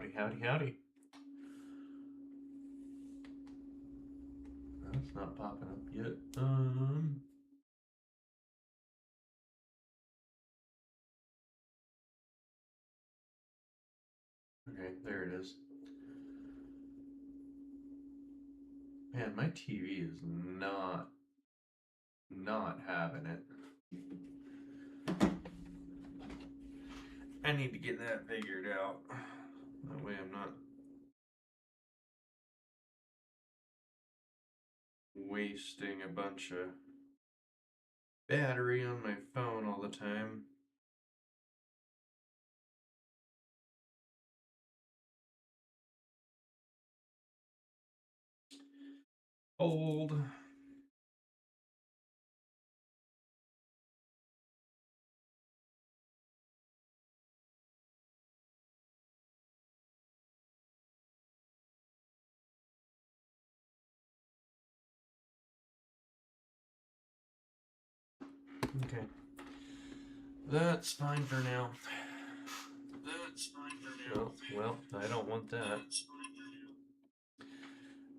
Howdy, howdy, howdy. That's not popping up yet. Okay, there it is. Man, my TV is not having it. I need to get that figured out. That way I'm not wasting a bunch of battery on my phone all the time. Hold. Okay. That's fine for now. Well, I don't want that.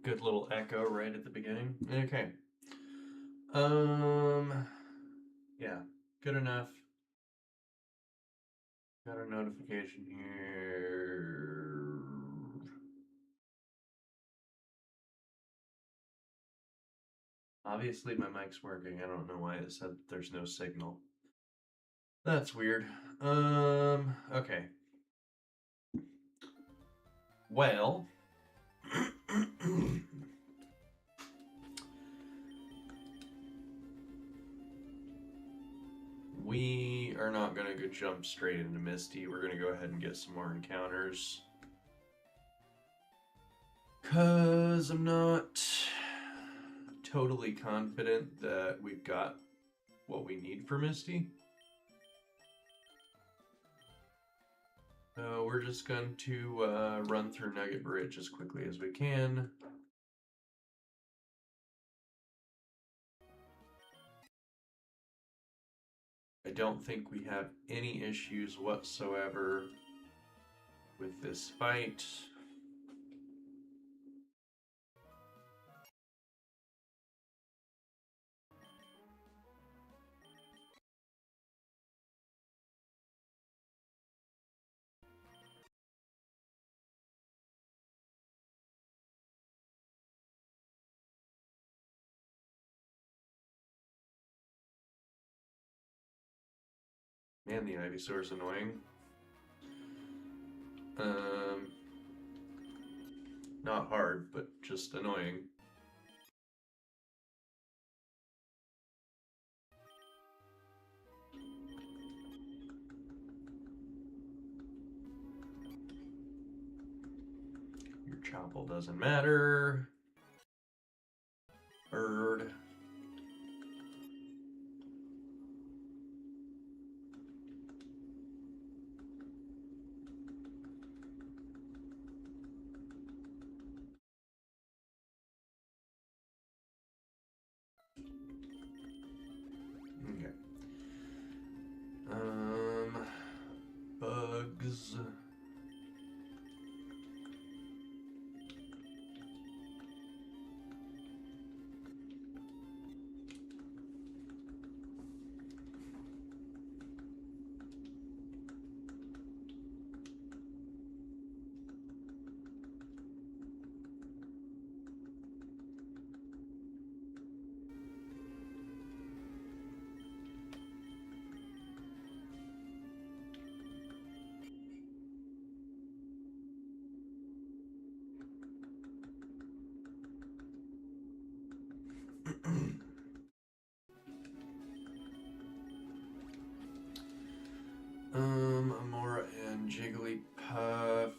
Good little echo right at the beginning. Okay. Yeah, good enough. Got a notification here. Obviously my mic's working. I don't know why it said there's no signal. That's weird. Okay. Well, we are not going to go jump straight into Misty. We're going to go ahead and get some more encounters. Because I'm not totally confident that we've got what we need for Misty. So we're just going to run through Nugget Bridge as quickly as we can. I don't think we have any issues whatsoever with this fight. Man, the Ivysaur's annoying. Not hard, but just annoying. Your chopple doesn't matter. Bird. Okay. Bugs. Amora and Jigglypuff.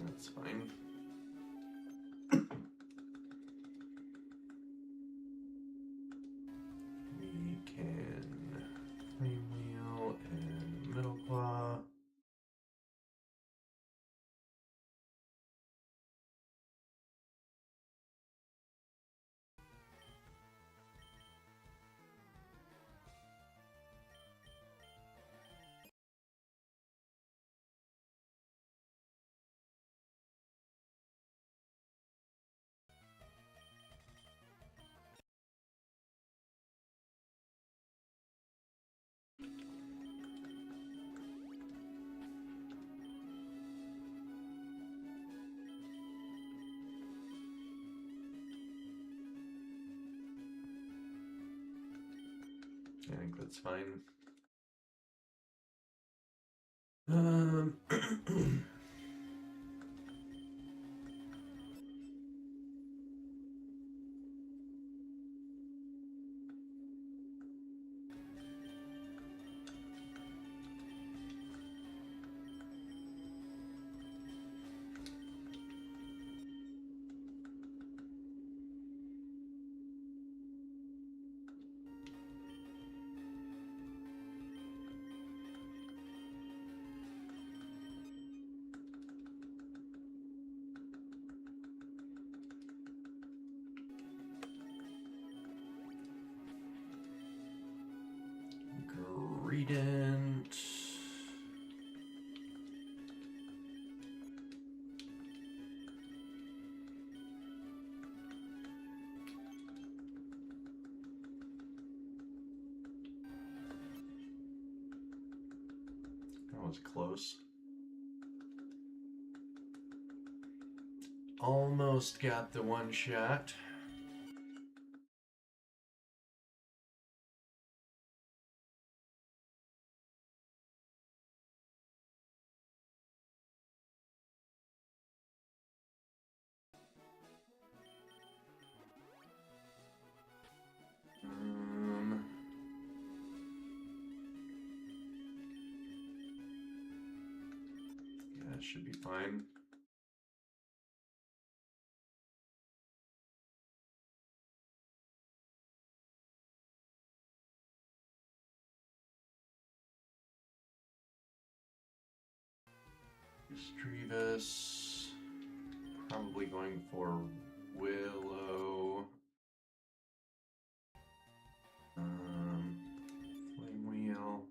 That's fine. We can Flame Wheel and Middle Claw. I think that's fine. Gradient. That was close. Almost got the one shot. Yeah, that should be fine. Strevis, probably going for Willow. Flame Wheel.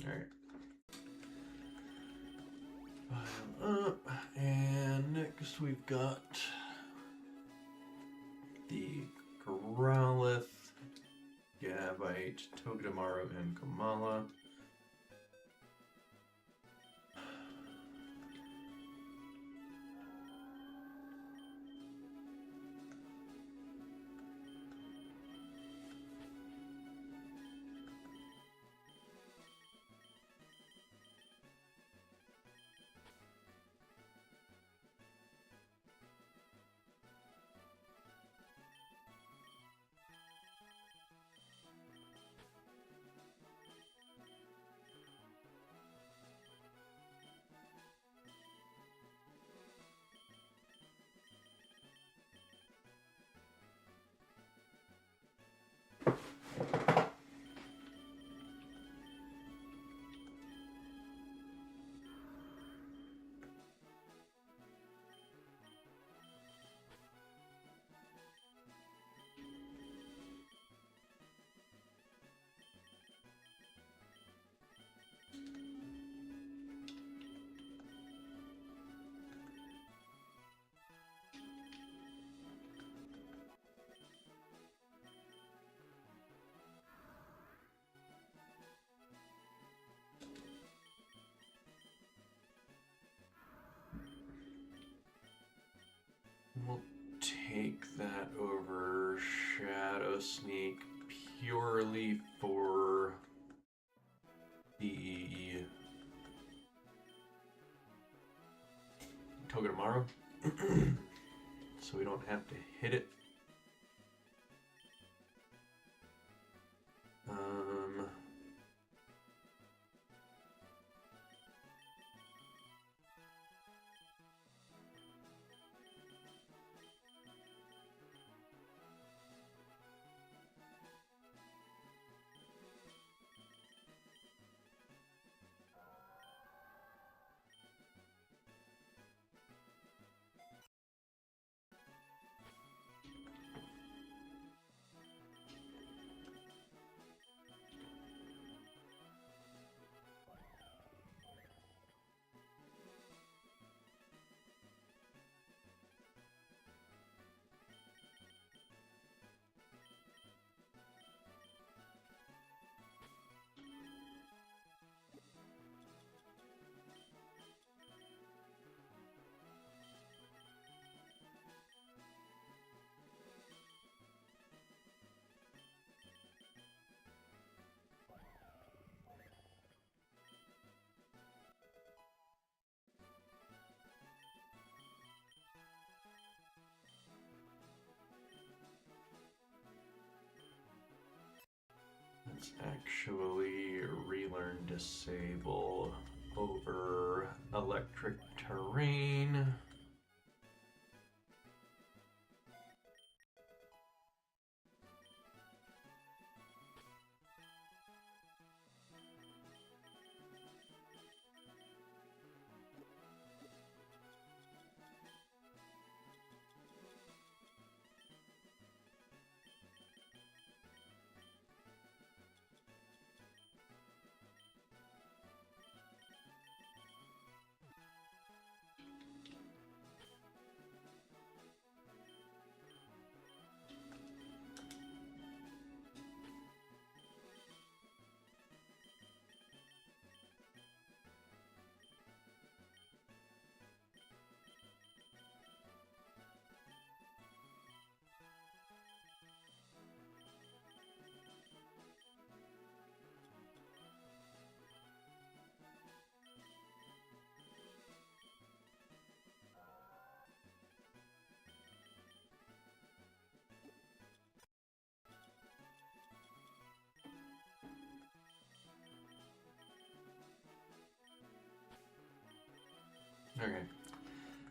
Alright. Pile up, and next we've got the Growlithe, Gabite, Togedemaru, and Kamala. We'll take that over Shadow Sneak purely for the Togedemaru, so we don't have to hit it. Let's actually relearn disable over electric terrain. Okay,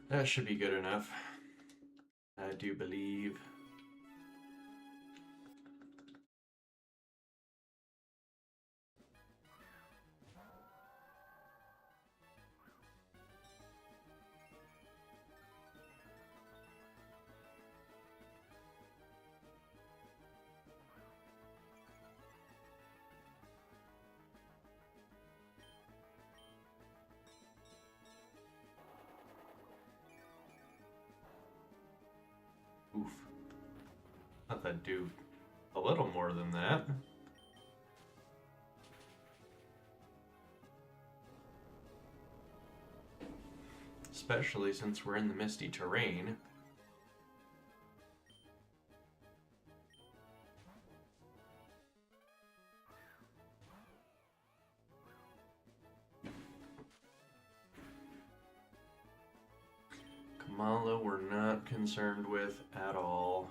that should be good enough, I do believe. Oof. Thought that'd do a little more than that. Especially since we're in the misty terrain. Kamala we're not concerned with at all.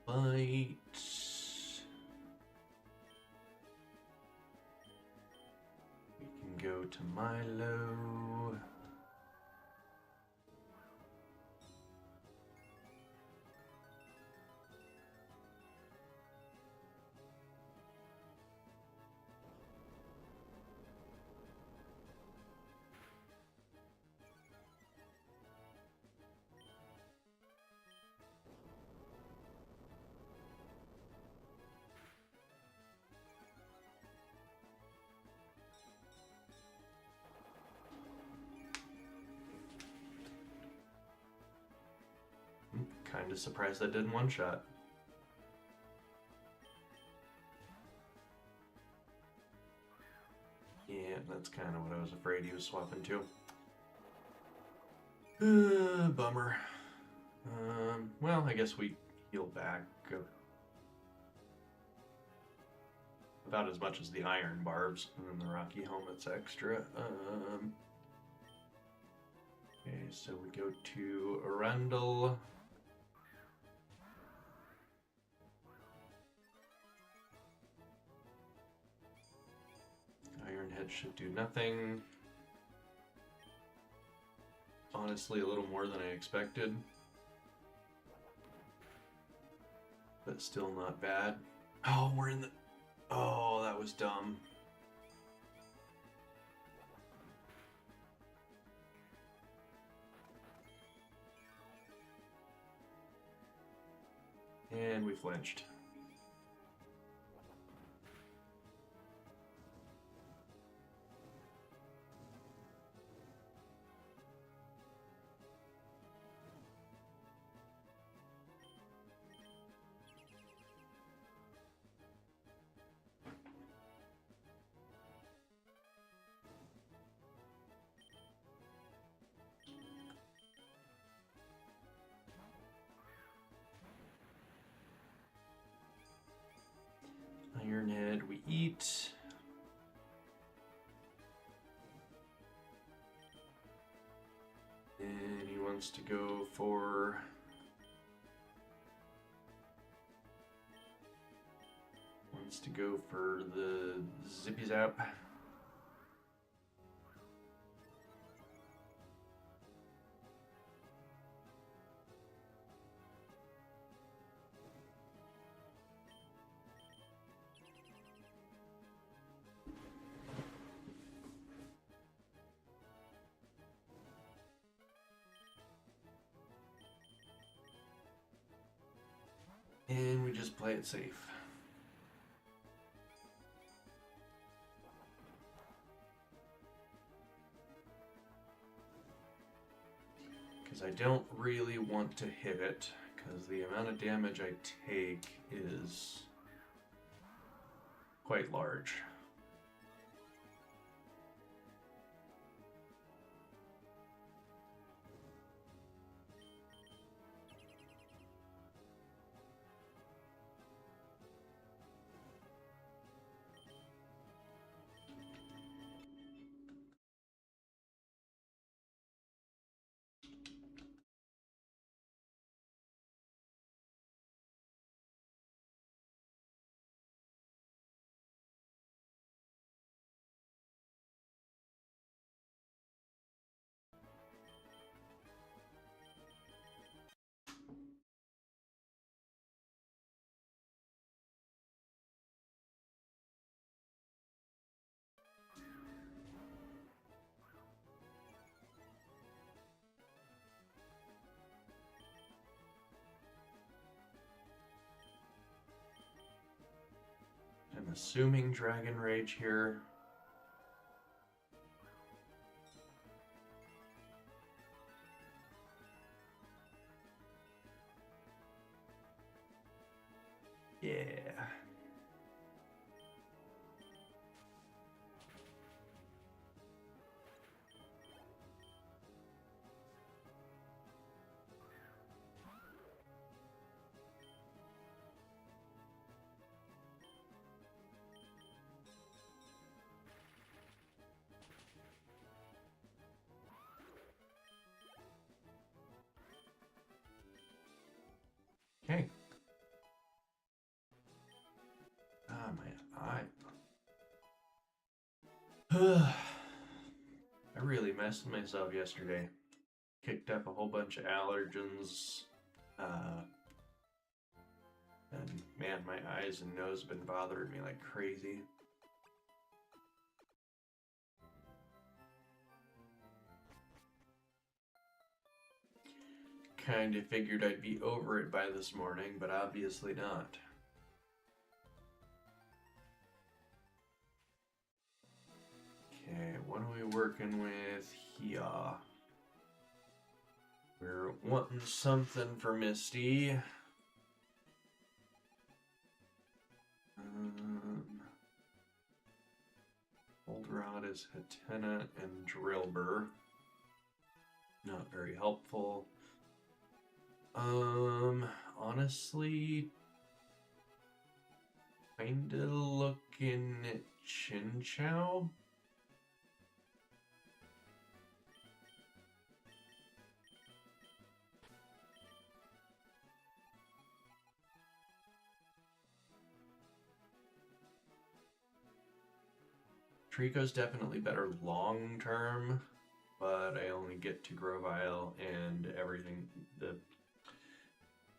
Bite. We can go to Milo. Kind of surprised that didn't one shot. Yeah, that's kind of what I was afraid he was swapping to. Bummer. Well, I guess we heal back about as much as the iron barbs, and then the rocky helmet's extra. Okay, so we go to Arundel. Ironhead should do nothing. Honestly, a little more than I expected. But still not bad. Oh, we're in the... Oh, that was dumb. And we flinched. 8. And he wants to go for... the Zippy Zap. And we just play it safe. Because I don't really want to hit it, because the amount of damage I take is quite large. I'm assuming Dragon Rage here. Yeah. Okay. Ah, my eye. I really messed myself yesterday. Kicked up a whole bunch of allergens. And man, my eyes and nose have been bothering me like crazy. Kinda figured I'd be over it by this morning, but obviously not. Okay, what are we working with here? We're wanting something for Misty. Goldenrod is Hatena and Drillbur. Not very helpful. Honestly, kinda looking at Chinchou. Trico's definitely better long term, but I only get to Grovyle and everything. The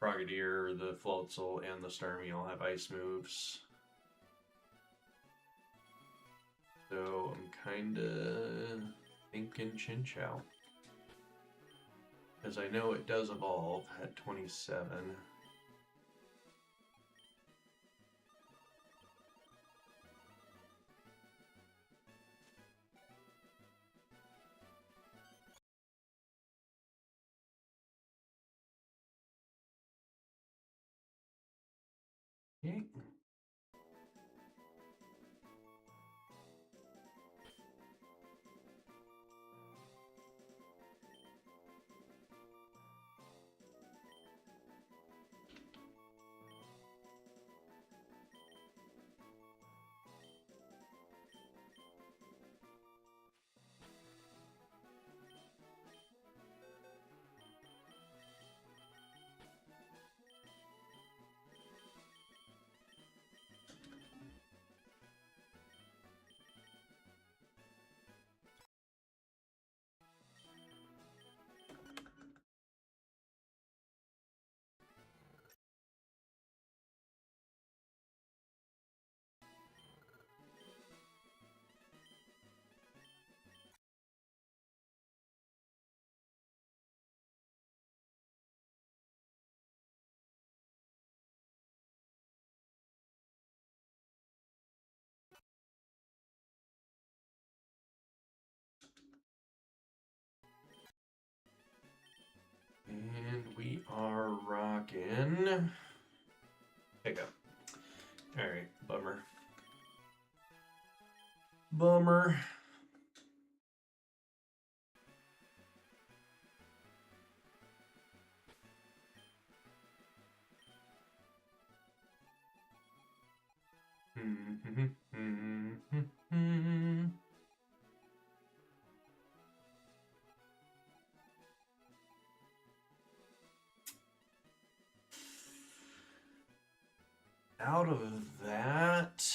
Frogadier, the Floatzel, and the Starmie all have ice moves. So I'm kinda thinking Chinchou. Because I know it does evolve at 27. Okay. are rocking. Pick up. Alright, bummer. Bummer. Out of that,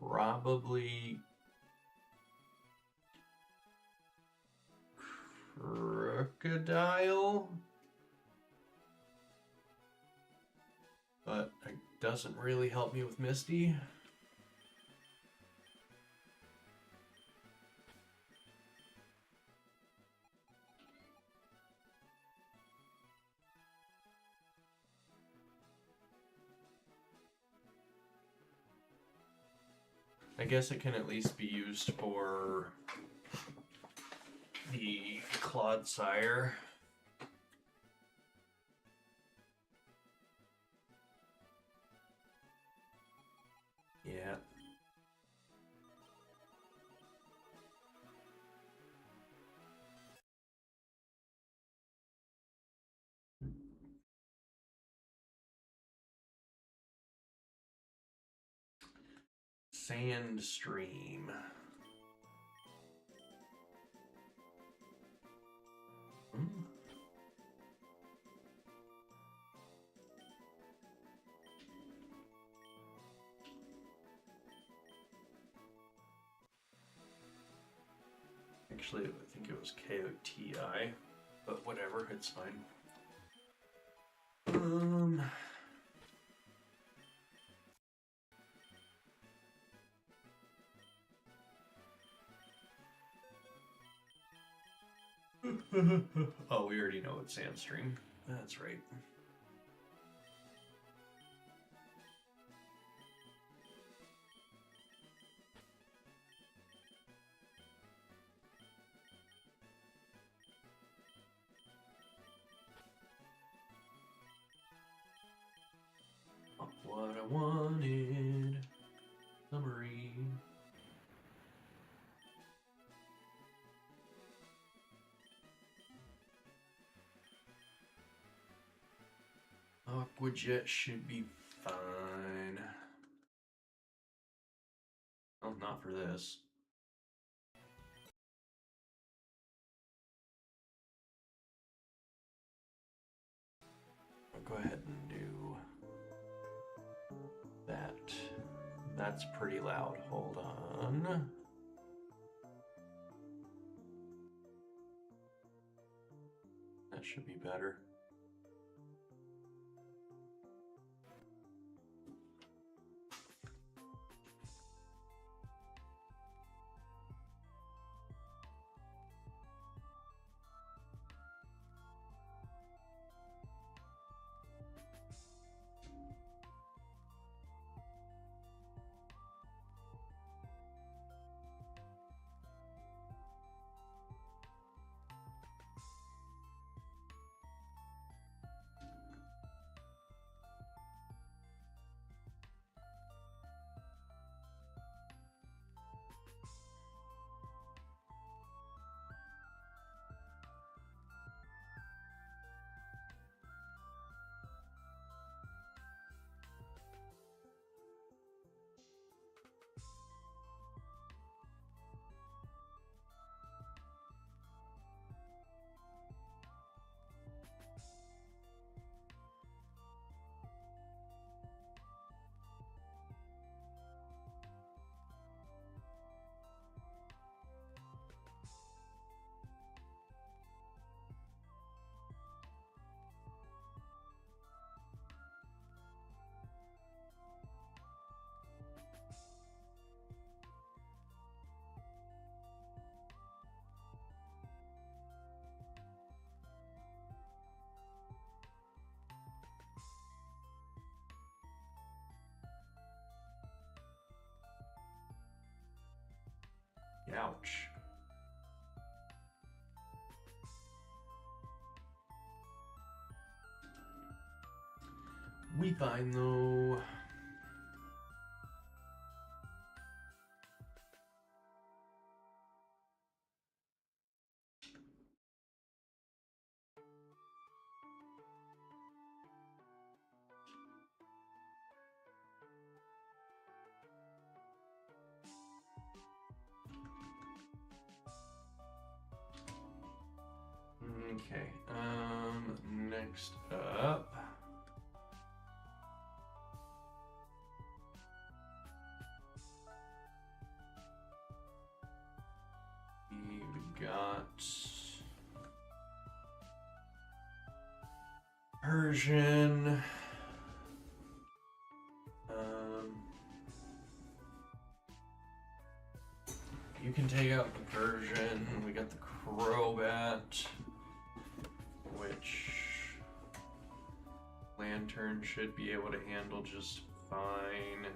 probably crocodile, but it doesn't really help me with Misty. I guess it can at least be used for the Clodsire. Yeah. Sand stream. Actually, I think it was KOTI, but whatever, it's fine. Oh, we already know it's Sandstream. That's right. What I wanted. Summary. Aquajet should be fine. Oh, not for this. I'll go ahead and do that. That's pretty loud. Hold on. That should be better. Ouch. We fine though. Okay, next up. We've got Persian. You can take out the Persian. We got the Crobat, which Lantern should be able to handle just fine.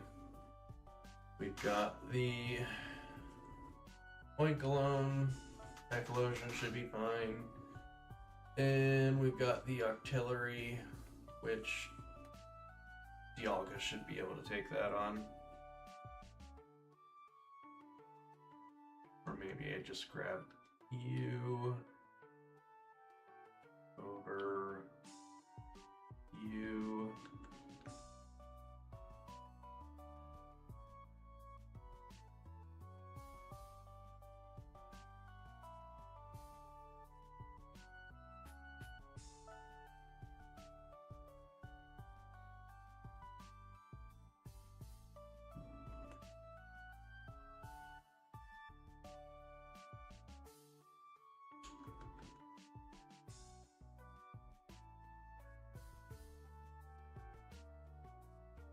We've got the Oinkologne. Eclosion should be fine. And we've got the Octillery, which Dialga should be able to take that on. Or maybe I just grab you over you.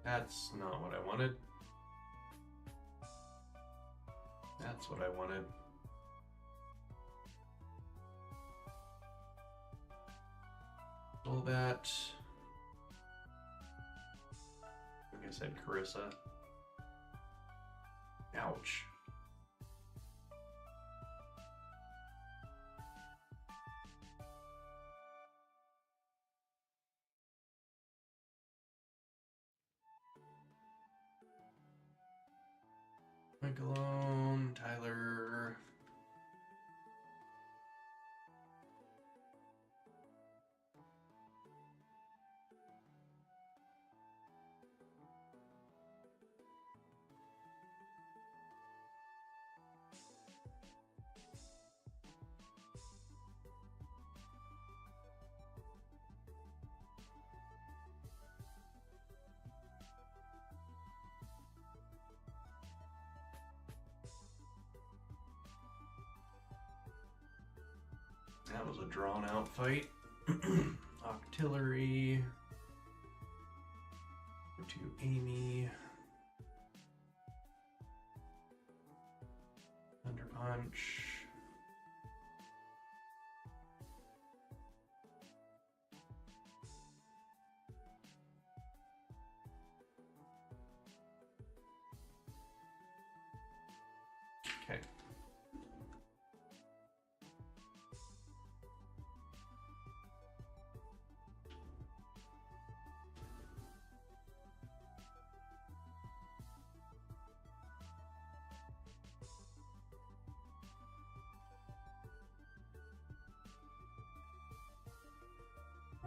That's not what I wanted. That's what I wanted. All that. Like I said, Carissa. Ouch. Oinkologne, Tyler. That was a drawn-out fight. Octillery. Go to Amy. Thunder Punch. Okay.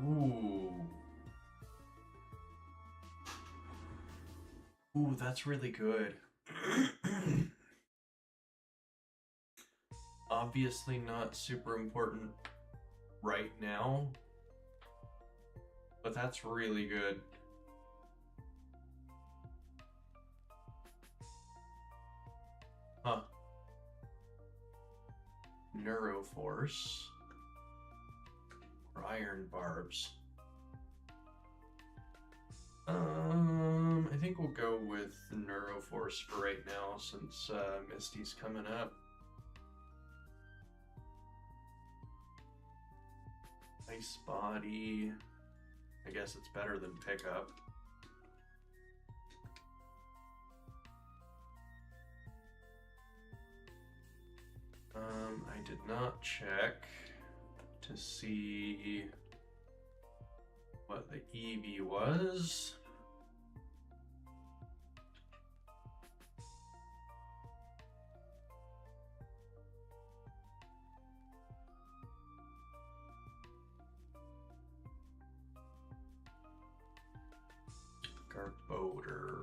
Ooh. Ooh, that's really good. Obviously not super important right now, but that's really good. Huh. Neuroforce. Or Iron Barbs. I think we'll go with Neuroforce for right now since Misty's coming up. Ice Body. I guess it's better than Pickup. I did not check to see what the EV was. Garbodor.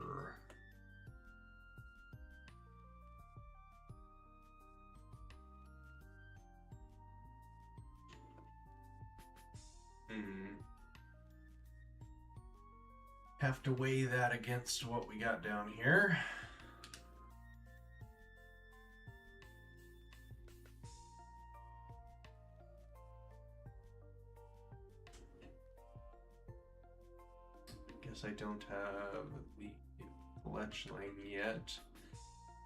Have to weigh that against what we got down here. Guess I don't have the fletchling yet.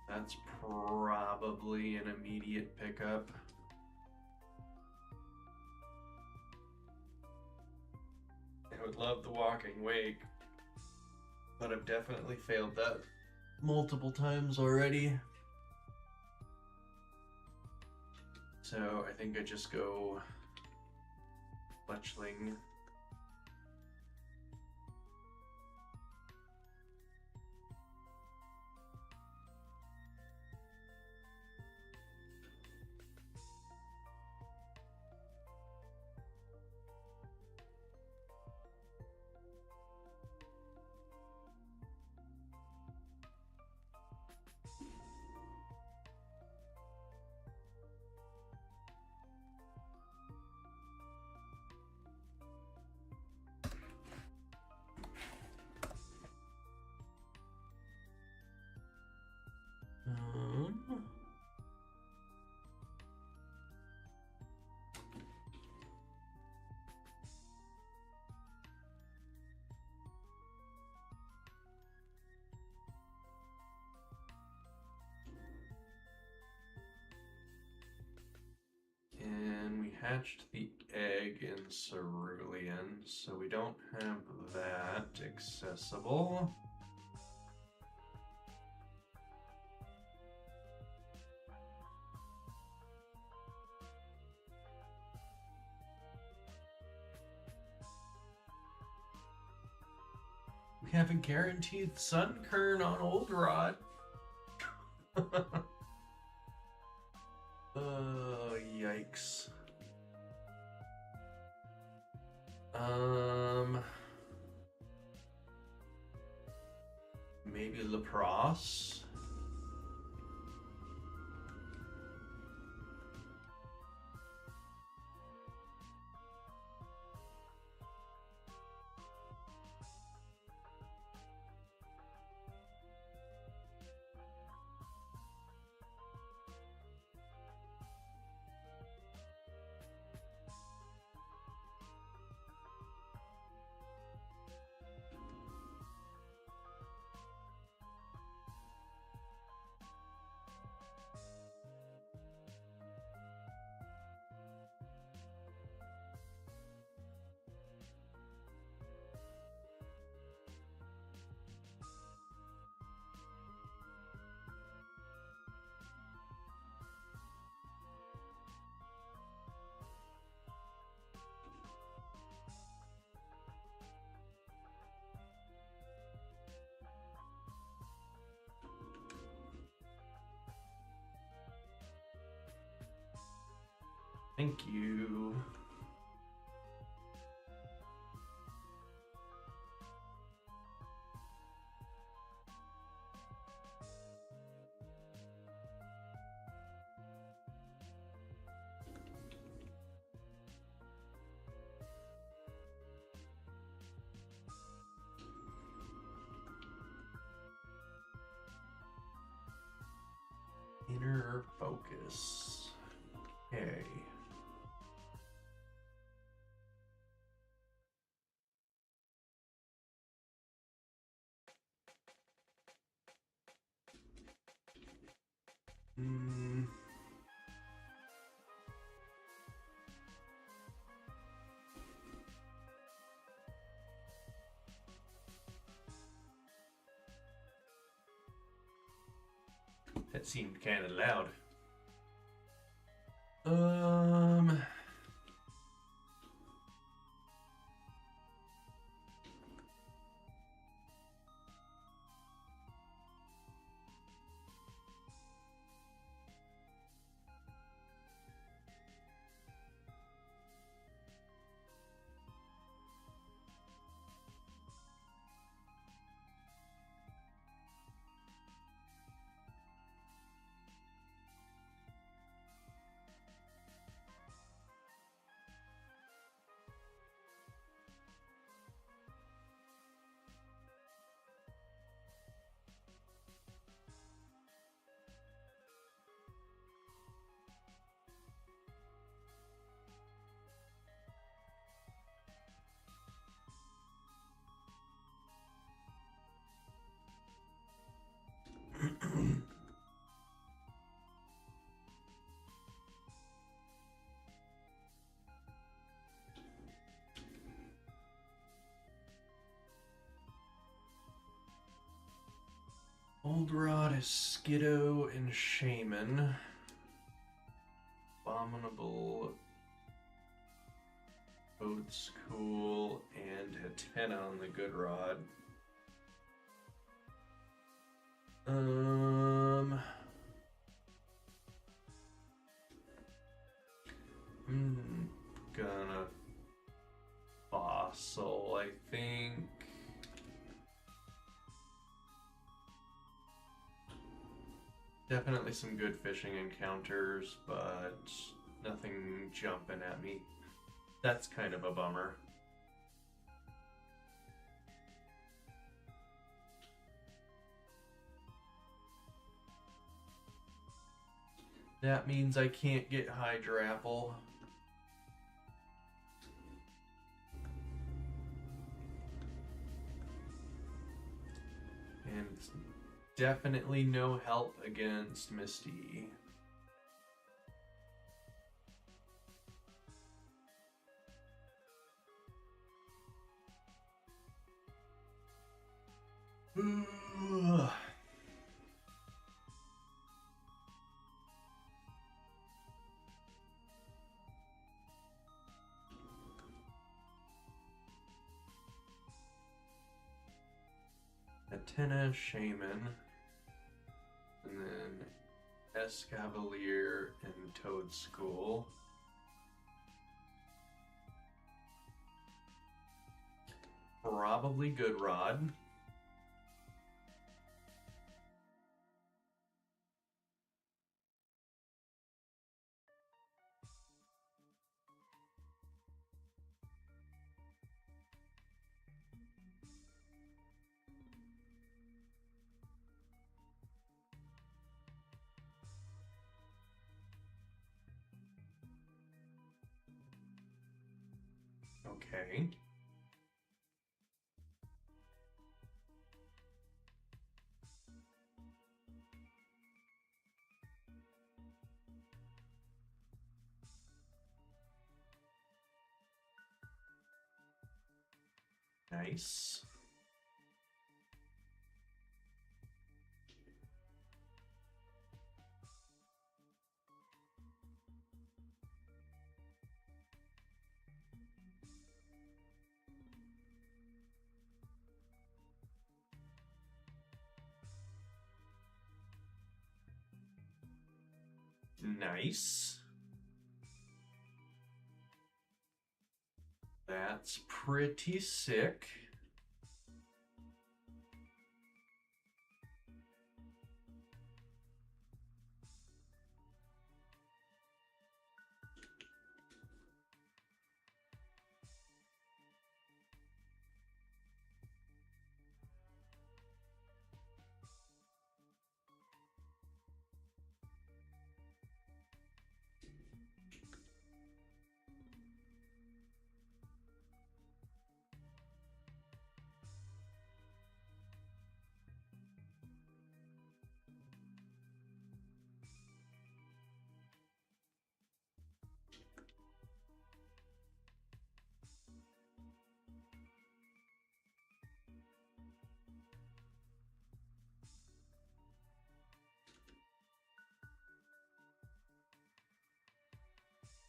That's probably an immediate pickup. I would love the walking wake, but I've definitely failed that multiple times already. So I think I just go fletchling. And we hatched the egg in Cerulean, so we don't have that accessible. We have a guaranteed Sunkern on Old Rod. Yikes. Maybe Lapras. Thank you. Inner focus. Okay. That seemed kind of loud. Old Rod is Skiddo and Shaman. Abominable, Old School, and Hatena on the Good Rod. I'm gonna Fossil, I think. Definitely some good fishing encounters, but nothing jumping at me. That's kind of a bummer. That means I can't get Hydrapple. And definitely no help against Misty. Hatena, Shaman, and then Escavalier and Toad School. Probably Good Rod. Okay. Nice. Nice. That's pretty sick.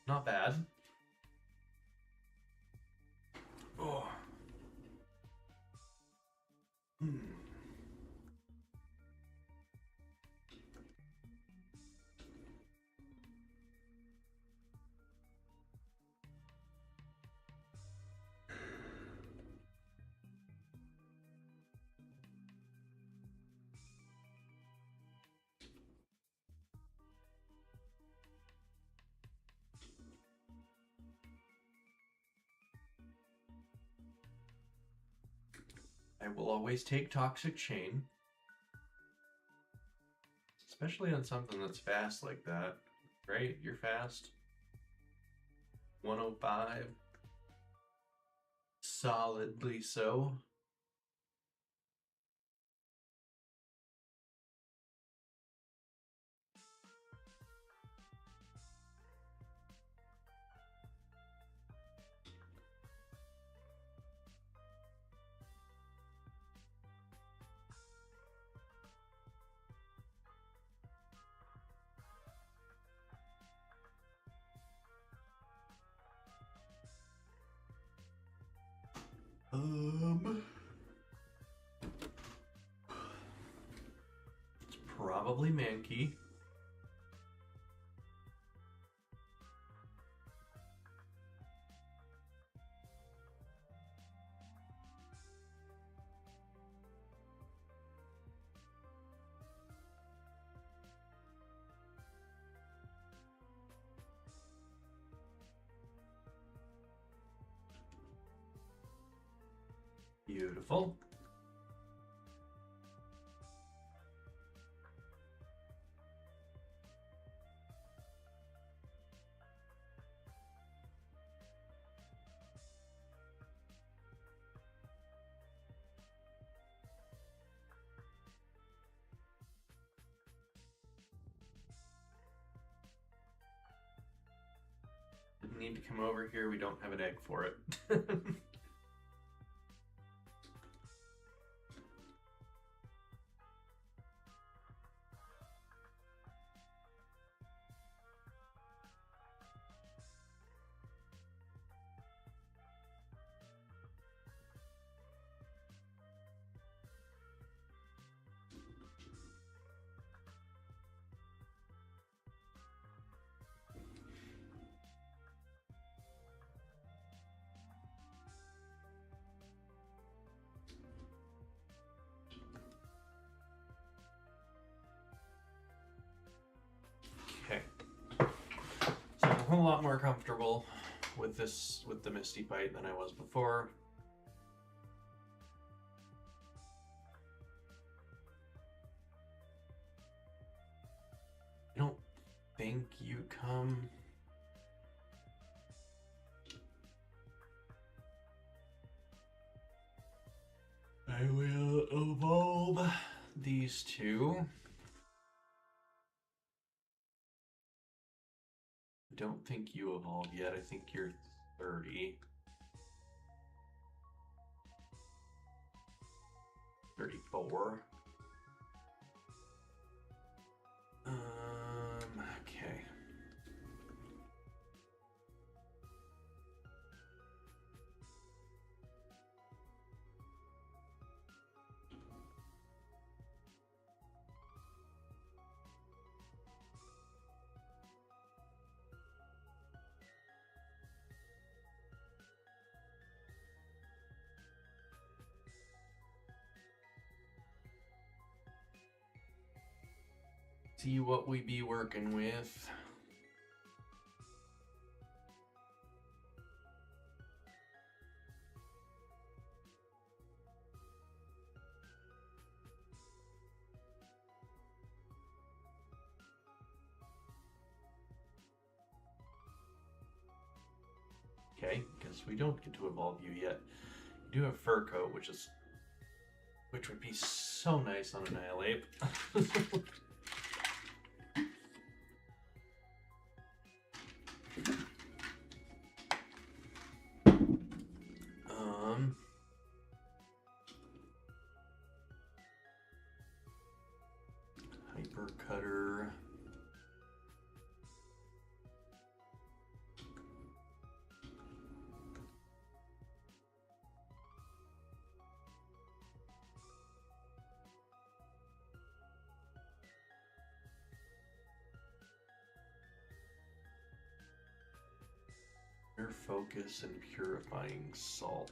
Not bad. Oh. I will always take Toxic Chain. Especially on something that's fast like that. Right? You're fast. 105. Solidly so. It's probably Mankey. Beautiful. Didn't need to come over here. We don't have an egg for it. Okay. So I'm a whole lot more comfortable with this, with the Misty fight than I was before. I don't think you come. I will evolve these two. I don't think you evolve yet. I think you're 30. 34. Okay. See what we be working with. Okay, guess we don't get to evolve you yet. You do have fur coat, which would be so nice on Annihilate. Hyper Cutter. Air Focus and Purifying Salt.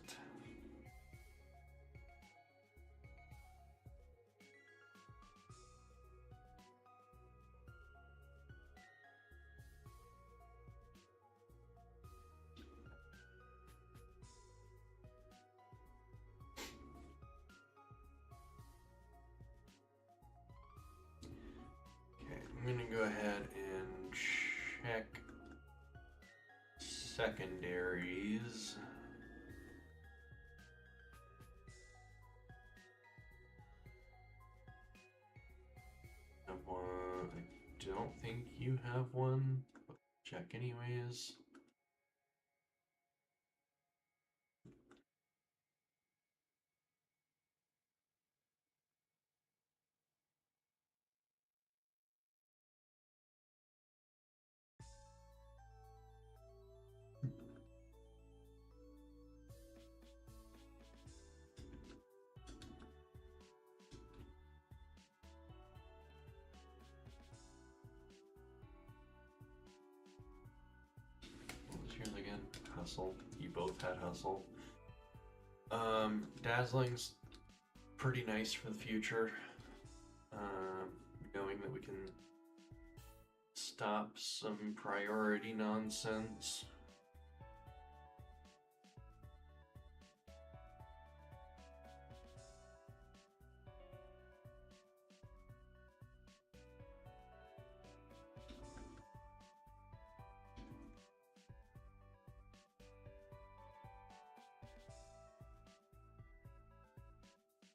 I'm gonna go ahead and check secondaries. Have one. I don't think you have one. But check anyways. hustle. You both had hustle. Dazzling's pretty nice for the future. Knowing that we can stop some priority nonsense.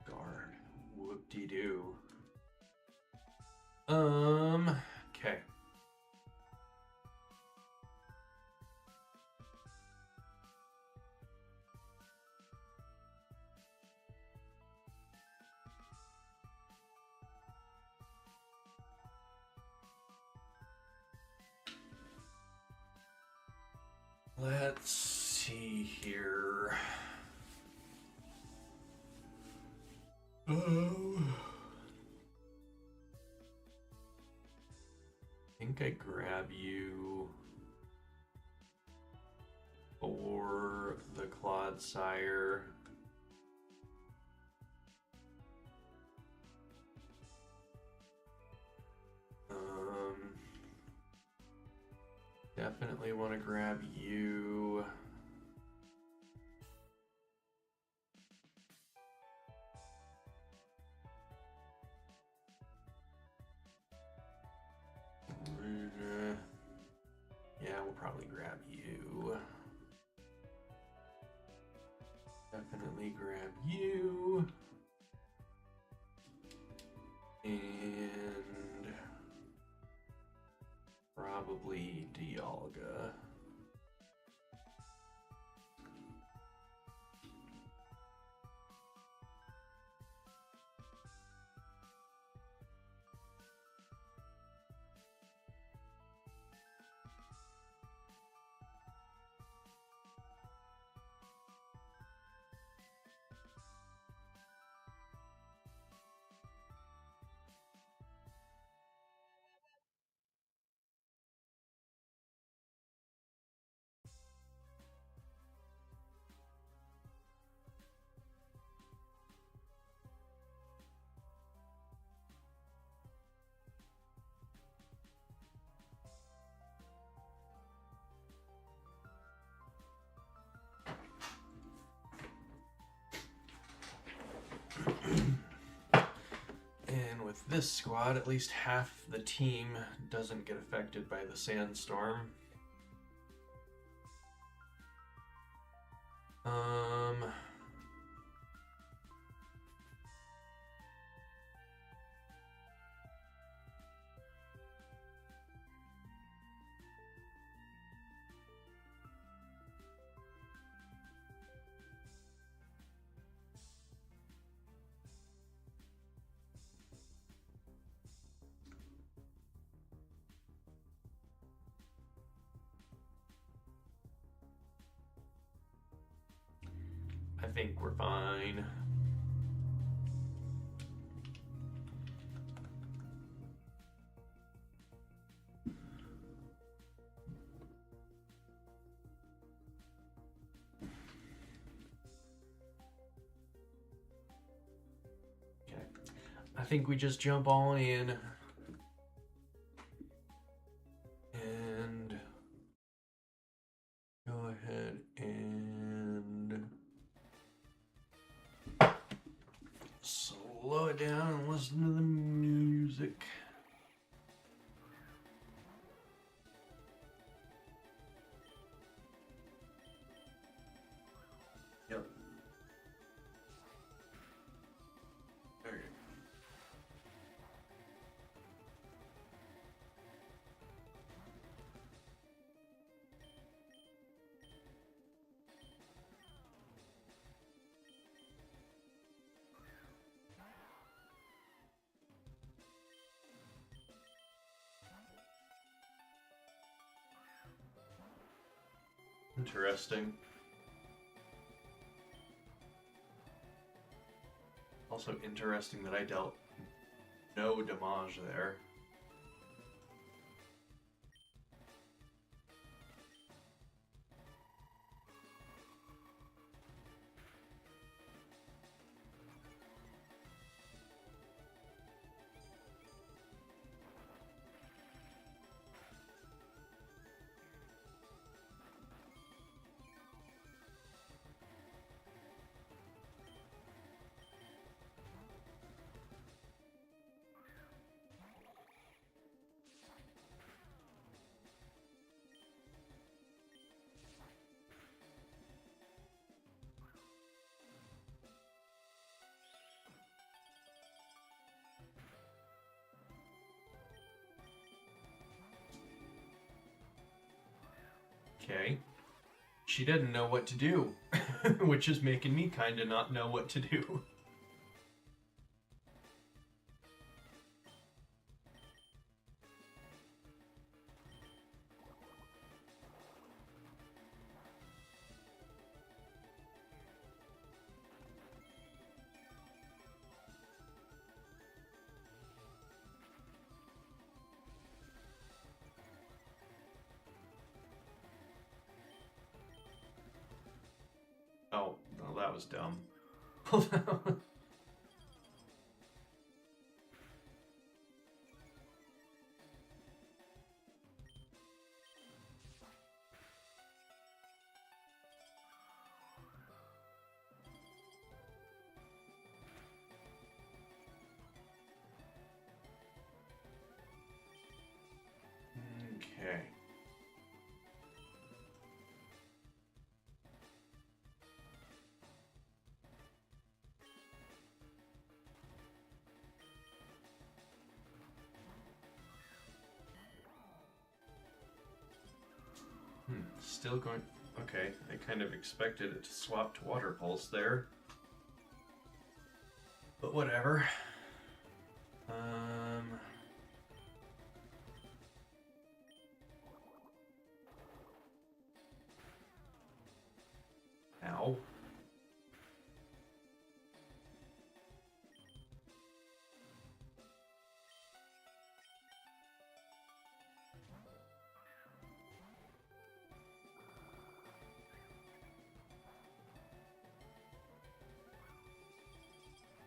Guard. Whoop-de-doo. Okay. Let's see here. I think I grab you for the Clodsire. Definitely want to grab you. Yeah, we'll probably grab you. Definitely grab you. And probably Dialga. And with this squad, at least half the team doesn't get affected by the sandstorm. I think we're fine. Okay. I think we just jump all in. And go ahead and slow it down and listen to the music. Yep. Okay. Interesting. Also interesting that I dealt no damage there. Okay. She didn't know what to do, which is making me kind of not know what to do. Oh, no, that was dumb. Okay. Still going... Okay, I kind of expected it to swap to Water Pulse there. But whatever. Ow.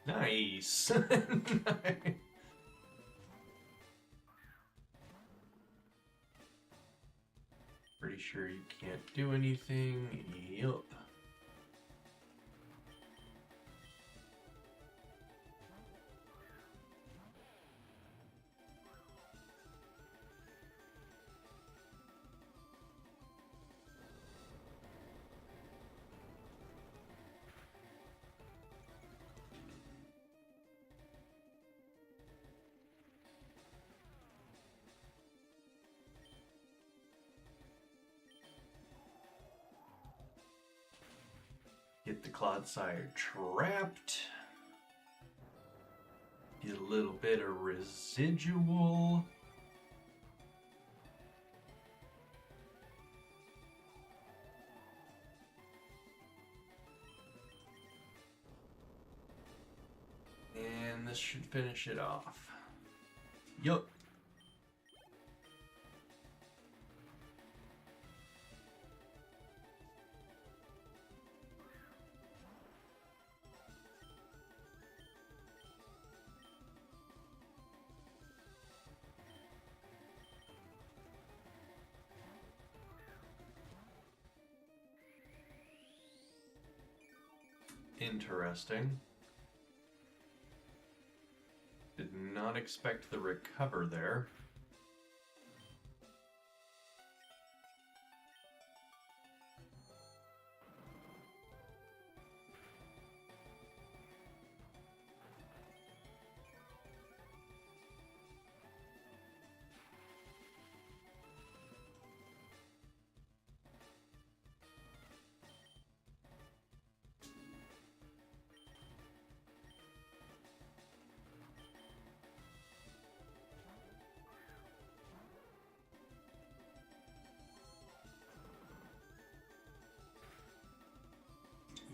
Nice. Pretty sure you can't do anything. Yup. Get the Clodsire trapped. Get a little bit of residual. And this should finish it off. Yup. Interesting. Did not expect the recover there.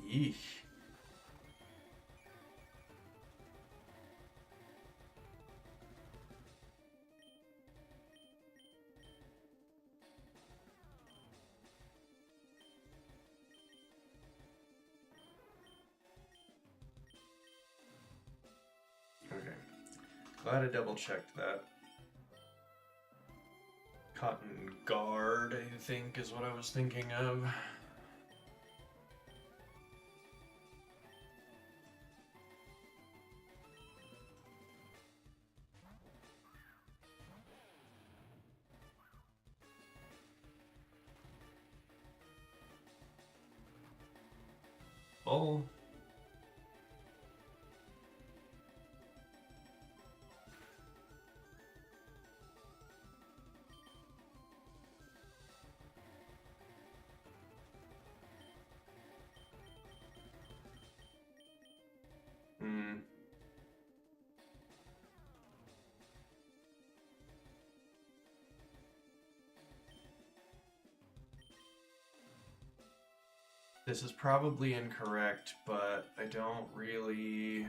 Yeesh. Okay. Glad I double checked that. Cotton Guard, I think, is what I was thinking of. Oh. This is probably incorrect, but I don't really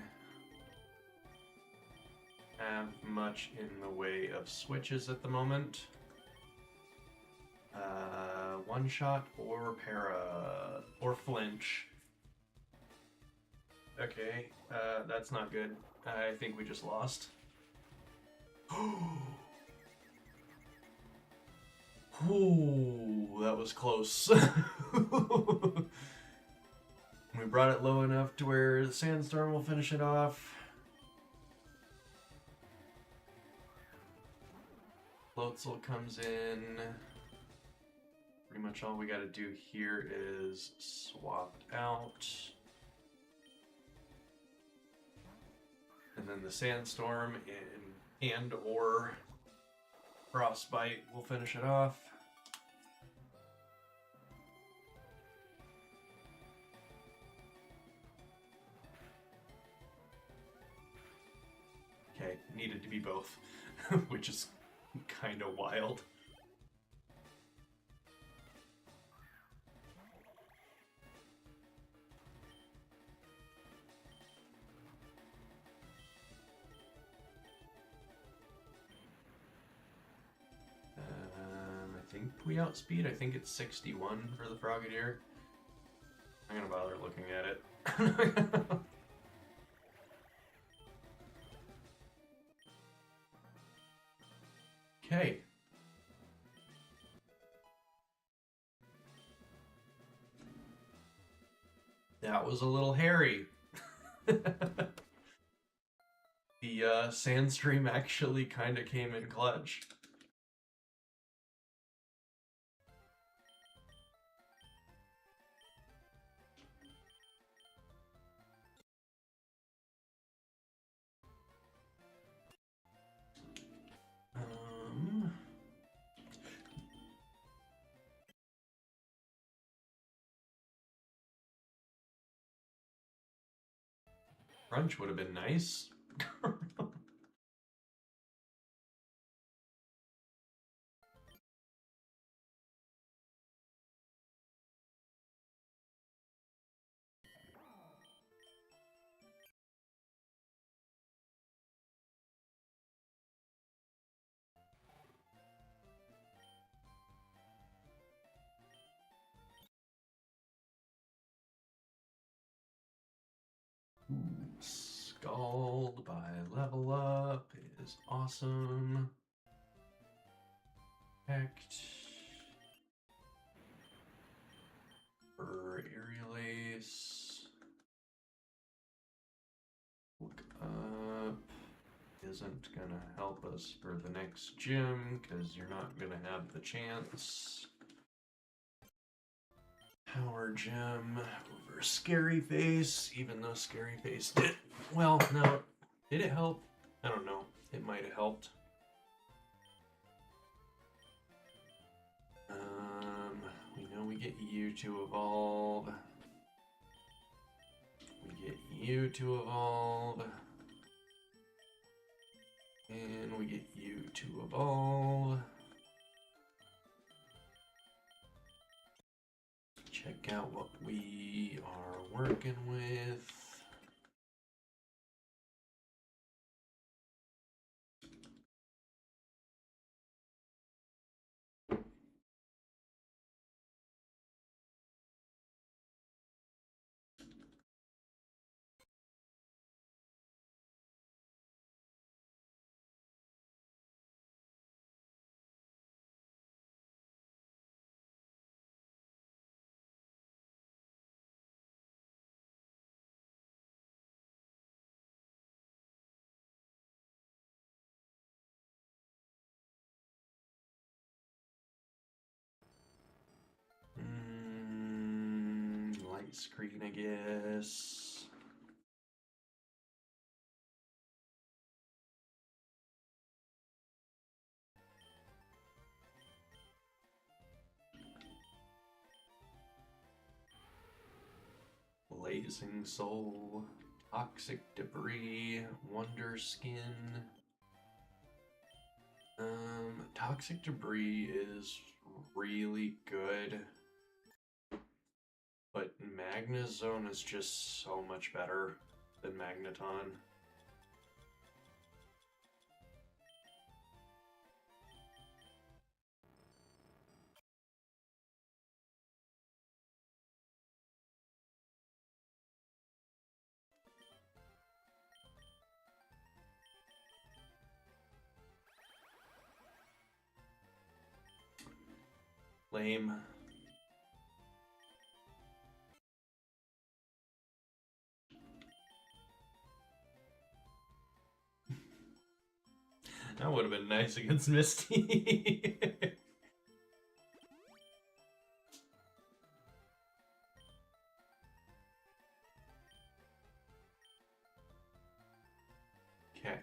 have much in the way of switches at the moment. One shot or para or flinch. Okay, that's not good. I think we just lost. Ooh, that was close. We brought it low enough to where the sandstorm will finish it off. Floatzel comes in. Pretty much all we gotta do here is swap out. And then the sandstorm and or frostbite will finish it off. Okay, needed to be both, which is kind of wild. I think we outspeed. I think it's 61 for the Frogadier. I'm gonna bother looking at it. Okay. That was a little hairy. The Sandstream actually kind of came in clutch. Crunch would have been nice. Scald by level up is awesome. Protect. For Aerial Ace. Look up. Isn't gonna help us for the next gym because you're not gonna have the chance. Power Gem over Scary Face, even though Scary Face did. Well, no. Did it help? I don't know. It might have helped. We know we get you to evolve. We get you to evolve. And we get you to evolve. Check out what we are working with. Light screen, I guess. Blazing Soul, Toxic Debris, Wonder Skin. Toxic Debris is really good, But Magnezone is just so much better than Magneton. Lame. That would have been nice against Misty. Okay.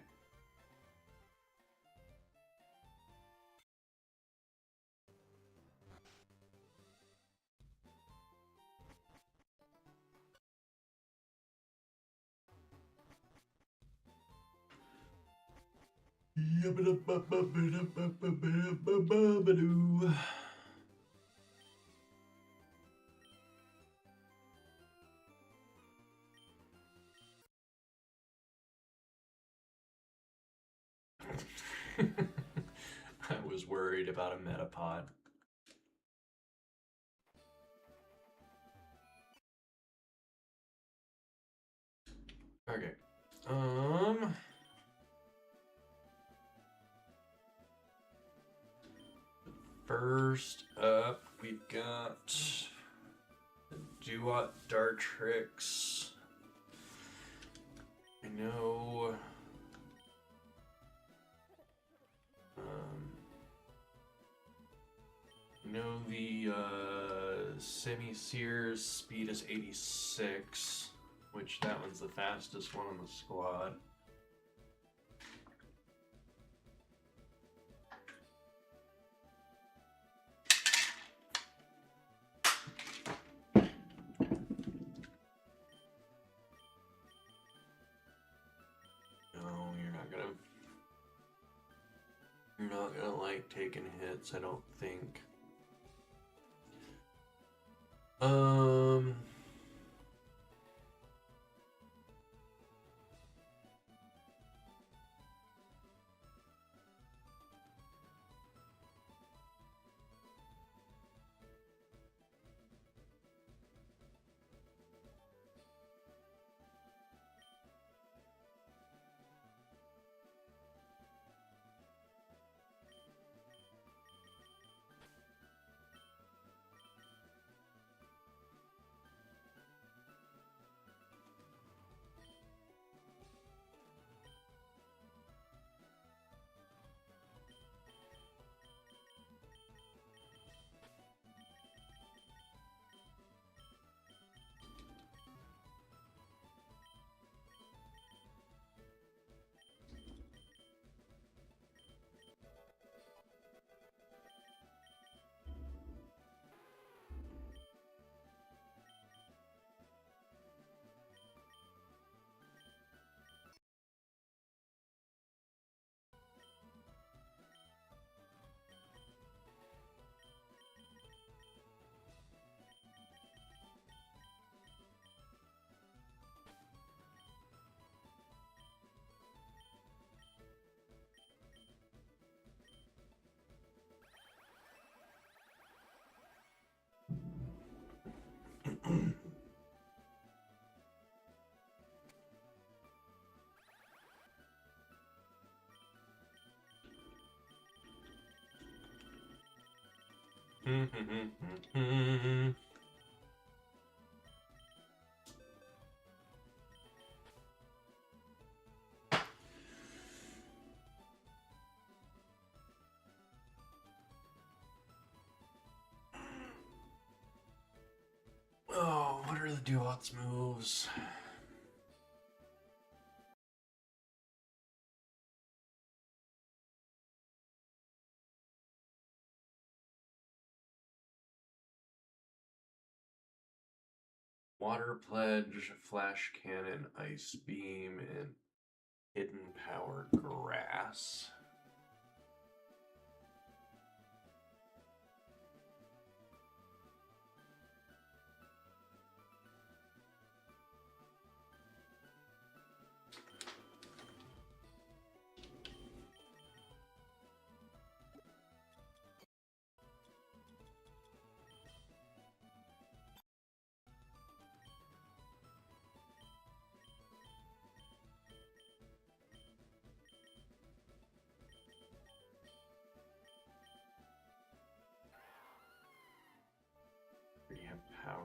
I was worried about a Metapod. Okay. First up, we've got the Duot Dartrix. I know. The Semi-Seer's speed is 86, which that one's the fastest one on the squad. No, you're not gonna like taking hits, I don't think. Oh, what are the Duot's moves? Water Pledge, Flash Cannon, Ice Beam, and Hidden Power Grass.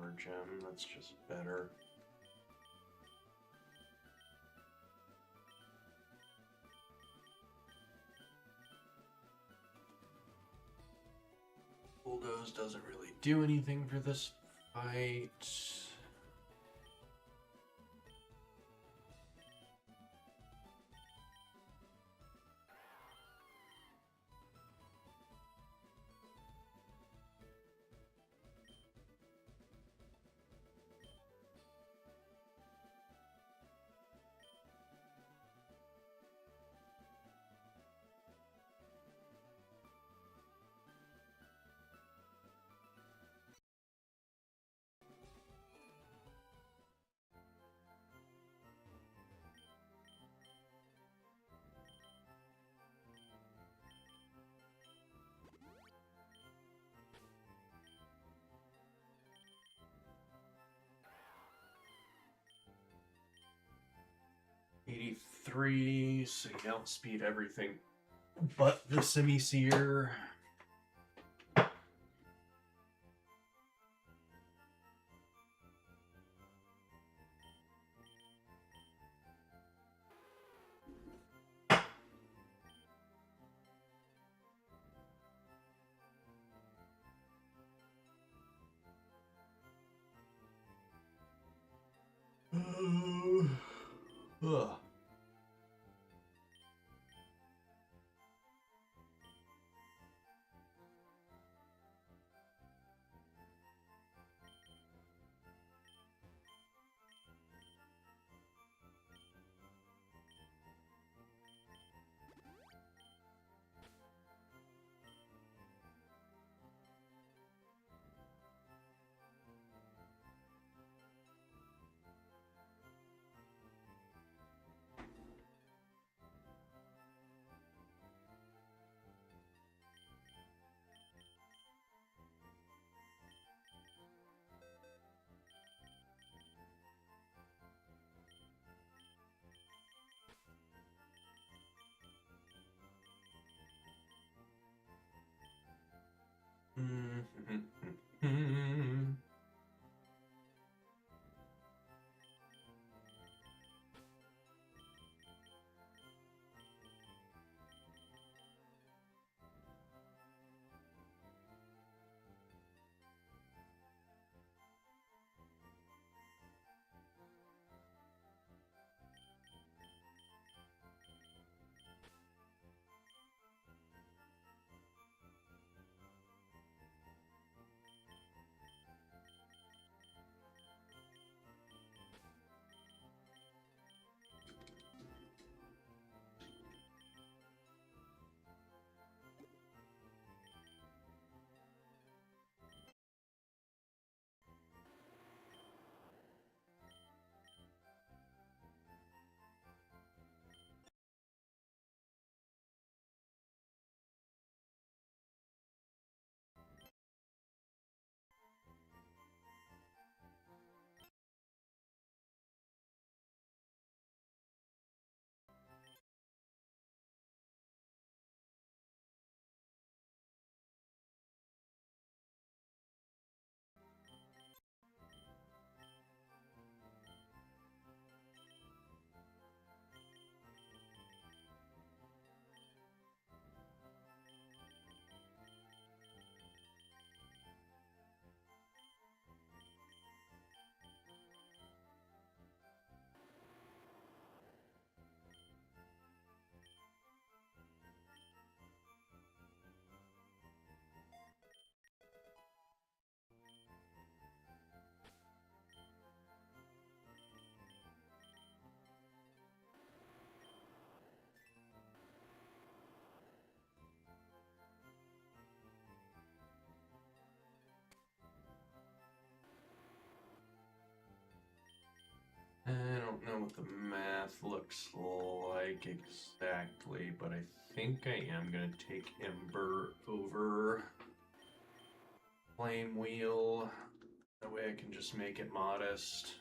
power gem. That's just better. Bulldoze doesn't really do anything for this fight. '83, so you outspeed everything but the semi-seer. Ugh. I don't know what the math looks like exactly, but I think I am going to take Ember over Flame Wheel. That way I can just make it modest.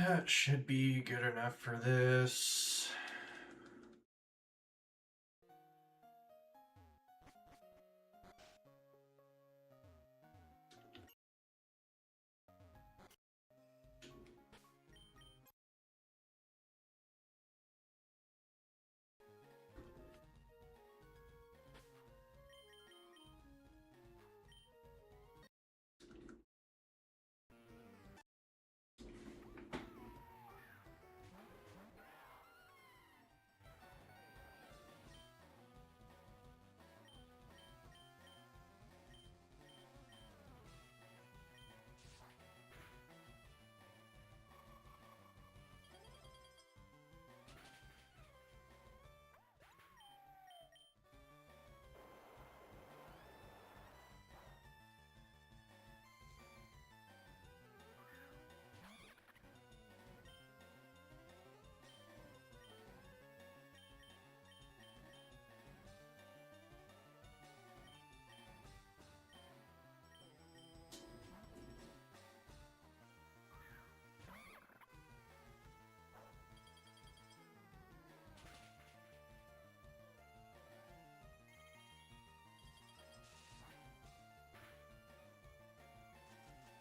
That should be good enough for this.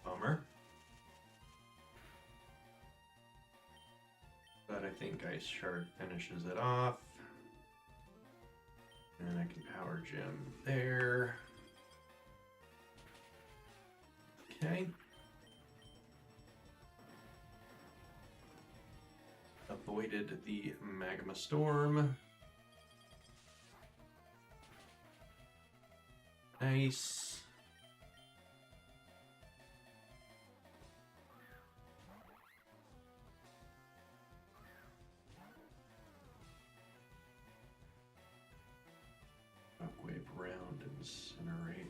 Bummer. But I think Ice Shard finishes it off. And I can Power Gem there. Okay. Avoided the Magma Storm. Nice. Shockwave round, incinerate.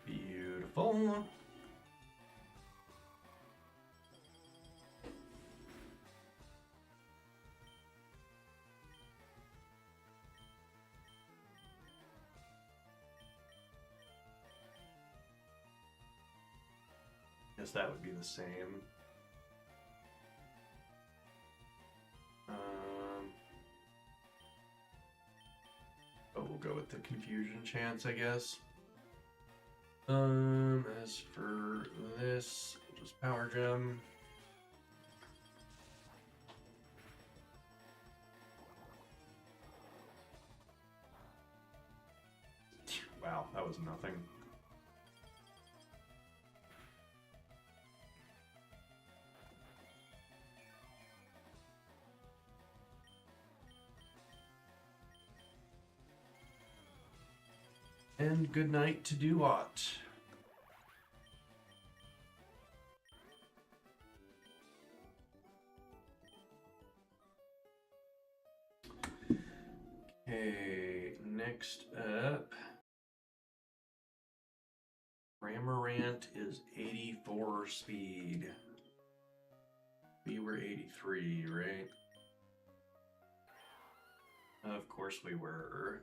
Beautiful. Guess that would be the same. But we'll go with the confusion chance, I guess. As for this, we'll just Power Gem. Wow, that was nothing. And good night to Duat. Okay, next up. Cramorant is 84 speed. We were 83, right? Of course we were.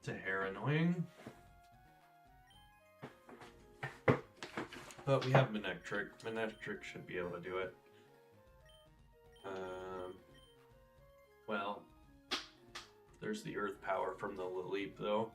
It's a hair annoying. But we have Manectric. Manectric should be able to do it. Well, there's the Earth power from the Leap, though.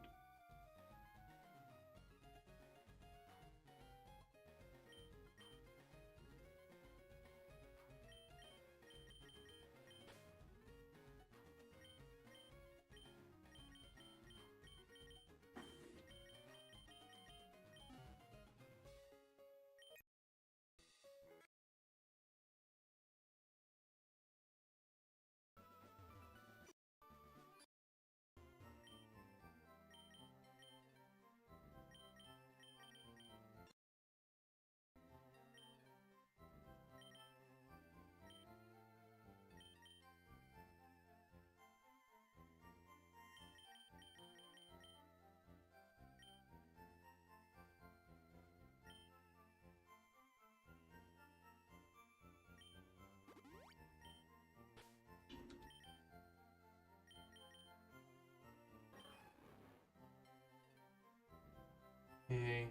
Okay.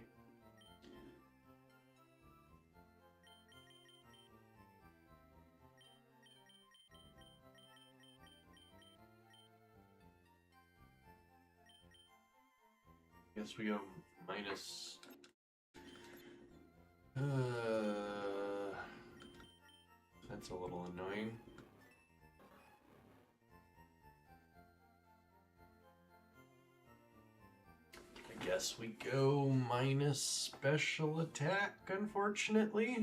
Guess we go minus. That's a little annoying. I guess we go minus special attack, unfortunately.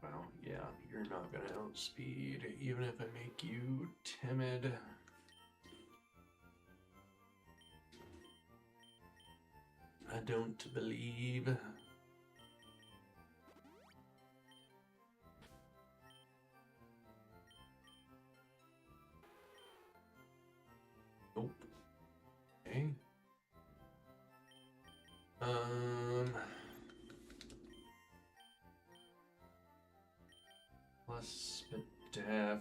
Well, yeah, you're not gonna outspeed, even if I make you timid. I don't believe. Nope. Okay. Plus def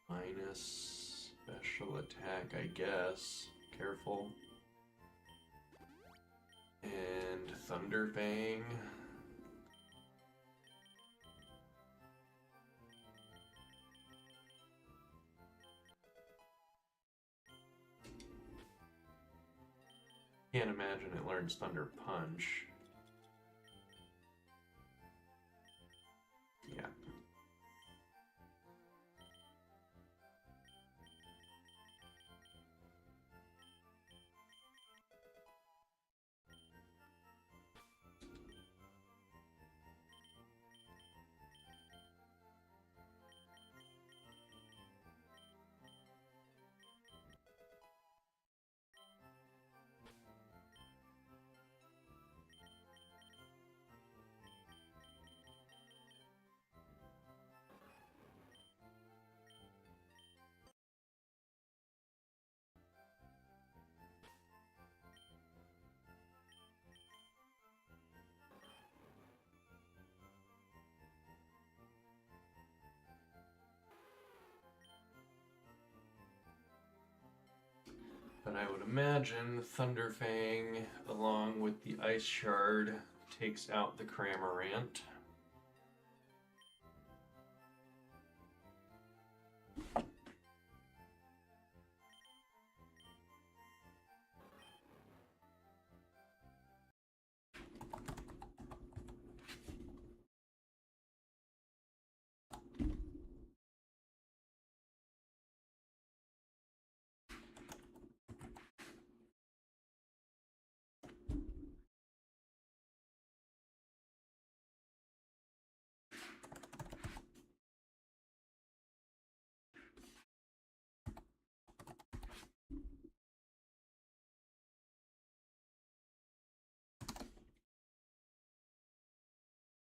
minus special attack, I guess. Careful. And Thunder Fang. Can't imagine it learns Thunder Punch. Yeah. But I would imagine Thunder Fang, along with the Ice Shard, takes out the Cramorant.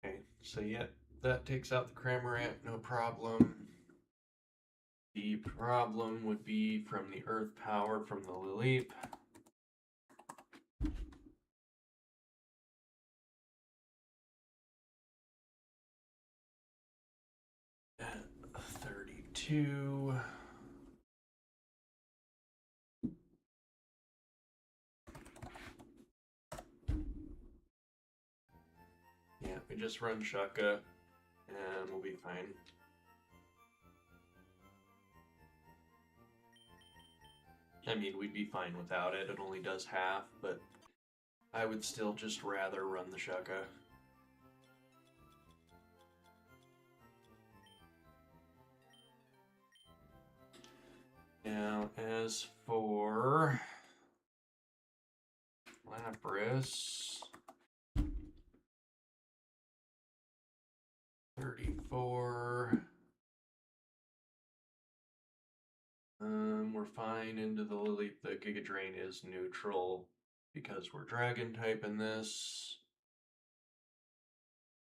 Okay, so yeah, that takes out the Cramorant, no problem. The problem would be from the Earth Power from the Lilip. At 32. Yeah, we just run Shaka and we'll be fine. I mean, we'd be fine without it. It only does half, but I would still just rather run the Shaka. Now, as for Lapras, 34. We're fine into the Lily. The Giga Drain is neutral because we're Dragon type in this.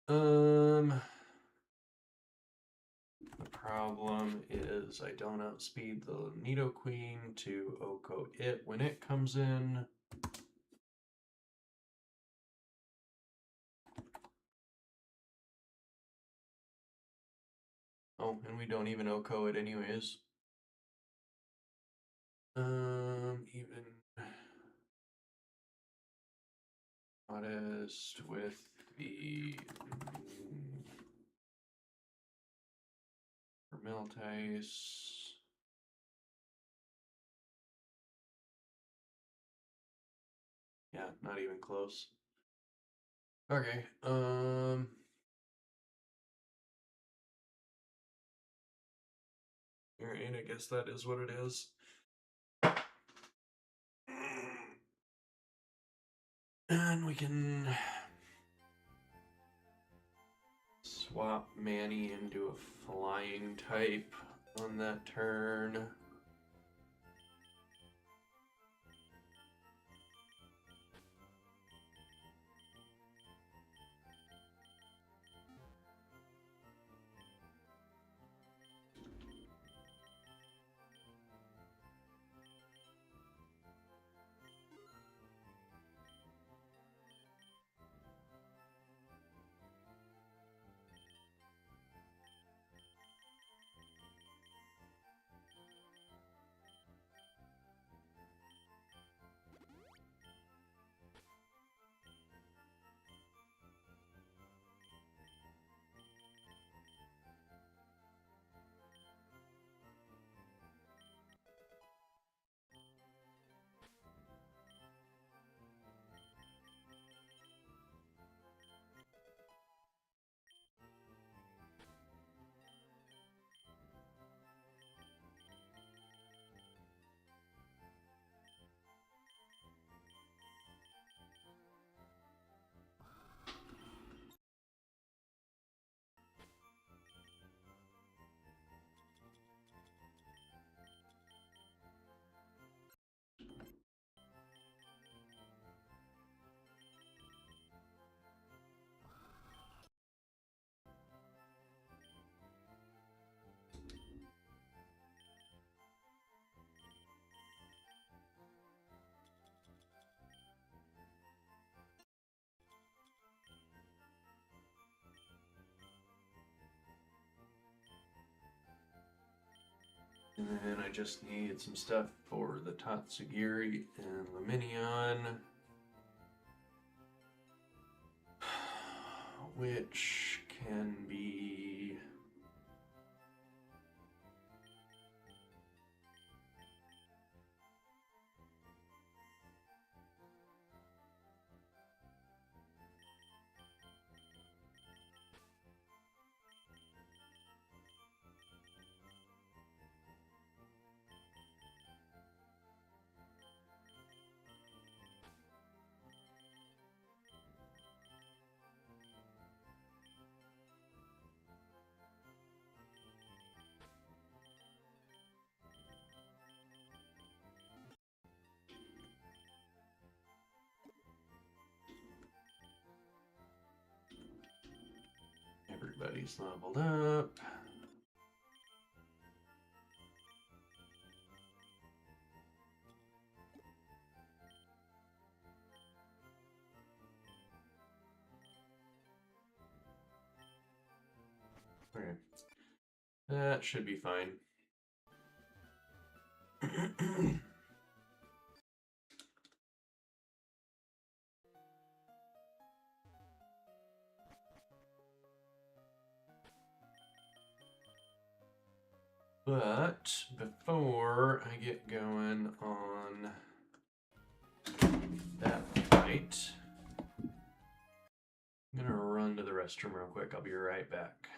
The problem is I don't outspeed the Nidoqueen to Oko it when it comes in. Oh, and we don't even OCO it anyways. Even modest with the Vermiltice. Yeah, not even close. Okay, alright, I guess that is what it is. And we can swap Manny into a flying type on that turn. And then I just need some stuff for the Tatsugiri and the Minion, which can be everybody's leveled up. Okay. That should be fine. But before I get going on that fight, I'm gonna run to the restroom real quick. I'll be right back.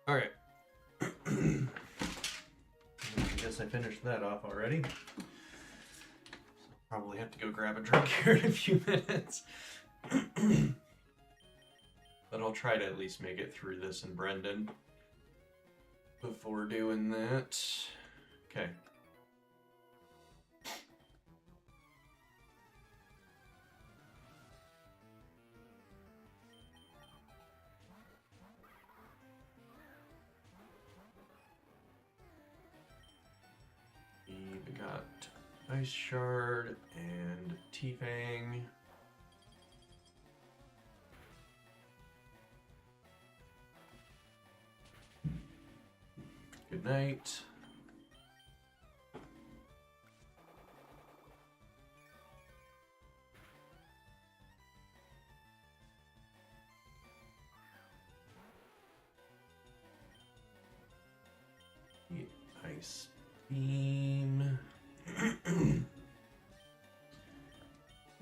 Alright. I guess I finished that off already. So probably have to go grab a drink here in a few minutes. But I'll try to at least make it through this in Brendan before doing that. Okay. We got Ice Shard and T-Fang. Good night. The Ice Beam. And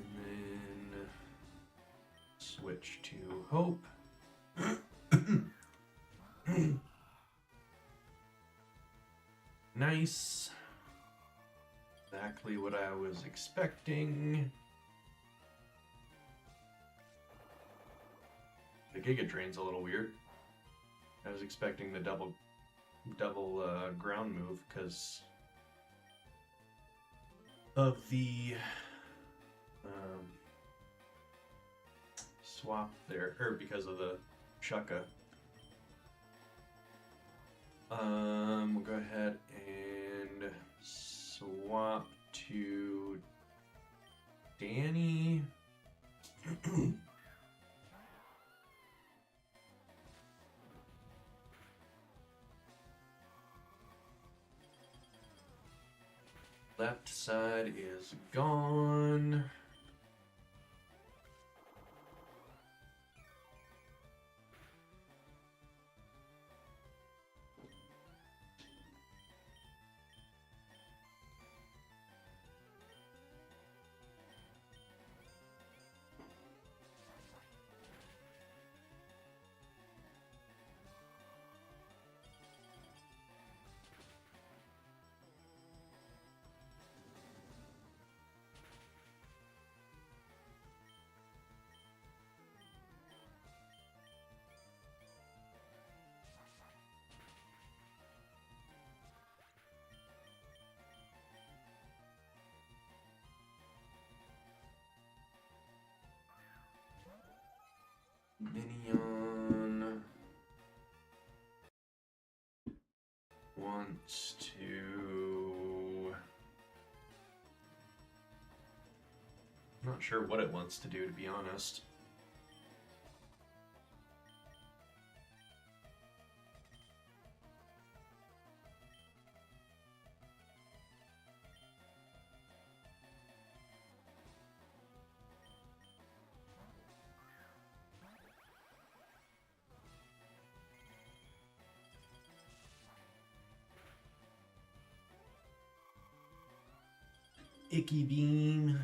then switch to Hope. Nice. Exactly what I was expecting. The Giga Drain's a little weird. I was expecting the double ground move because of the swap there, or because of the Shaka. We'll go ahead and swap to Danny. Left side is gone. Minion wants to... I'm not sure what it wants to do, to be honest. Icky Beam.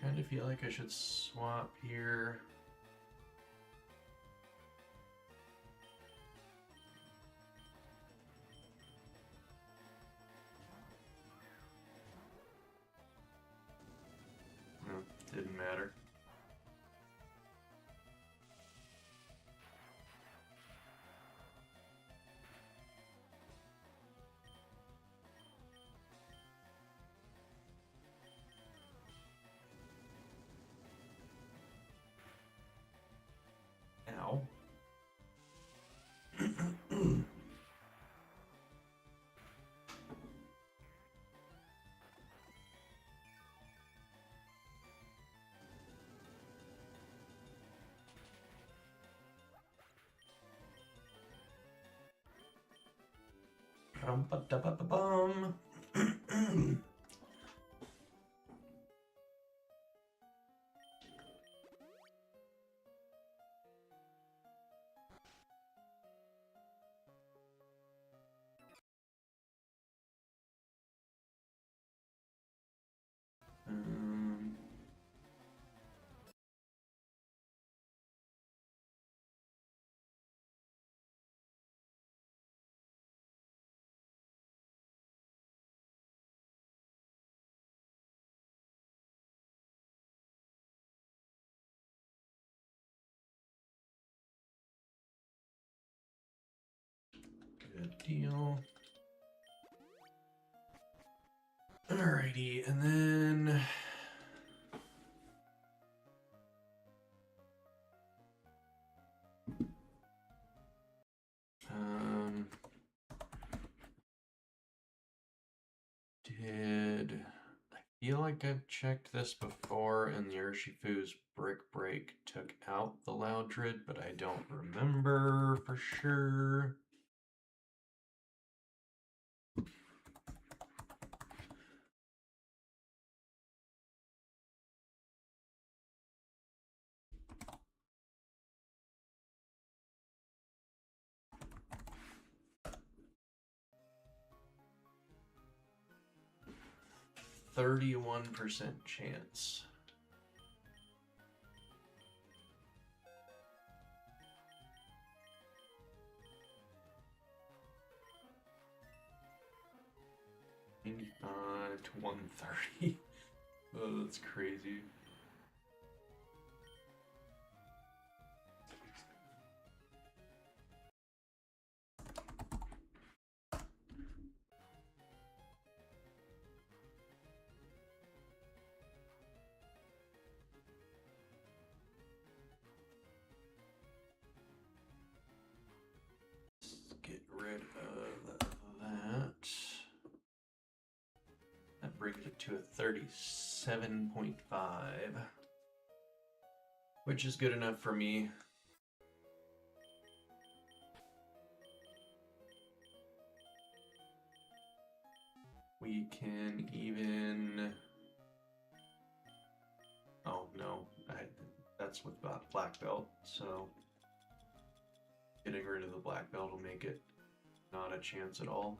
Kind of feel like I should swap here. No, didn't matter. Rum-ba-da-ba-ba-bum. Good deal. Alrighty, and then I feel like I've checked this before, and the Urshifu's Brick Break took out the Loudred, but I don't remember for sure. %31 chance. To 130. Oh, that's crazy. Let's get rid of that. That brings it to a 37.5, which is good enough for me. We can even... Oh, no. That's with black belt, so getting rid of the black belt will make it not a chance at all.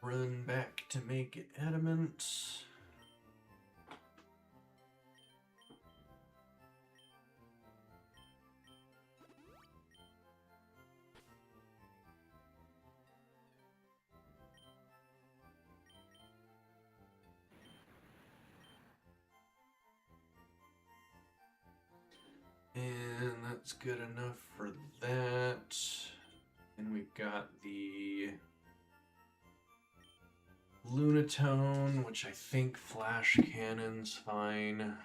Run back to make it adamant. And that's good enough for that. And we've got the Lunatone, which I think Flash Cannon's fine.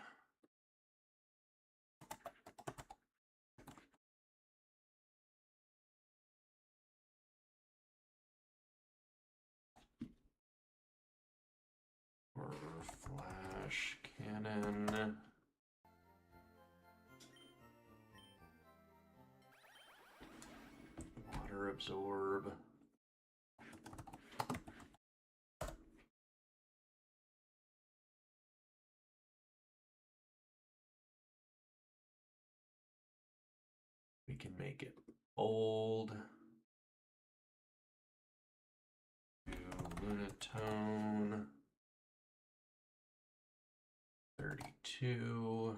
Or Flash Cannon. Water Absorb. We can make it bold. Lunatone. 32.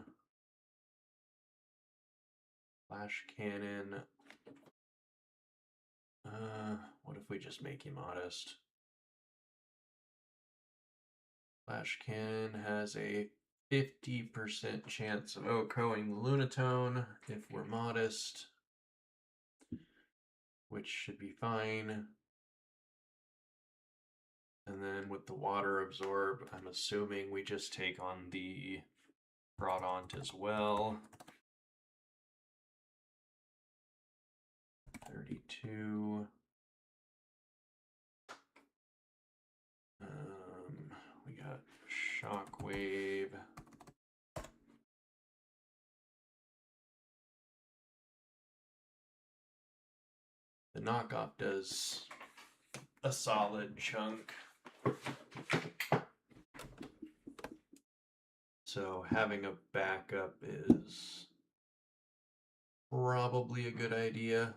Flash Cannon. What if we just make you modest? Flash Cannon has a 50% chance of outgrowing the Lunatone if we're modest, which should be fine. And then then with the water absorb, I'm assuming we just take on the Crawdaunt as well. 32. We got Shockwave. The knockoff does a solid chunk. So having a backup is probably a good idea.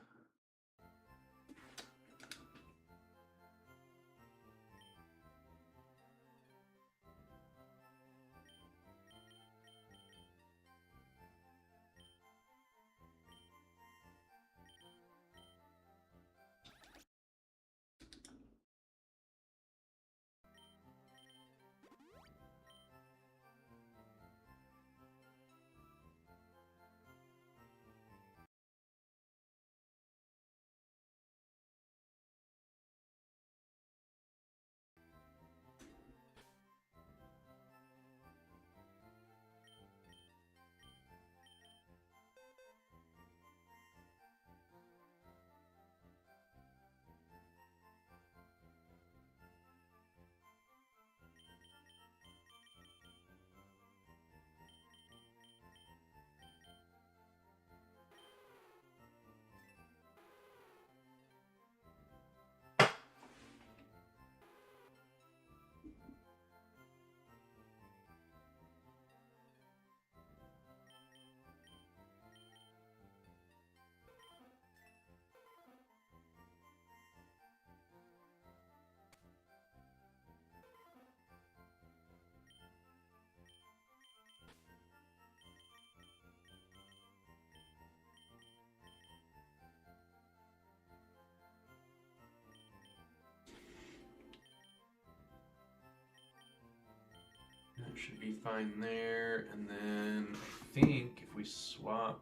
That should be fine there. And then I think if we swap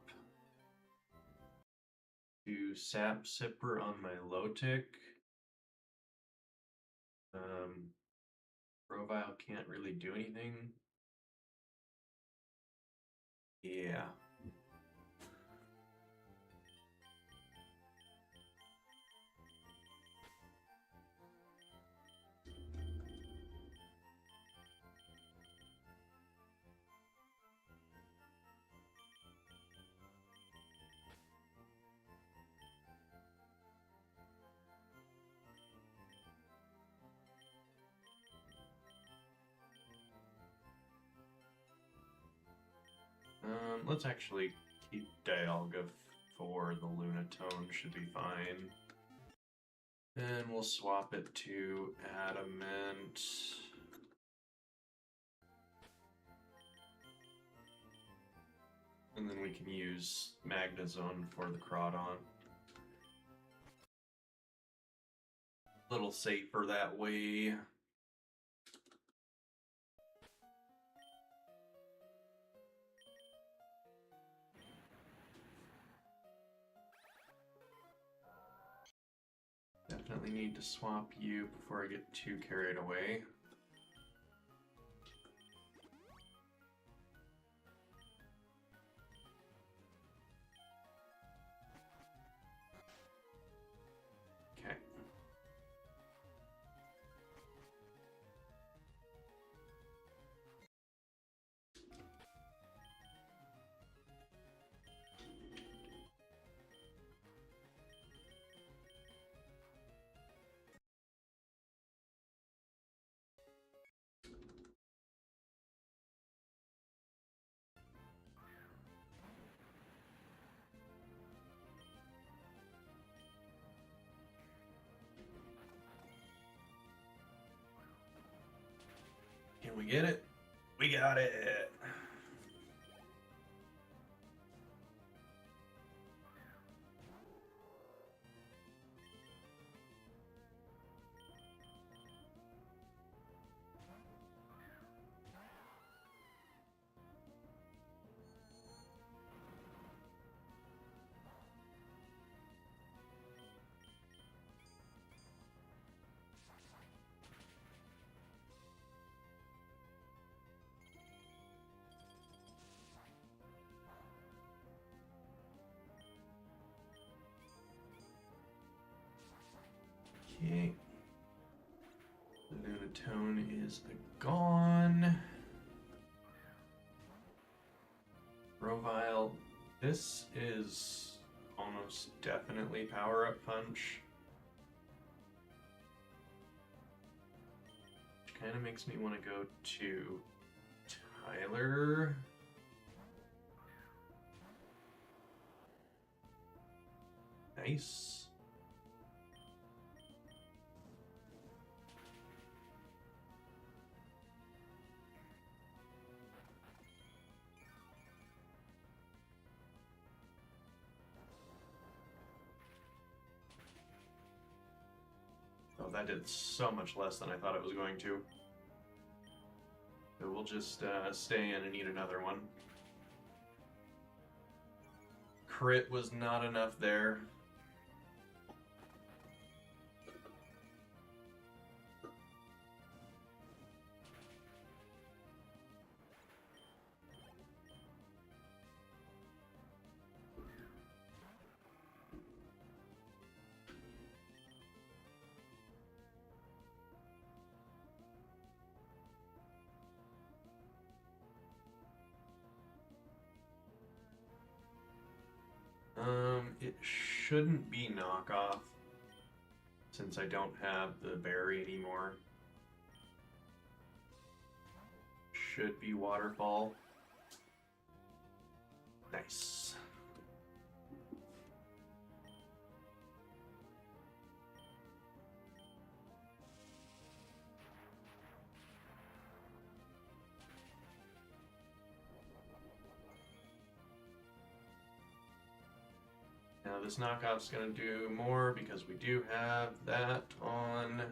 to Sap Sipper on my low tick, Grovyle can't really do anything. Yeah. Let's actually keep Dialga for the Lunatone, should be fine. And we'll swap it to Adamant. And then we can use Magnezone for the Crawdaunt. A little safer that way. Definitely need to swap you before I get too carried away. Okay. Can we get it? We got it! Okay. The Lunatone is gone. Grovile. This is almost definitely power-up punch. Which kind of makes me want to go to Tyler. Nice. Oh, that did so much less than I thought it was going to. So we'll just stay in and eat another one. Crit was not enough there. It shouldn't be knockoff since I don't have the berry anymore. Should be waterfall. Nice. Now this knockoff's gonna do more because we do have that on.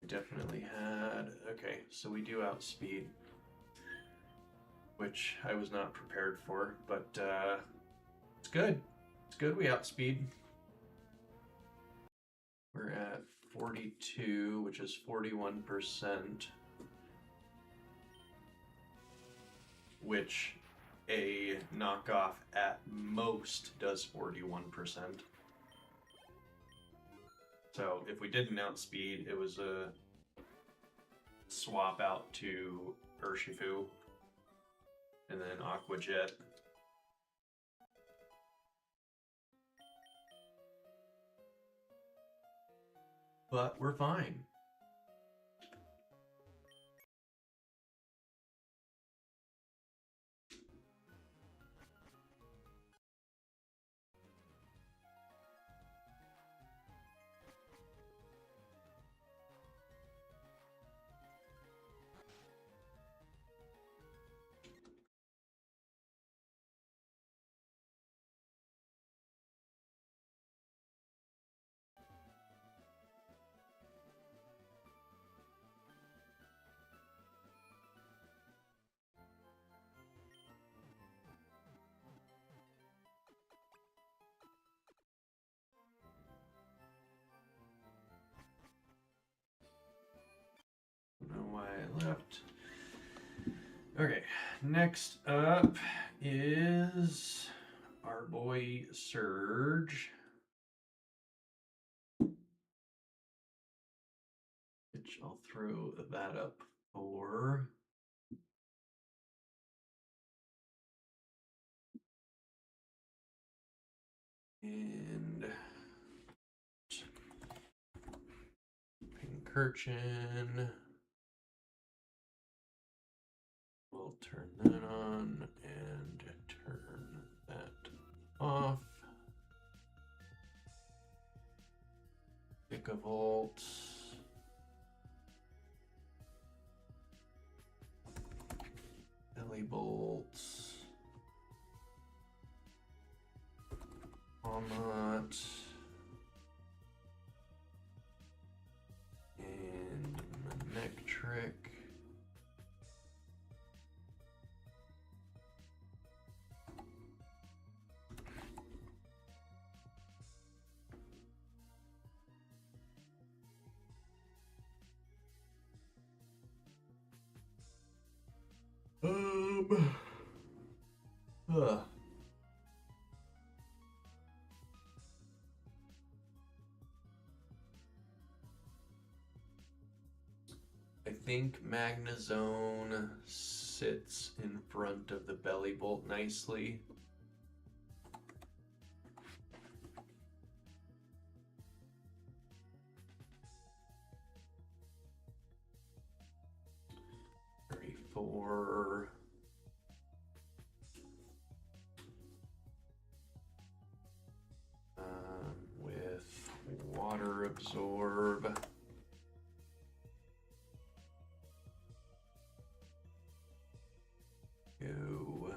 We definitely had, okay, so we do outspeed, which I was not prepared for, but it's good. It's good we outspeed. We're at 42, which is 41%. Which a knockoff at most does 41%. So if we didn't outspeed, it was a swap out to Urshifu and then Aqua Jet. But we're fine. Don't know why I left. Okay, next up is our boy Surge, which I'll throw that up for. And Pincurchin. We'll turn that on and turn that off. Gigavolt. Bellybolt. Omelette. And Manectric. Ugh. I think Magnezone sits in front of the Belly Bolt nicely. For with water absorb. Go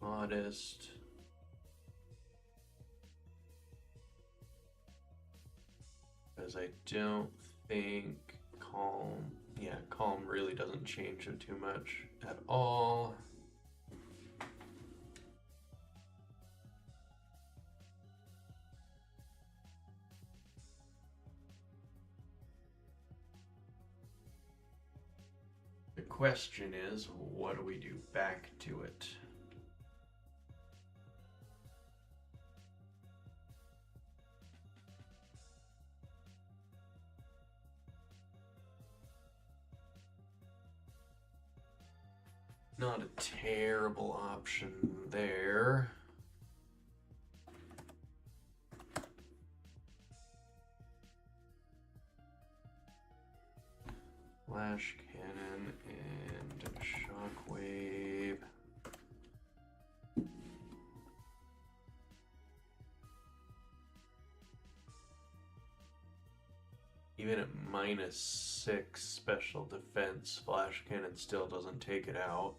modest. Because I don't think calm. Yeah, calm really doesn't change it too much at all. The question is, what do we do back to it? Not a terrible option there. Flash cannon and shockwave. Even at -6 special defense, flash cannon still doesn't take it out.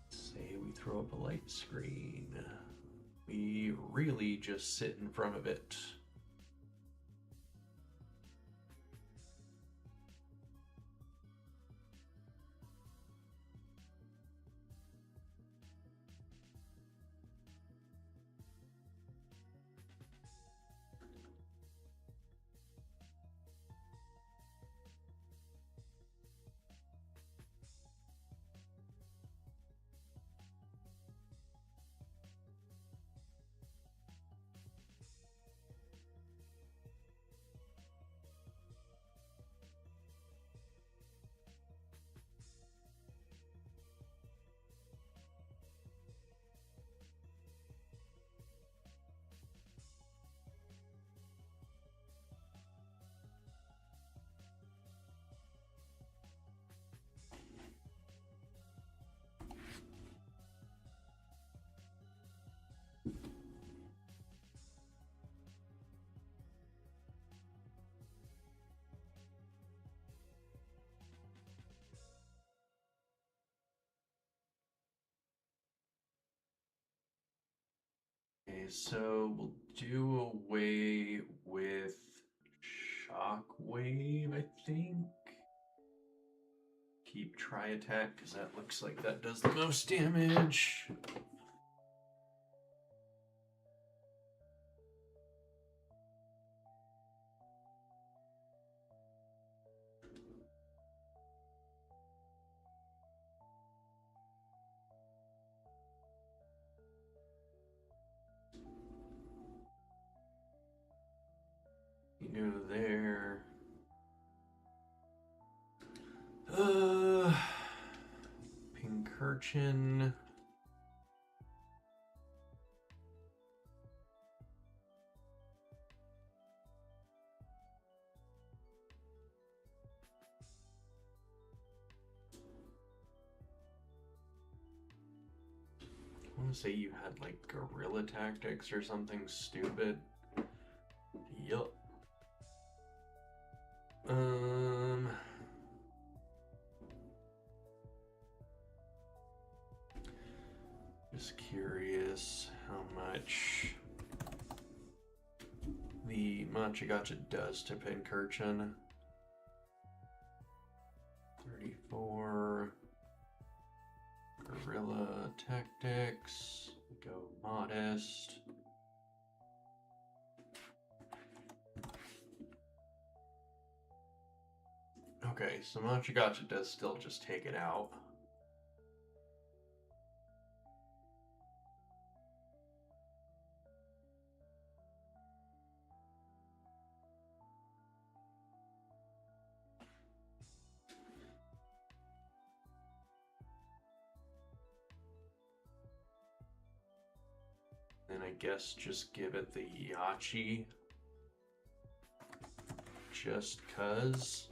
Say we throw up a light screen. We really just sit in front of it. Okay, so we'll do away with shockwave, I think. Keep try attack, because that looks like that does the most damage. You go there. Pincurchin. I want to say you had like guerrilla tactics or something stupid. Yup. Just curious how much the Matcha Gotcha does to Pincurchin. 35. Guerrilla tactics. Go modest. Okay, so Machagacha does still just take it out. And I guess just give it the Yachi. Just cuz.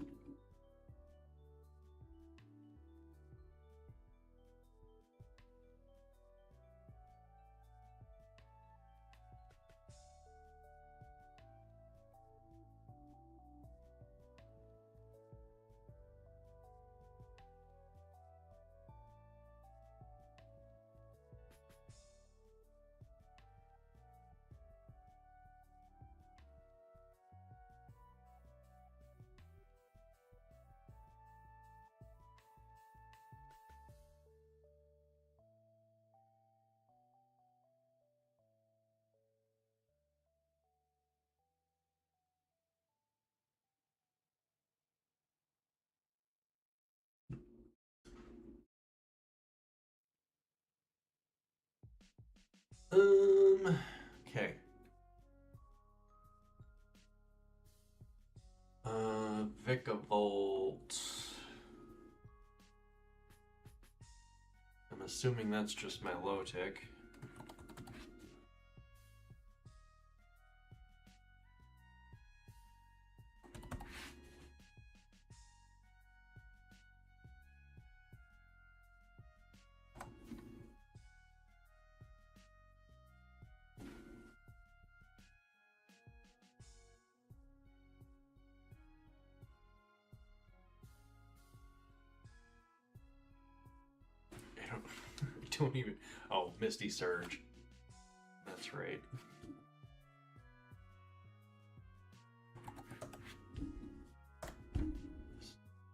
Okay. Vicavolt. I'm assuming that's just my low tick. I don't even. Oh, Misty Surge. That's right.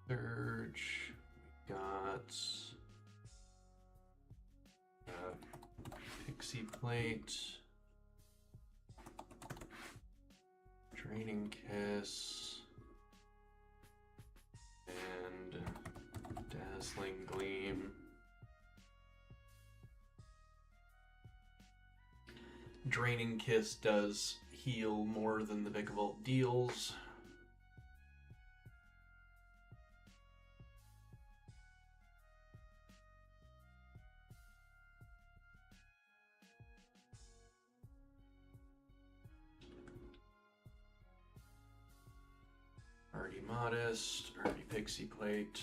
Surge. We got Pixie Plate. Draining Kiss. And Dazzling Gleam. Draining Kiss does heal more than the Vicavolt deals. Already Modest, already Pixie Plate,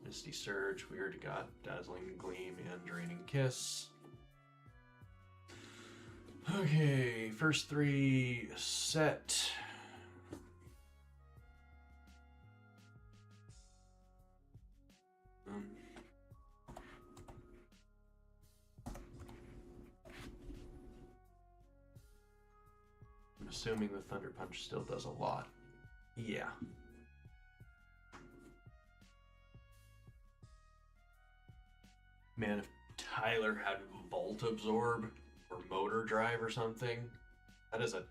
Misty Surge, we already got Dazzling Gleam and Draining Kiss. Okay, first three set. I'm assuming the Thunder Punch still does a lot. Yeah. Man, if Tyler had Volt Absorb or Motor Drive or something, that is a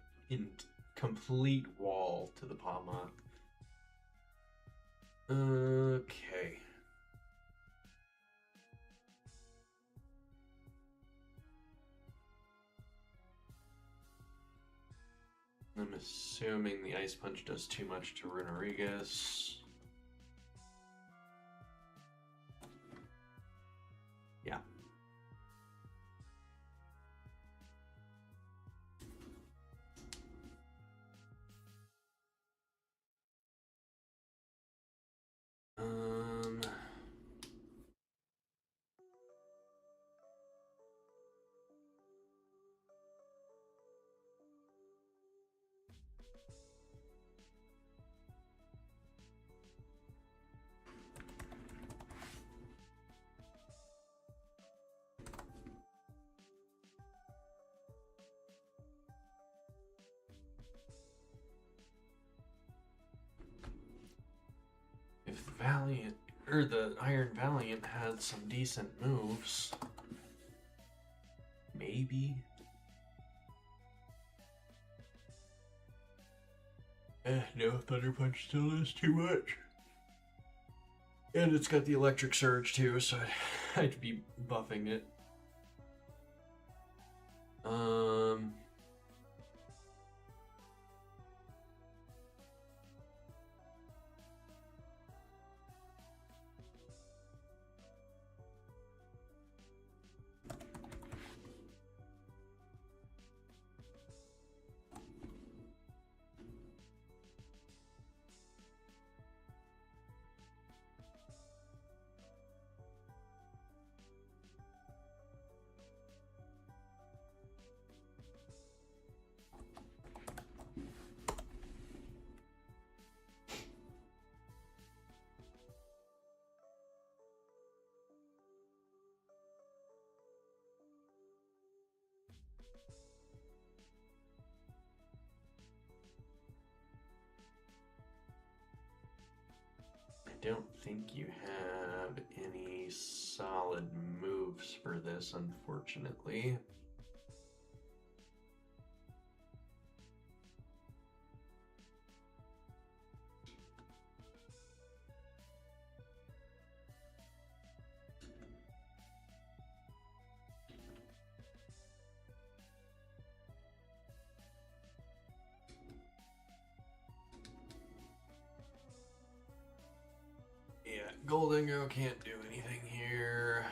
complete wall to the Pawmot. Okay. I'm assuming the Ice Punch does too much to Runerigus. Yeah. the Iron Valiant had some decent moves. Maybe. No, Thunder Punch still is too much. And it's got the Electric Surge too, so I'd be buffing it. I don't think you have any solid moves for this, unfortunately. Yeah, Goldingo can't do anything here.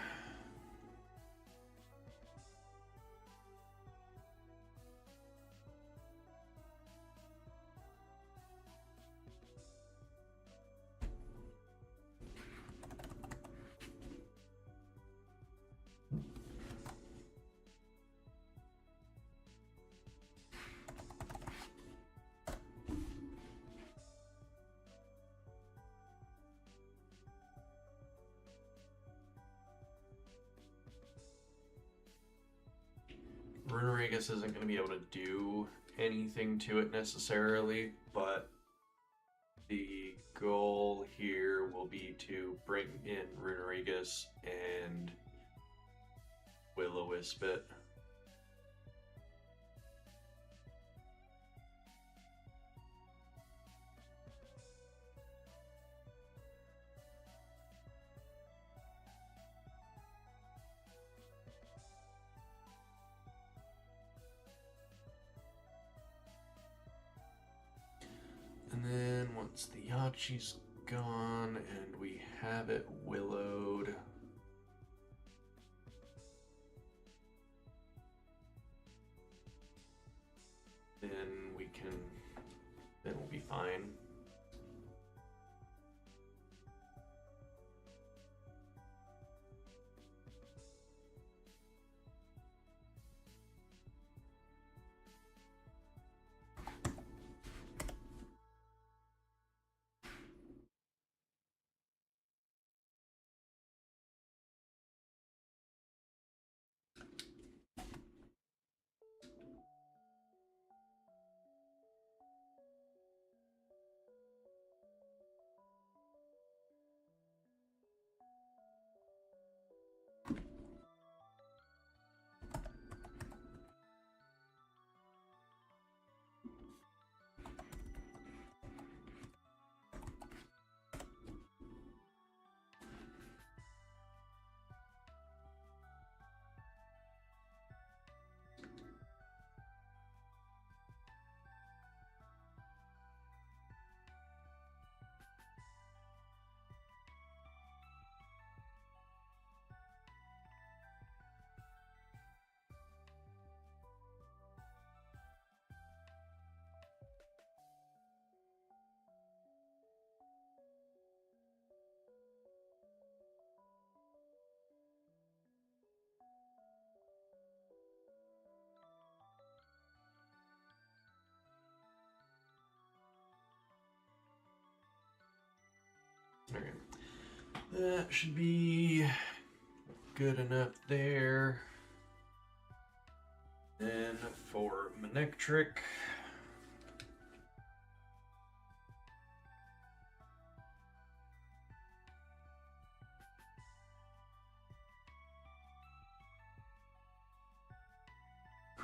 Runerigus isn't going to be able to do anything to it necessarily, but the goal here will be to bring in Runerigus and Will-O-Wisp it. And then once the Yachi's gone and we have it willowed, then we'll be fine. Okay. That should be good enough there. Then for Manectric,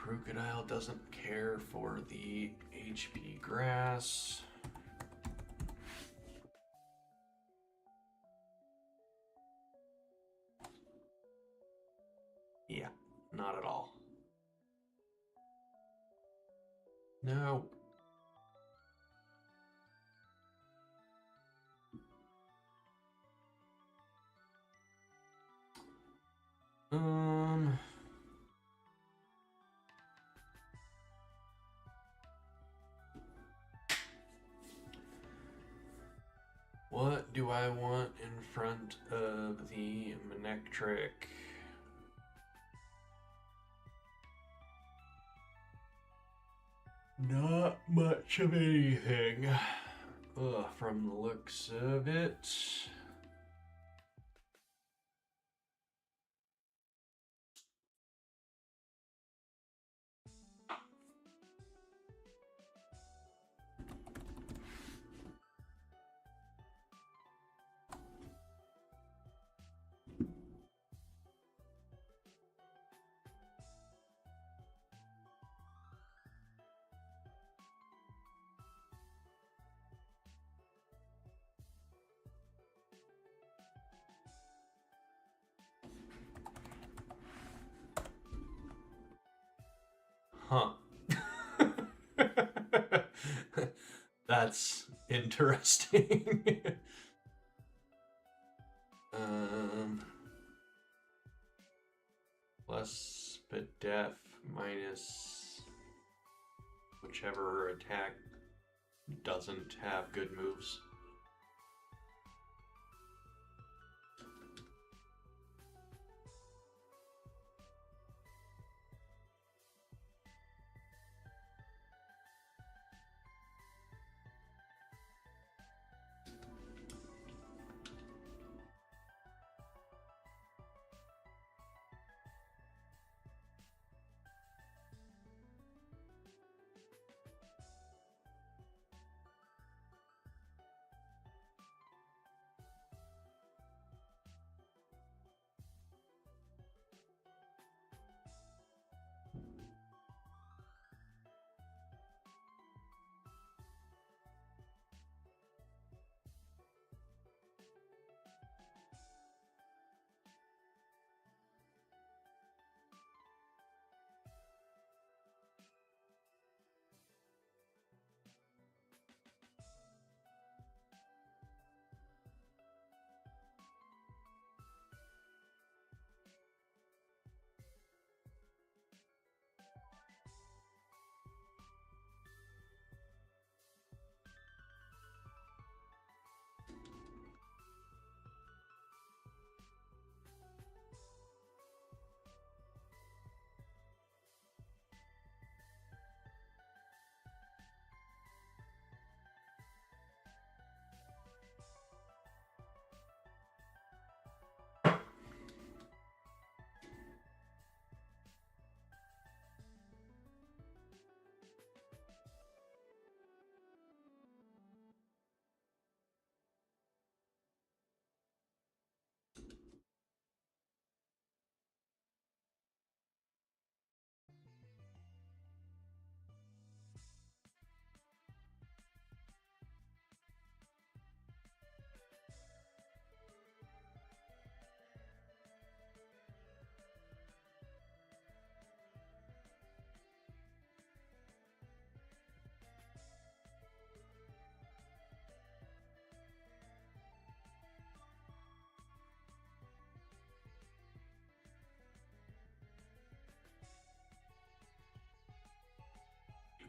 Crocodile doesn't care for the HP grass. Yeah, not at all. No. What do I want in front of the Manectric? Not much of anything. From the looks of it. Huh. That's interesting. Plus def minus whichever attack doesn't have good moves.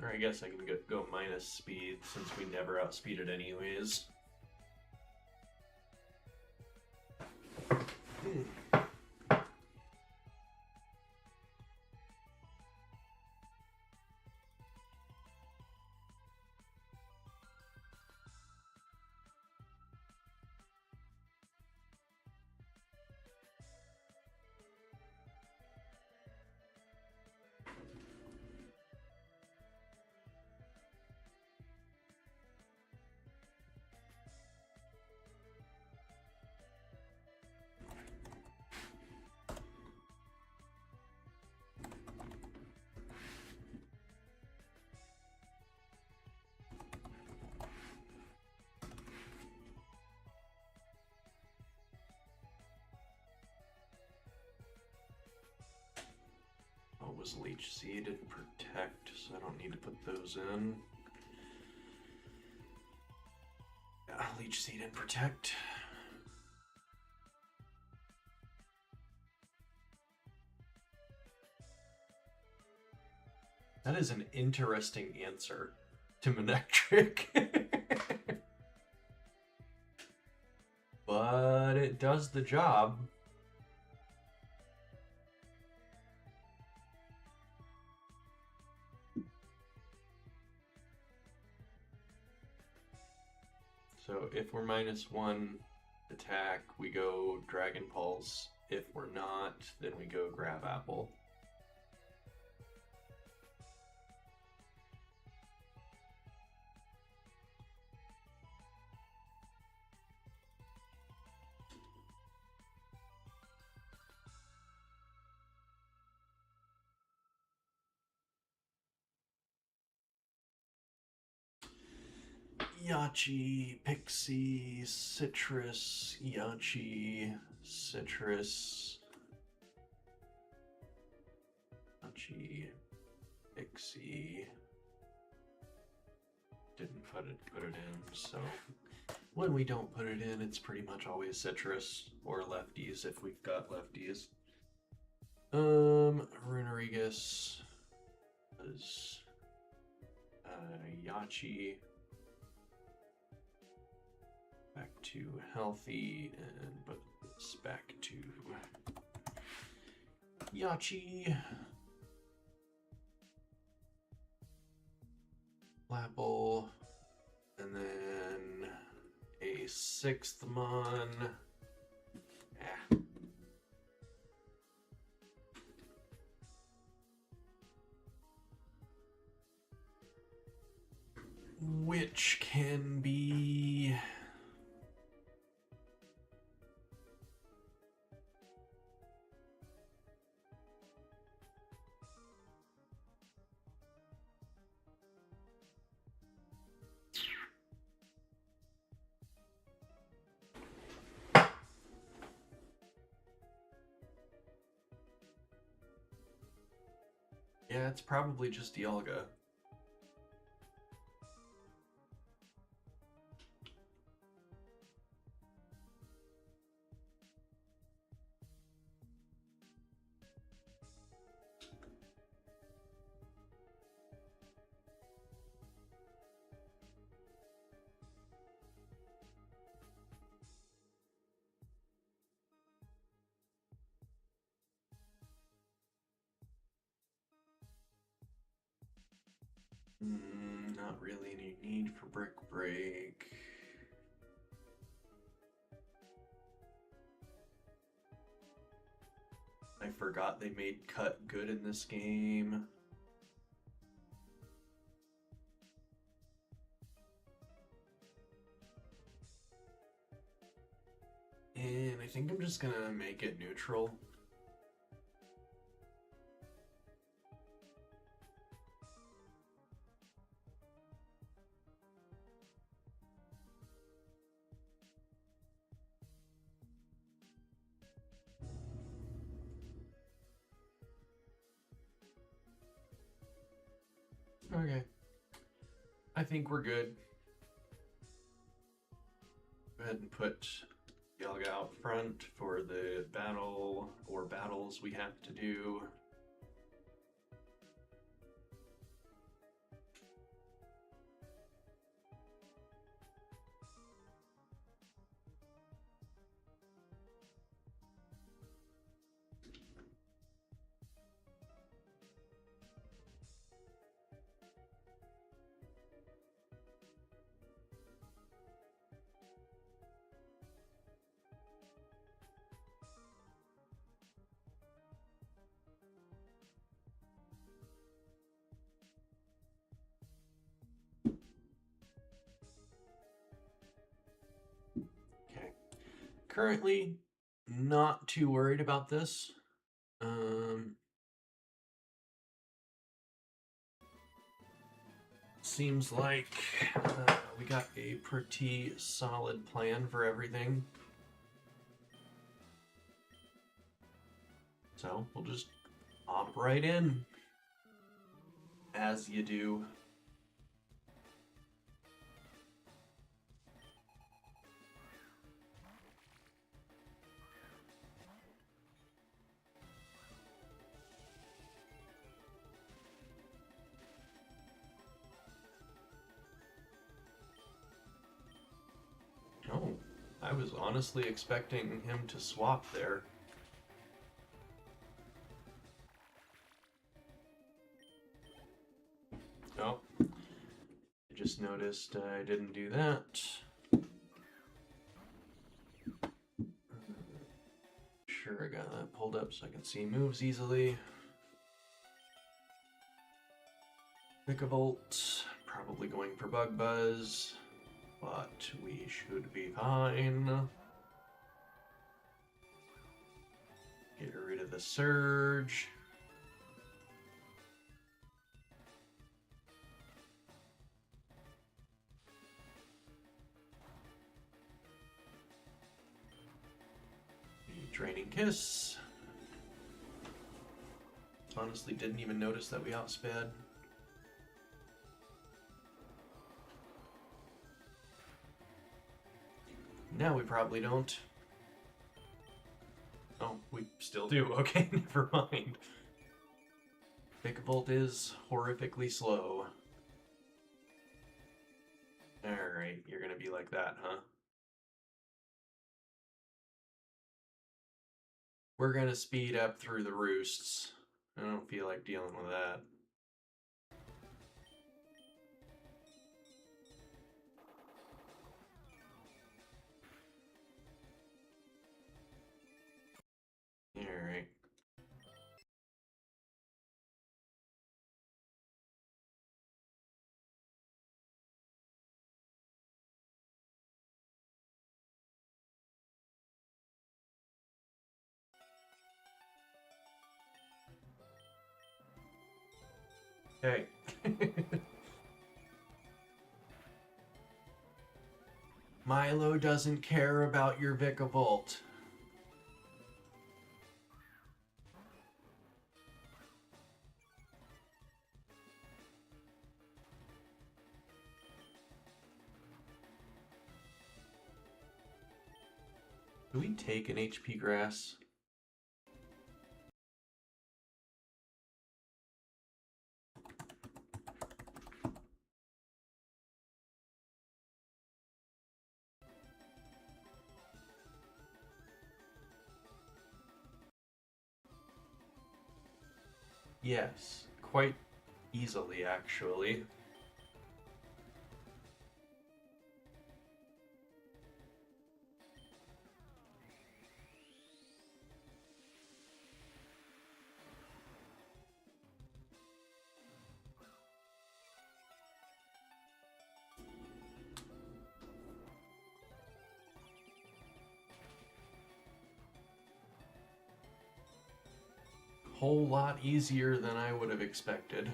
Or I guess I can go minus speed since we never outspeed it anyways. was Leech Seed and Protect, so I don't need to put those in. Yeah, Leech Seed and Protect. That is an interesting answer to Manectric. But it does the job. So if we're -1 attack, we go Dragon Pulse. If we're not, then we go Grab Apple. Yachi, Pixie, Citrus, Yachi, Citrus, Yachi, Pixie. Didn't put it in, so when we don't put it in, it's pretty much always Citrus or lefties if we've got lefties. Runerigus is Yachi. Back to healthy, and put this back to Yachi. Lapple, and then a 6th Mon. Which can be yeah, it's probably just Dialga. Not really any need for Brick Break. I forgot they made Cut good in this game. And I think I'm just gonna make it neutral. Okay. I think we're good. Go ahead and put Dialga out front for the battle or battles we have to do. Currently, not too worried about this. Seems like we got a pretty solid plan for everything. So we'll just hop right in, as you do. Oh, I was honestly expecting him to swap there. Oh, I just noticed I didn't do that. Sure, I got that pulled up so I can see moves easily. Vikavolt, probably going for Bug Buzz, but we should be fine. Get rid of the Surge. Draining Kiss. Honestly, didn't even notice that we outsped. Now we probably don't. Oh, we still do. Okay, never mind. Vikavolt is horrifically slow. Alright, you're gonna be like that, huh? We're gonna speed up through the roosts. I don't feel like dealing with that. Alright. Hey. Milo doesn't care about your Vikavolt. Do we take an HP grass? Yes, quite easily actually. Whole lot easier than I would have expected.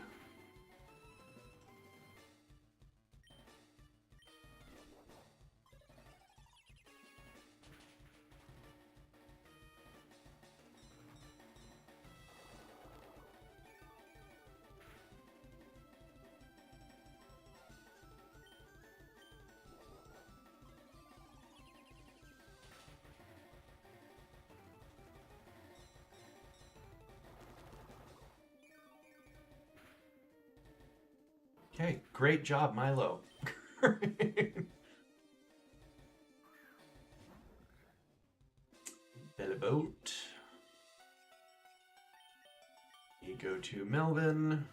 Okay, great job, Milo. Boat. You go to Melvin.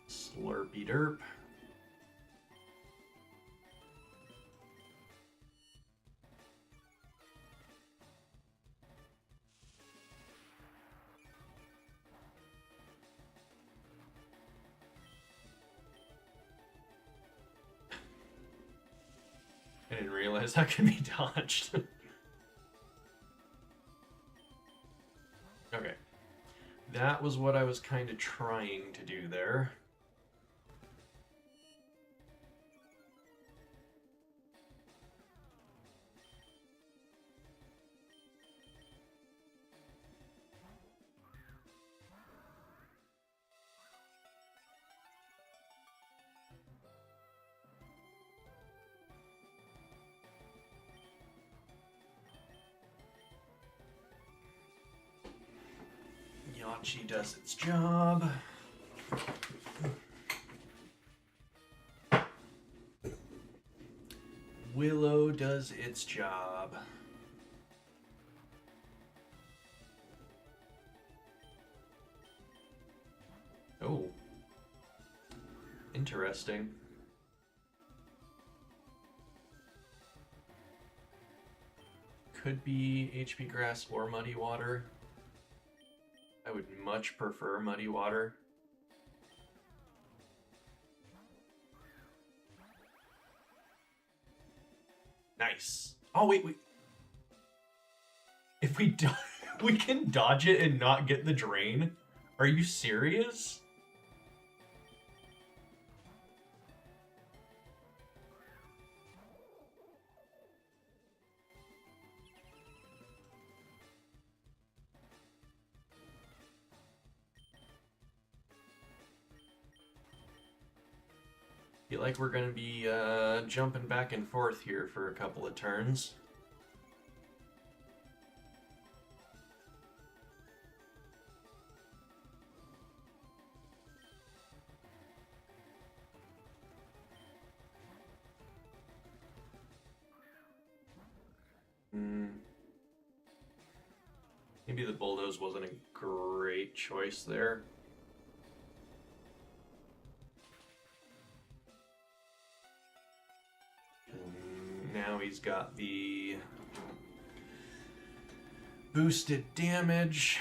Slurpy derp. I didn't realize that could be dodged. Okay. That was what I was kind of trying to do there. Machi does its job. Willow does its job. Oh. Interesting. Could be HP Grass or Muddy Water. I would much prefer Muddy Water. Nice. Oh, wait. If we we can dodge it and not get the drain? Are you serious? Feel like we're gonna be jumping back and forth here for a couple of turns. Maybe the Bulldoze wasn't a great choice there. Now he's got the boosted damage.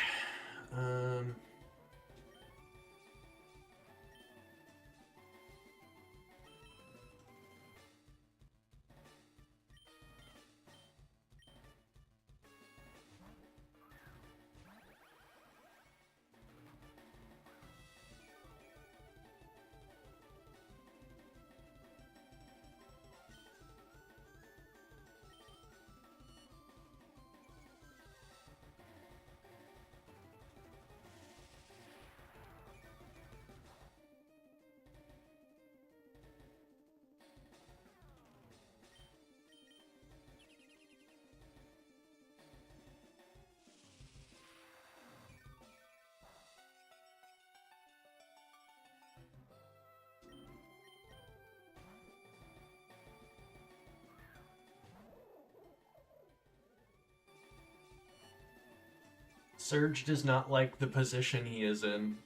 Surge does not like the position he is in.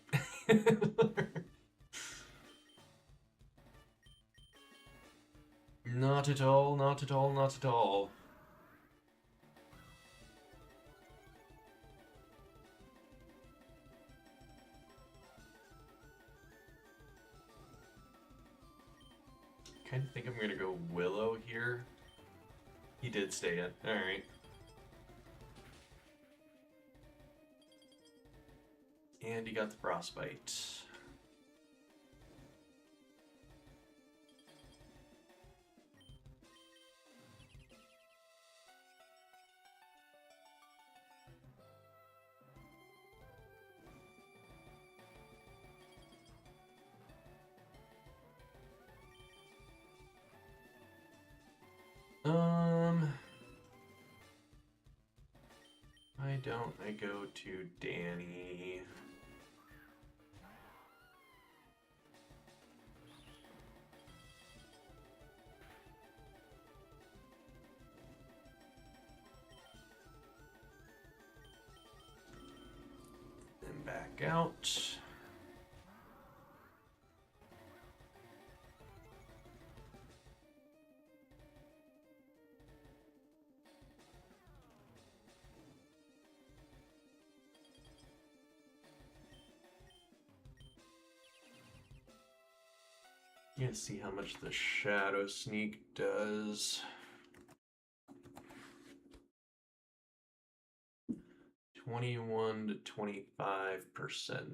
Not at all, not at all, not at all. Kind of think I'm gonna go Willow here. He did stay in. Alright. And he got the Frostbite. Why don't I go to Danny? Then back out. Let's see how much the Shadow Sneak does. 21 to 25%.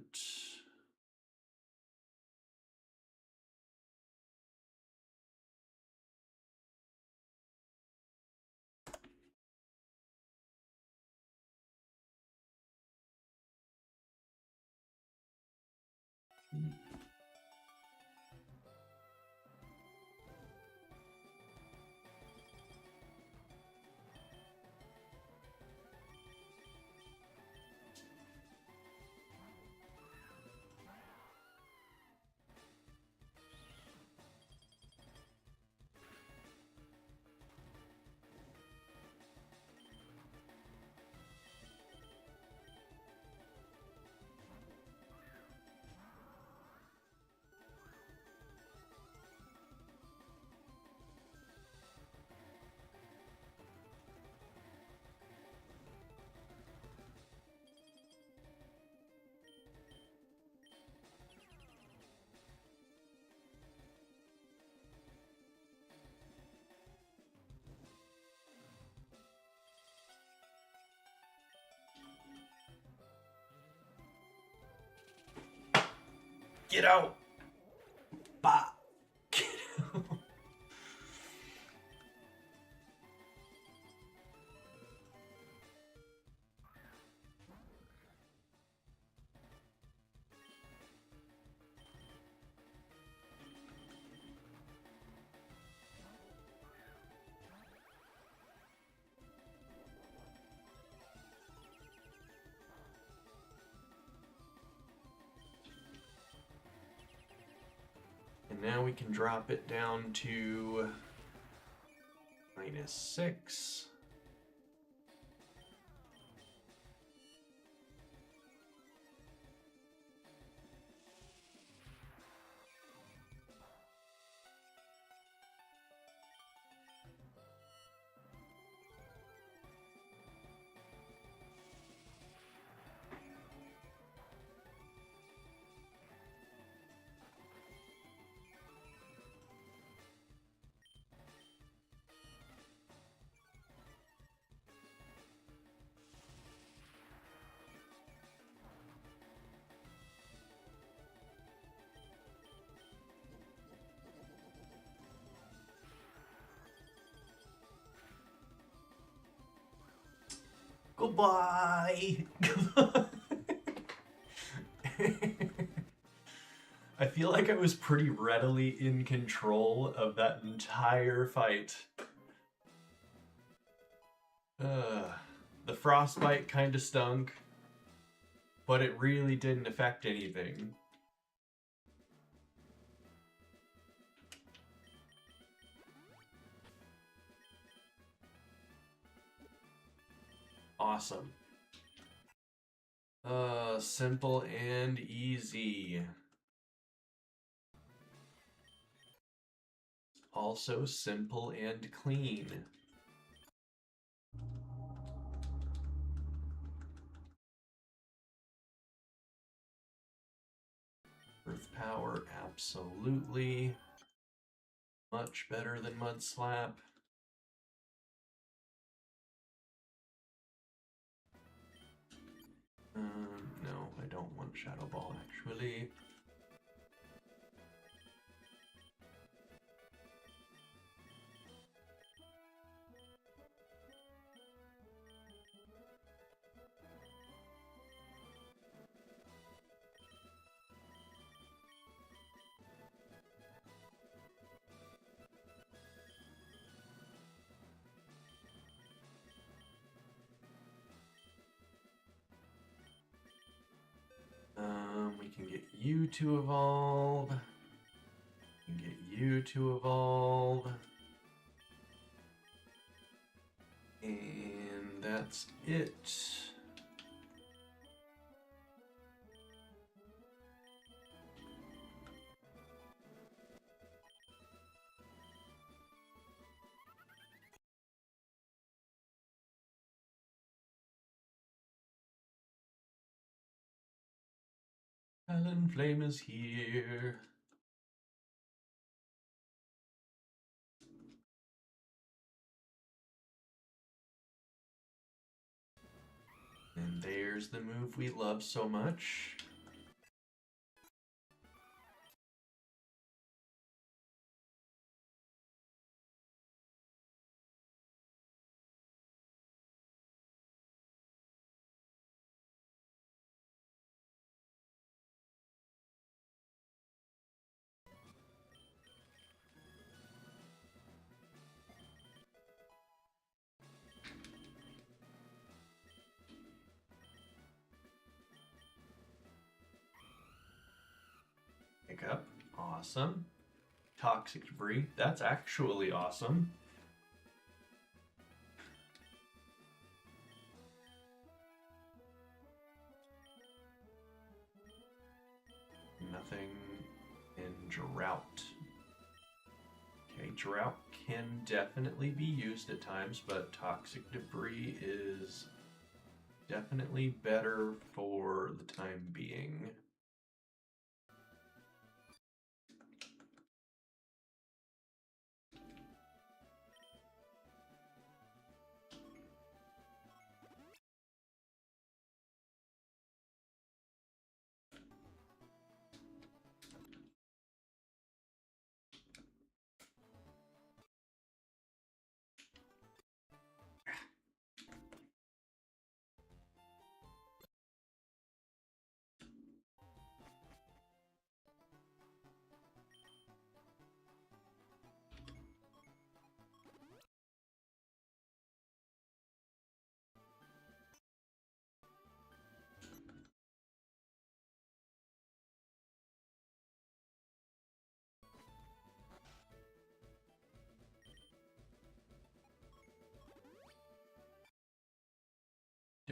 Get out! Bah! Get out! And now we can drop it down to -6. Goodbye! I feel like I was pretty readily in control of that entire fight. The frostbite kind of stunk, but it really didn't affect anything. Awesome. Simple and easy. Also simple and clean. Earth power, absolutely. Much better than Mud Slap. No, I don't want Shadow Ball, actually. We can get you to evolve. We can get you to evolve. And that's it. Talonflame is here. And there's the move we love so much. Pick up. Awesome. Toxic debris. That's actually awesome. Nothing in drought. Okay, drought can definitely be used at times, but toxic debris is definitely better for the time being.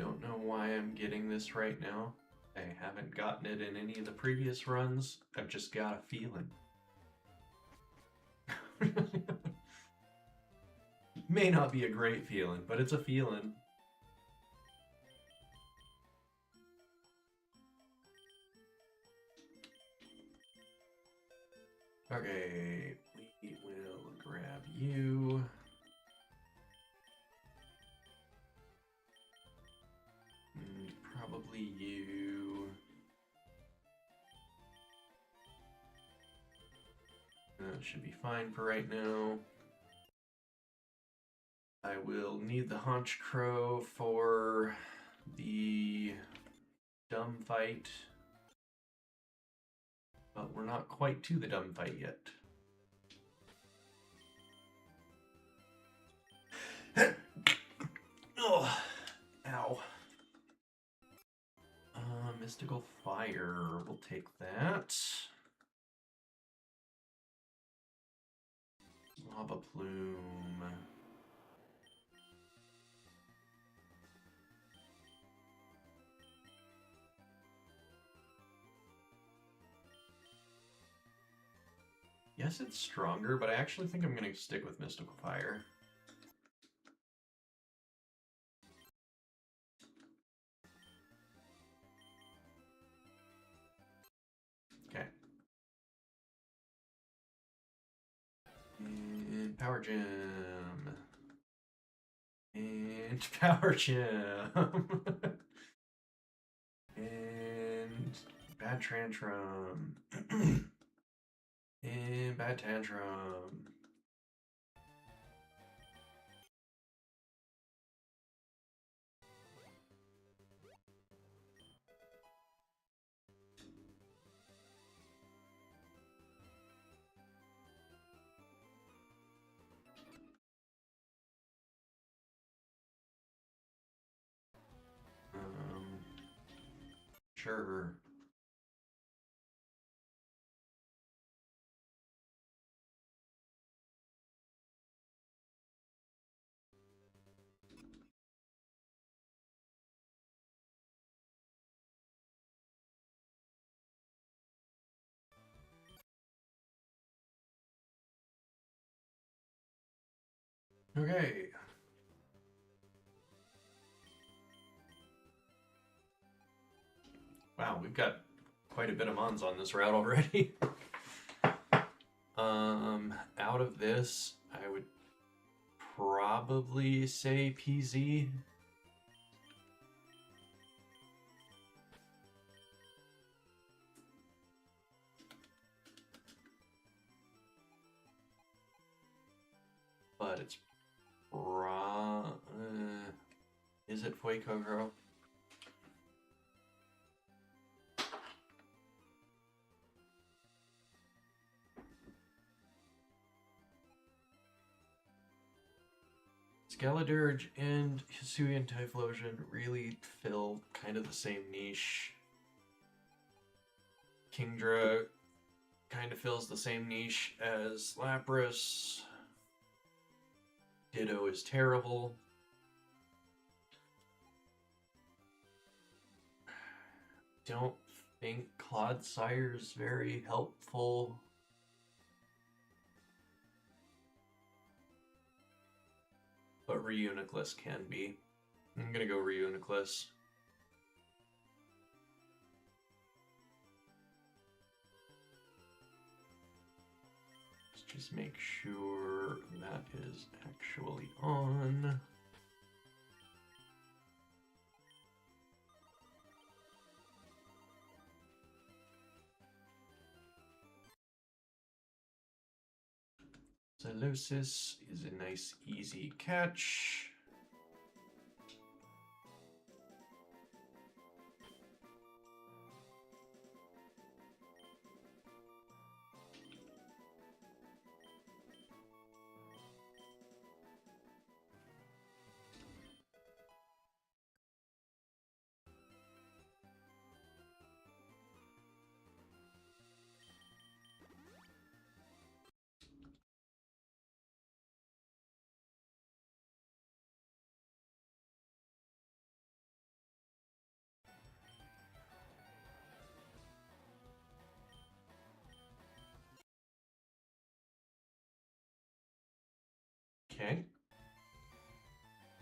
don't know why I'm getting this right now. I haven't gotten it in any of the previous runs. I've just got a feeling. May not be a great feeling, but it's a feeling. Okay, we will grab you. And probably you. That should be fine for right now. I will need the Haunch Crow for the dumb fight. But we're not quite to the dumb fight yet. Oh, ow. Mystical Fire, we'll take that. Lava Plume. Yes, it's stronger, but I actually think I'm going to stick with Mystical Fire. Okay. And Power Gem. And Power Gem. And Bad Tantrum. And Bad Tantrum. Sure. Okay. Wow, we've got quite a bit of mons on this route already. Out of this, I would probably say PZ. But it's is it Fuego Girl? Skeledirge and Hisuian Typhlosion really fill kind of the same niche. Kingdra kind of fills the same niche as Lapras. Ditto is terrible. Don't think Clodsire very helpful. But Reuniclus can be. I'm gonna go Reuniclus. Let's just make sure that is actually on. Zelosis is a nice, easy catch. Okay.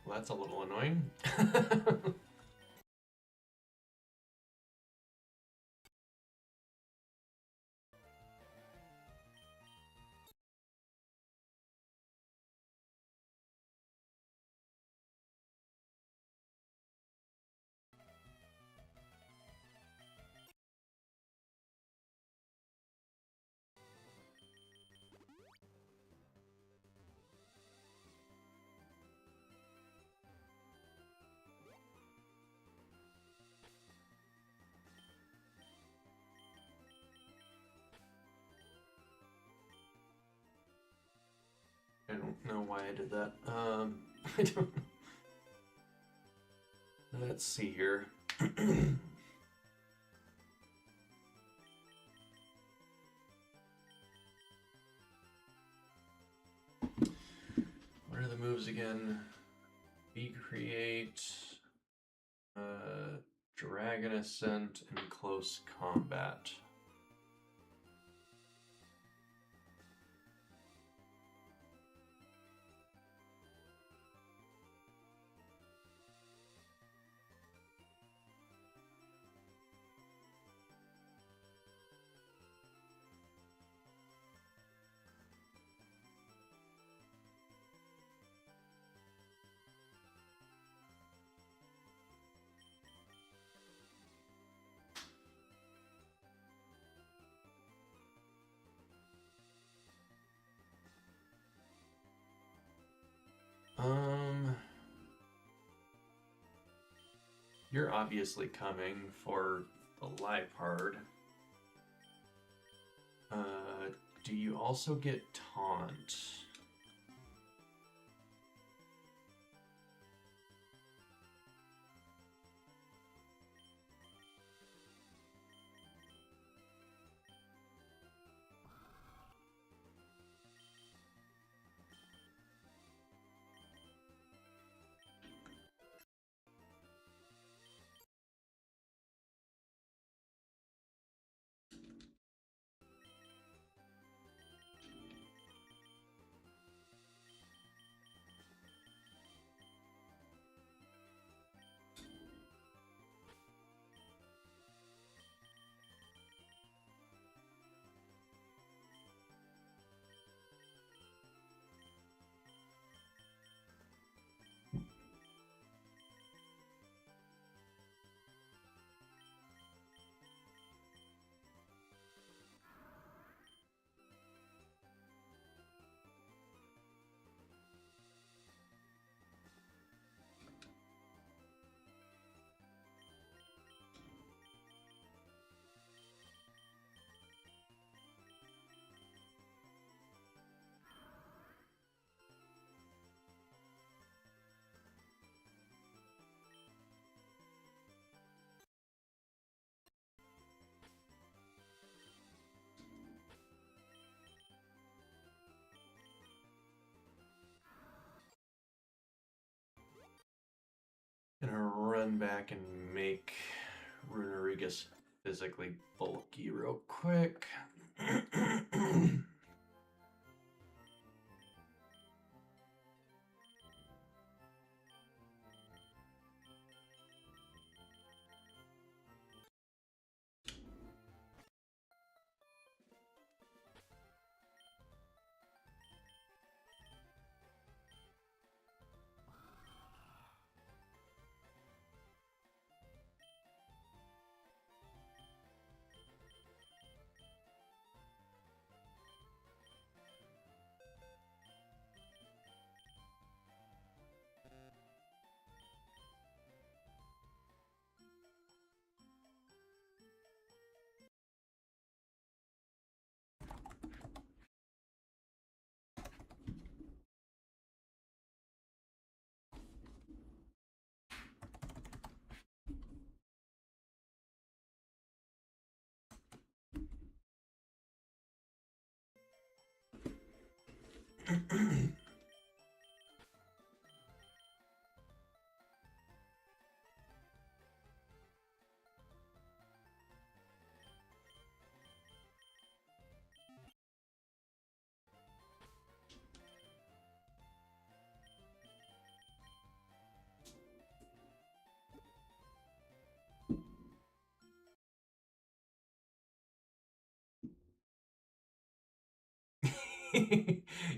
Well, that's a little annoying. I don't know why I did that. I don't. Let's see here. What are the moves again? Be create, Dragon Ascent, and Close Combat. You're obviously coming for the live card. Do you also get taunt? Gonna run back and make Runerigus physically bulky real quick.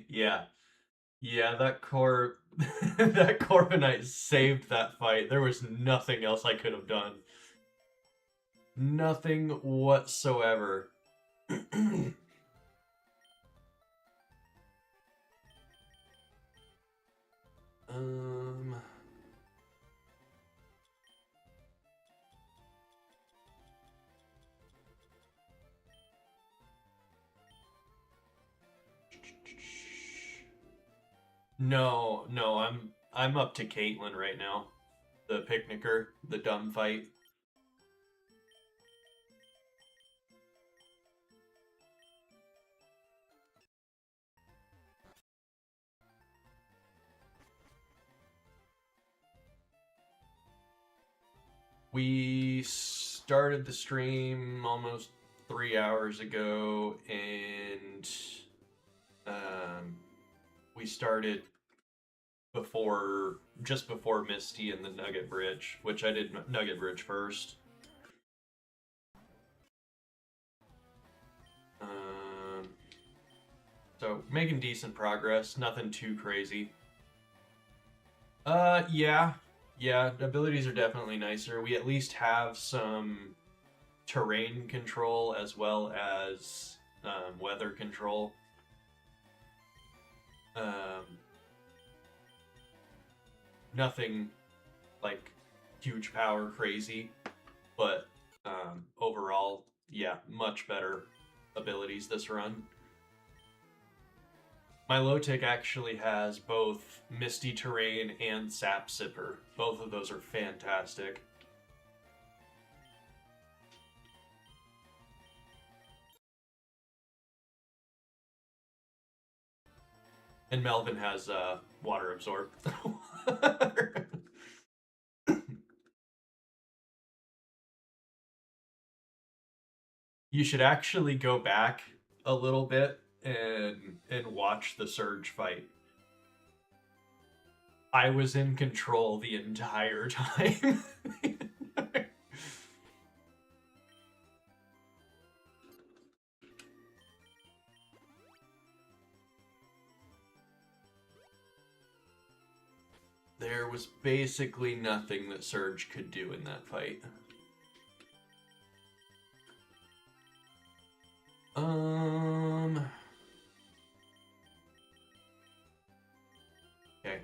Yeah. Yeah, that core that Corviknight saved that fight. There was nothing else I could have done. Nothing whatsoever. um No, no, I'm up to Caitlyn right now. The picnicker, the dumb fight. We started the stream almost 3 hours ago, and um, we started just before Misty and the Nugget Bridge, which I did Nugget Bridge first. Um, so making decent progress, nothing too crazy. Yeah, yeah, the abilities are definitely nicer. We at least have some terrain control as well as weather control. Um, Nothing like huge power crazy, but overall, yeah, much better abilities this run. My low tick actually has both Misty Terrain and Sap Sipper. Both of those are fantastic. And Melvin has Water Absorb. You should actually go back a little bit and watch the Surge fight. I was in control the entire time. There was basically nothing that Surge could do in that fight. Okay.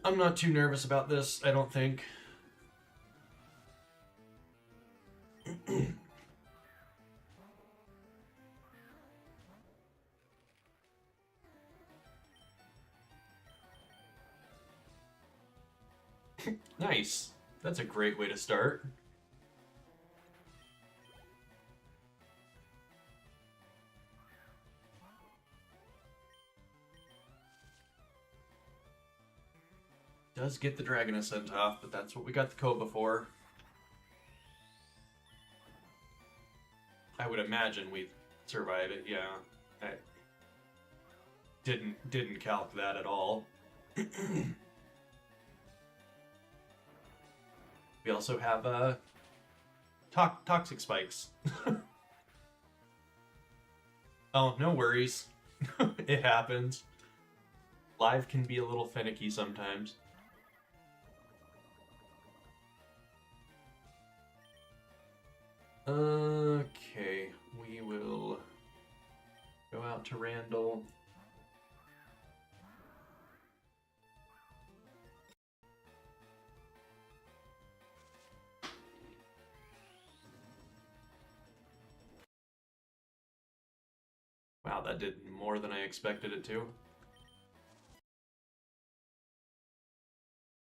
I'm not too nervous about this, I don't think. Nice. That's a great way to start. Does get the Dragon Ascent off, but that's what we got the Koba for. I would imagine we'd survive it, yeah. I didn't calc that at all. We also have toxic spikes. Oh, no worries. It happens. Live can be a little finicky sometimes. Okay, we will go out to Randall. Wow, that did more than I expected it to.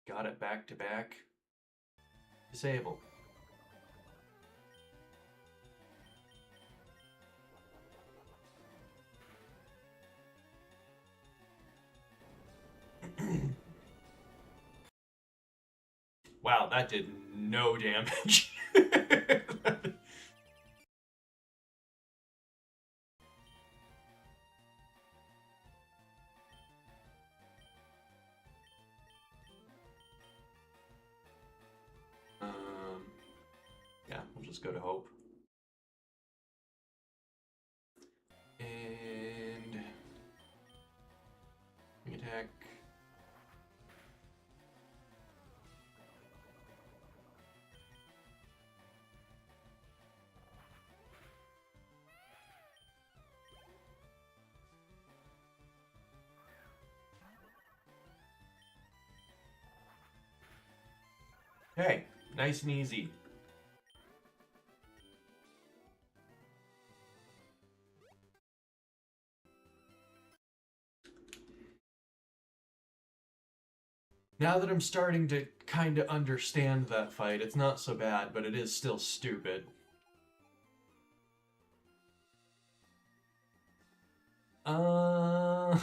Got it back to back. Disable. Wow, that did no damage. Yeah, we'll just go to Hope. Hey, nice and easy. Now that I'm starting to kind of understand that fight, it's not so bad, but it is still stupid. Um,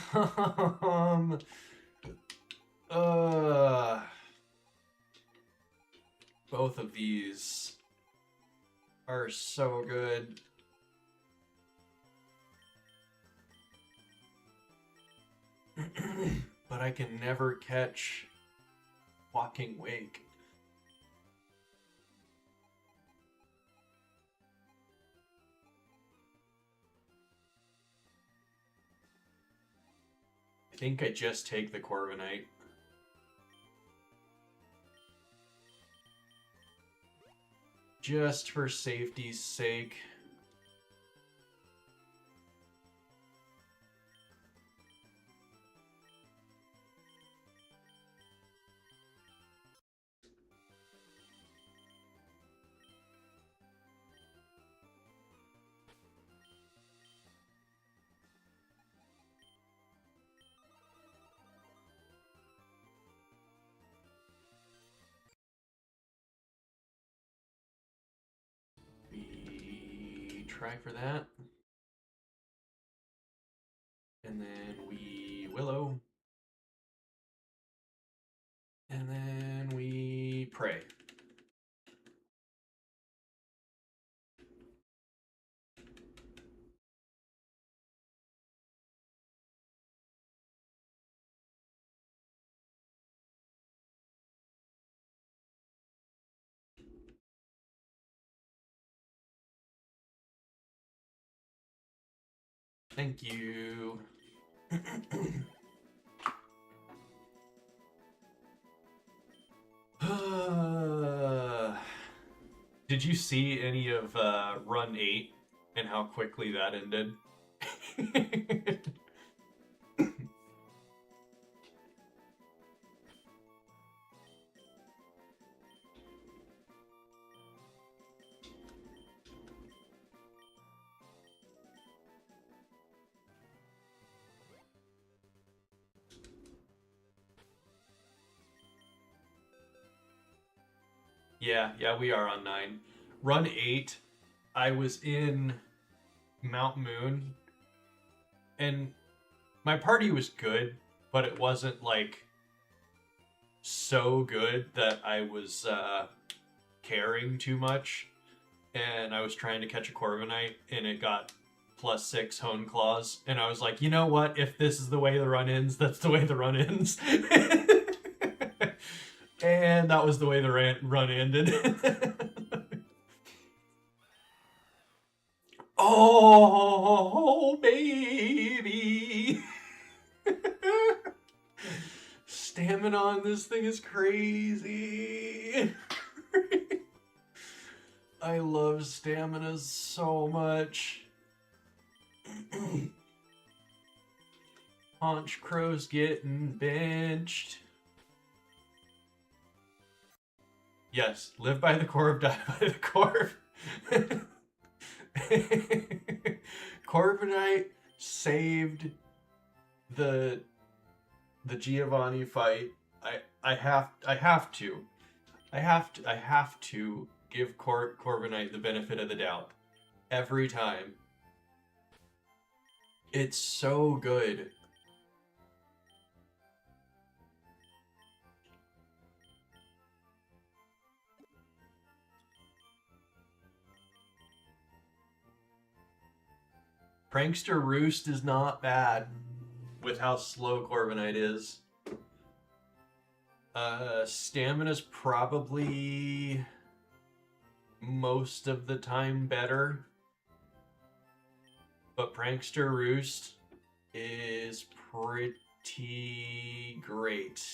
both of these are so good. But I can never catch Walking Wake. I think I just take the Corviknight. Just for safety's sake. We try for that. And then we Willow. And then we pray. Thank you. Did you see any of Run 8 and how quickly that ended? Yeah, we are on 9. Run 8, I was in Mount Moon, and my party was good, but it wasn't like so good that I was caring too much. And I was trying to catch a Corviknight, and it got +6 Hone Claws, and I was like, you know what? If this is the way the run ends, that's the way the run ends. And that was the way the run ended. Oh, baby. Stamina on this thing is crazy. I love stamina so much. Haunch Crow's getting benched. Yes, live by the Corv, die by the Corv. Corviknight saved the Giovanni fight. I have to give Corviknight the benefit of the doubt every time. It's so good. Prankster Roost is not bad with how slow Corviknight is. Stamina's probably most of the time better. But Prankster Roost is pretty great.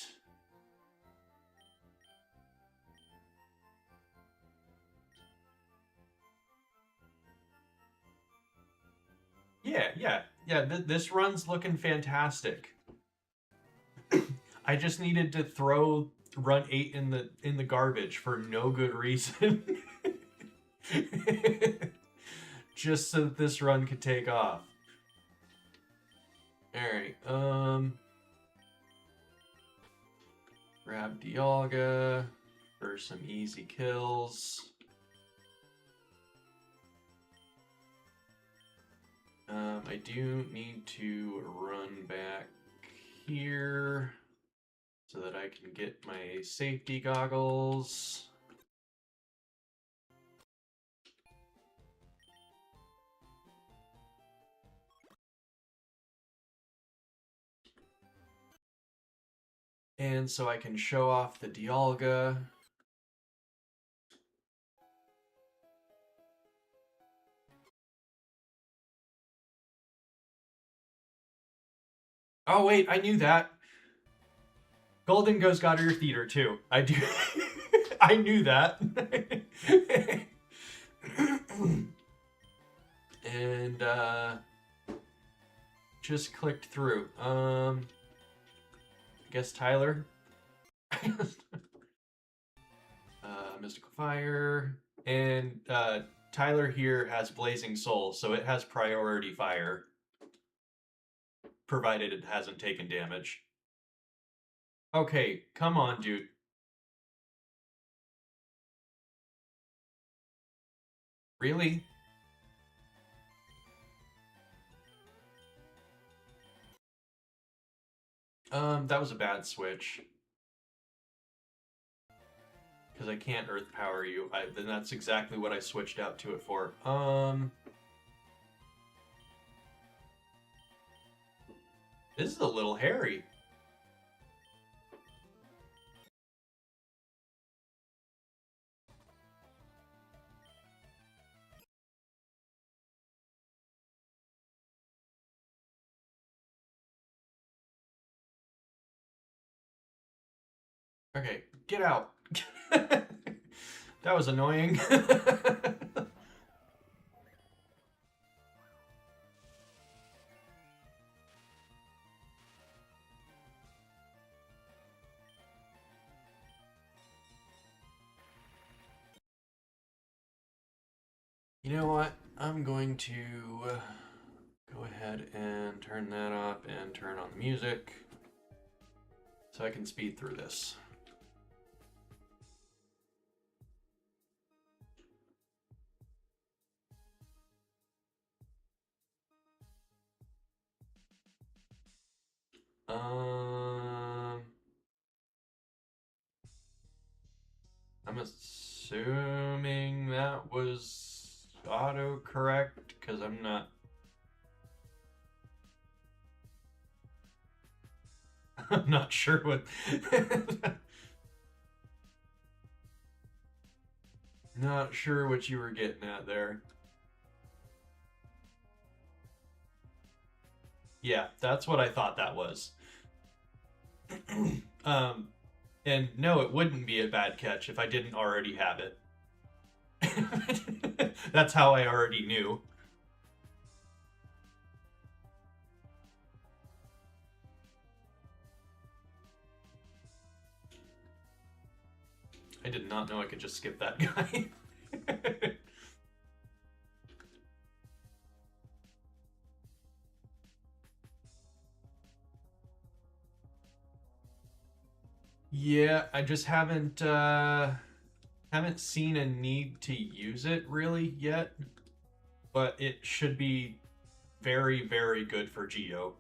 Yeah. This run's looking fantastic. I just needed to throw run 8 in the garbage for no good reason. Just so that this run could take off. Alright, grab Dialga for some easy kills. I do need to run back here so that I can get my safety goggles. And so I can show off the Dialga. Oh wait, I knew that. Golden Ghost got Earth Eater too. I do. I knew that. And just clicked through. I guess Tyler. Mystical Fire. And Tyler here has Blazing Soul, so it has priority fire. Provided it hasn't taken damage. Okay, come on, dude. Really? That was a bad switch. Because I can't Earth Power you. Then that's exactly what I switched out to it for. This is a little hairy. Okay, get out. That was annoying. You know what? I'm going to go ahead and turn that off and turn on the music so I can speed through this. I'm assuming that was autocorrect because I'm not. I'm not sure what. Not sure what you were getting at there. Yeah, that's what I thought that was. And no, it wouldn't be a bad catch if I didn't already have it. That's how I already knew. I did not know I could just skip that guy. Yeah, I just haven't seen a need to use it really yet, but it should be very, very good for Geo.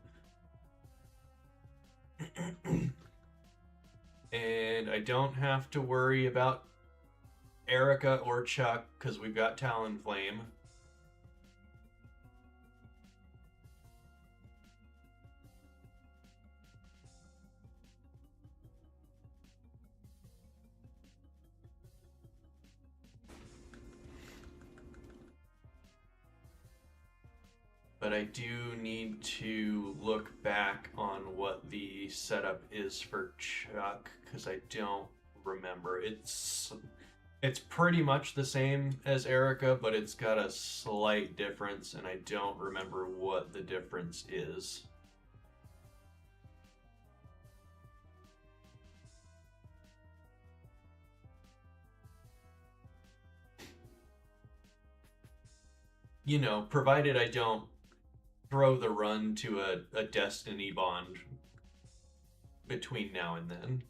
And I don't have to worry about Erica or Chuck because we've got Talonflame. But I do need to look back on what the setup is for Chuck because I don't remember. It's pretty much the same as Erica, but it's got a slight difference, and I don't remember what the difference is. you know, provided I don't throw the run to a Destiny bond between now and then.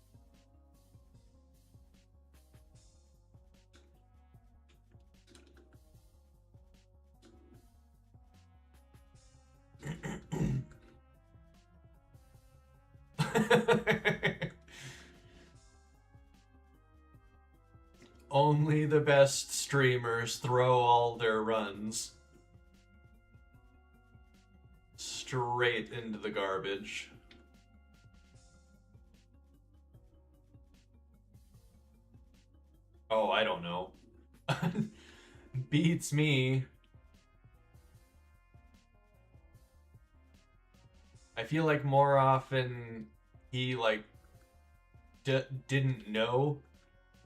Only the best streamers throw all their runs straight into the garbage. Oh, I don't know. Beats me. I feel like more often he like didn't know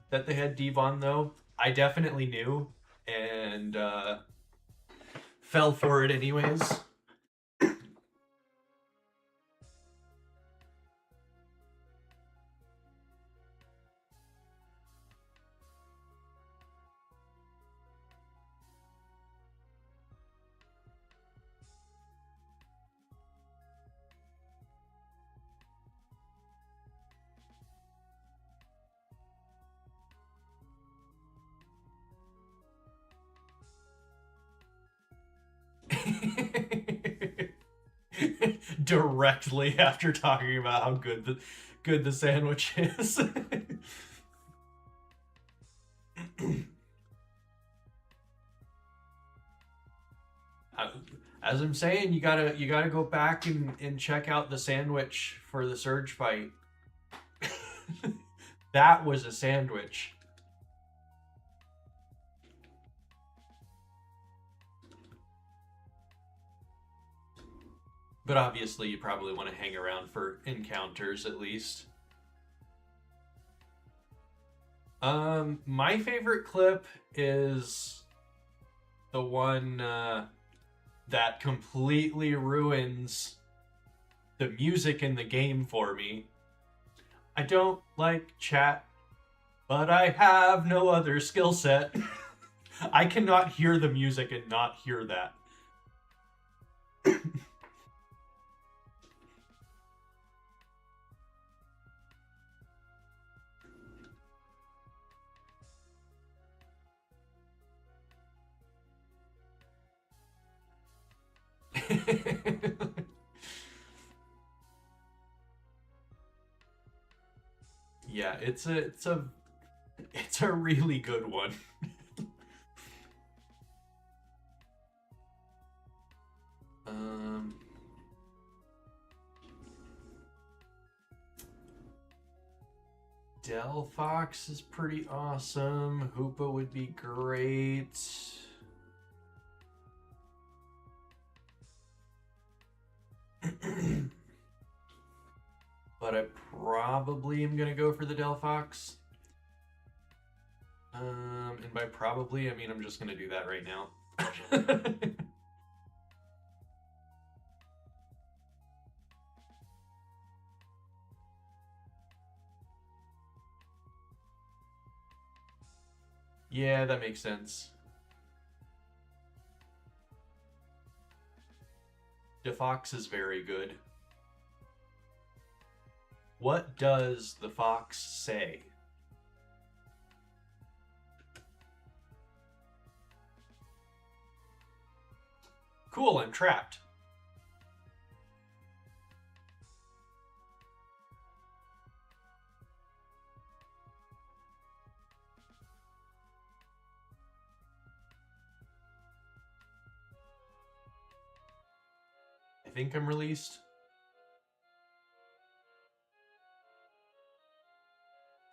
that they had Devon though. I definitely knew and fell for it anyways. Directly after talking about how good the sandwich is. As I'm saying, you gotta go back and check out the sandwich for the Surge fight. That was a sandwich. But obviously, you probably want to hang around for encounters at least. My favorite clip is the one that completely ruins the music in the game for me. I don't like chat, but I have no other skill set. I cannot hear the music and not hear that. Yeah, it's a really good one. um Delphox is pretty awesome. Hoopa would be great. But I probably am gonna go for the Delphox. And by probably, I mean I'm just gonna do that right now. Yeah, that makes sense. DeFox is very good. What does the fox say? Cool, I'm trapped. I think I'm released.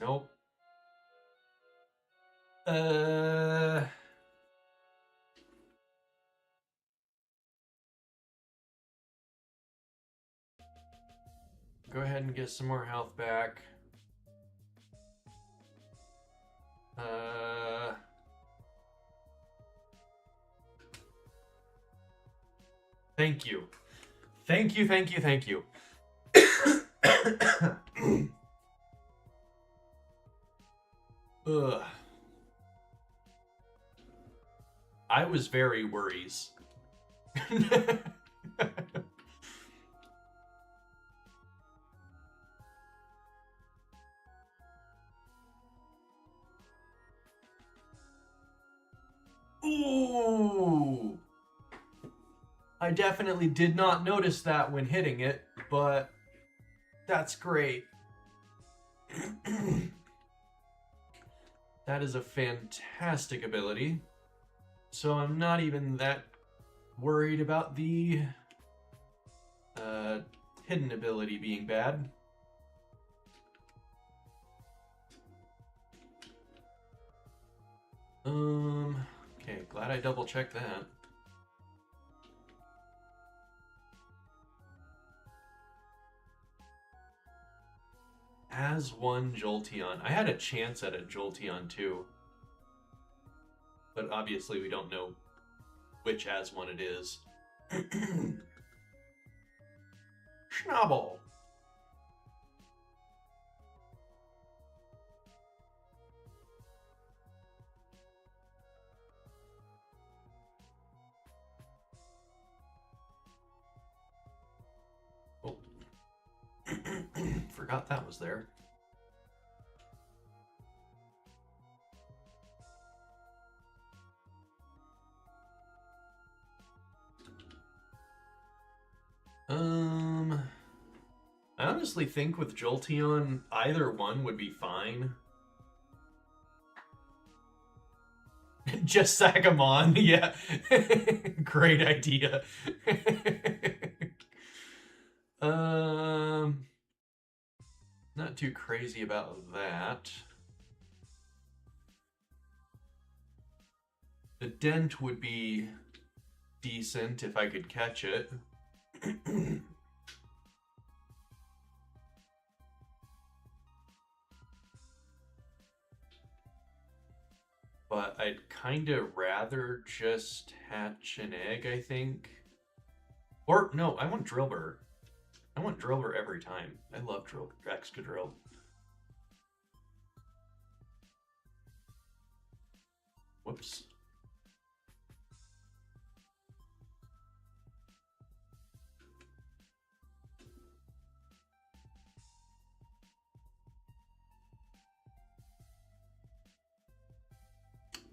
Nope. Go ahead and get some more health back. Thank you. Thank you, thank you, thank you. Ugh. I was very worries. Ooh! I definitely did not notice that when hitting it, but that's great. That is a fantastic ability. So I'm not even that worried about the hidden ability being bad. Okay, glad I double checked that. As one Jolteon. I had a chance at a Jolteon too. But obviously we don't know which as one it is. Schnabel. Oh. Forgot that was there. I honestly think with Jolteon, either one would be fine. Just sack him on, yeah. Great idea. Not too crazy about that. The dent would be decent if I could catch it. But I'd kind of rather just hatch an egg, I think. Or, no, I want Drillbur. I want Drillbur every time. I love Excadrill. Whoops.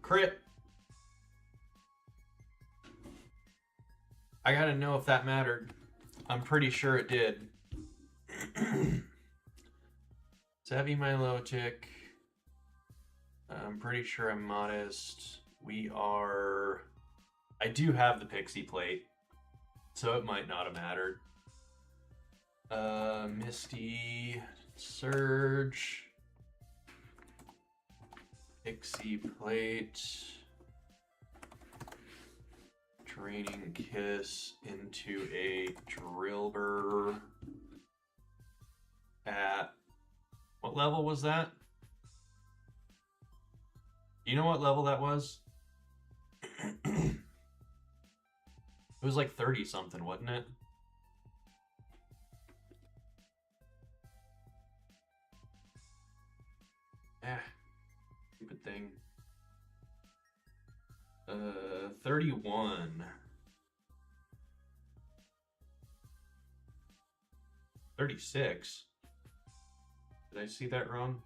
Crit. I gotta know if that mattered. I'm pretty sure it did. Savvy Milotic. I'm pretty sure I'm modest. We are... I do have the Pixie Plate, so it might not have mattered. Misty, Surge, Pixie Plate, Draining Kiss into a Drillbur at... What level was that? Do you know what level that was? It was like 30 something, wasn't it? Stupid thing. 31. 36. Did I see that wrong?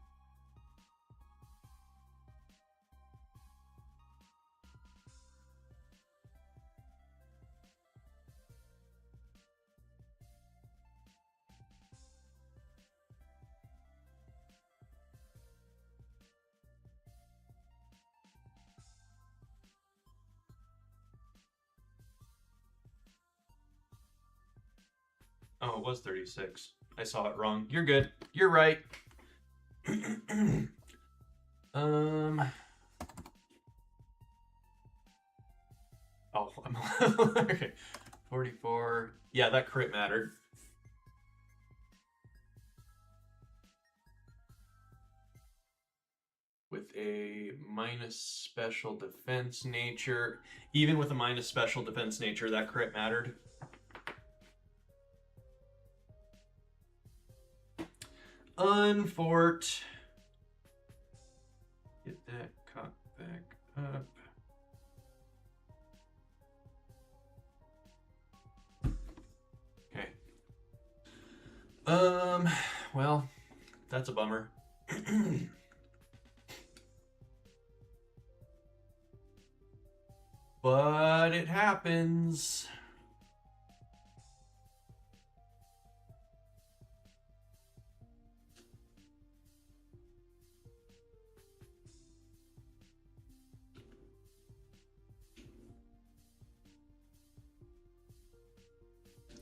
Oh, it was 36. I saw it wrong. You're good. You're right. Oh, I'm okay. 44. Yeah, that crit mattered. With a minus special defense nature. Even with a minus special defense nature, that crit mattered. Unfort. Get that cock back up. Well, that's a bummer. But it happens.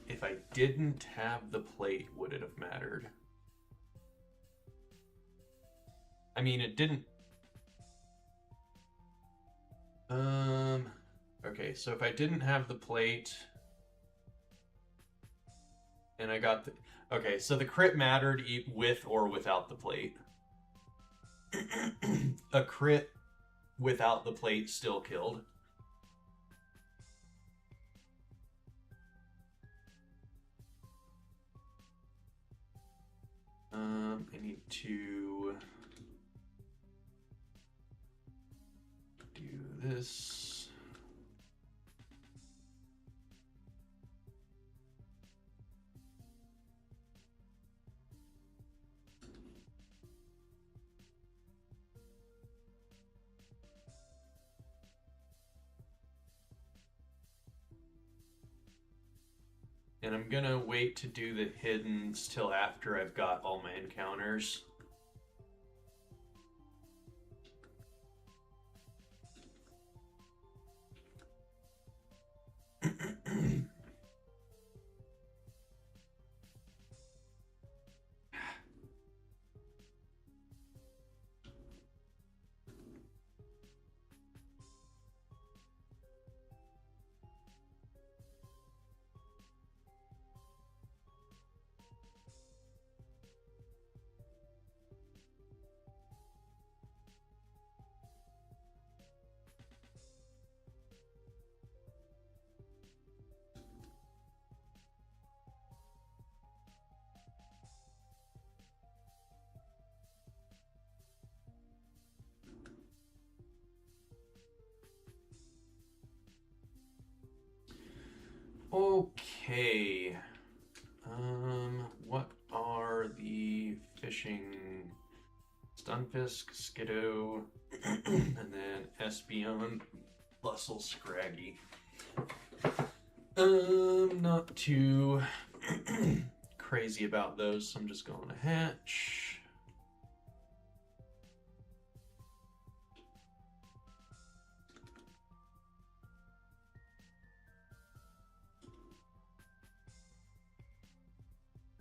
If I didn't have the plate, would it have mattered? I mean, it didn't. Okay, so if I didn't have the plate and I got the. Okay, so the crit mattered with or without the plate. A crit without the plate still killed. I need to do this. And I'm gonna wait to do the hiddens till after I've got all my encounters. Okay. What are the fishing? Stunfisk, Skiddo, and then Espion, Bustle, Scraggy. Not too crazy about those, so I'm just going to hatch.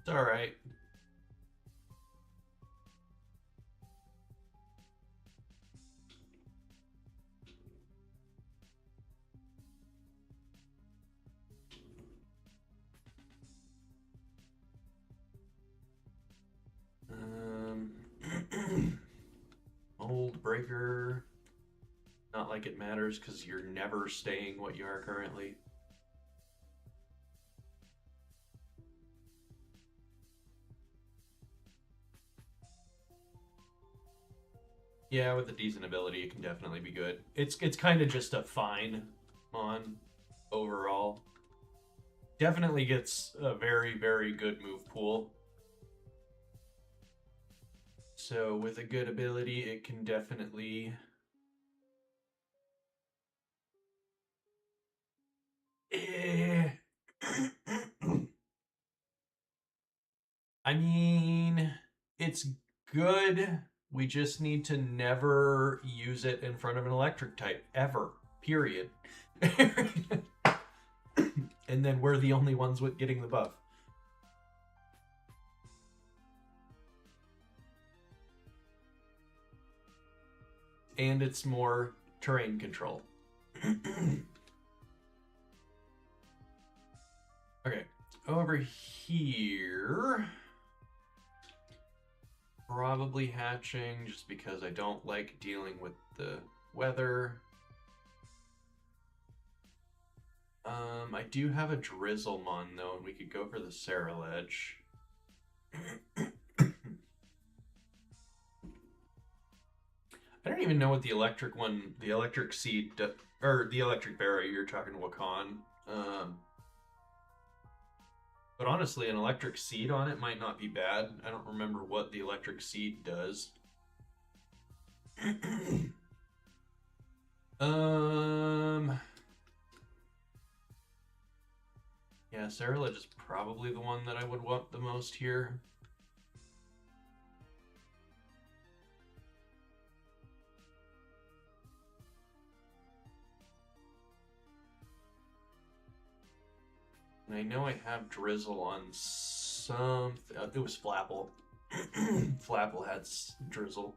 It's all right. Old Breaker. Not like it matters because you're never staying what you are currently. Yeah, with a decent ability, it can definitely be good. It's kind of just a fine on overall. Definitely gets a very, very good move pool. So with a good ability, it can definitely... I mean, it's good. We just need to never use it in front of an electric type, ever. Period. And then we're the only ones with getting the buff. And it's more terrain control. Okay, over here, probably hatching just because I don't like dealing with the weather. I do have a Drizzlemon though, and we could go for the Saraledge. I don't even know what the electric one, the electric seed, or the electric berry you're talking to Wakan. But honestly, an electric seed on it might not be bad. I don't remember what the electric seed does. Yeah, Ceruledge is probably the one that I would want the most here. And I know I have Drizzle on some. It was Flapple. Flapple had Drizzle.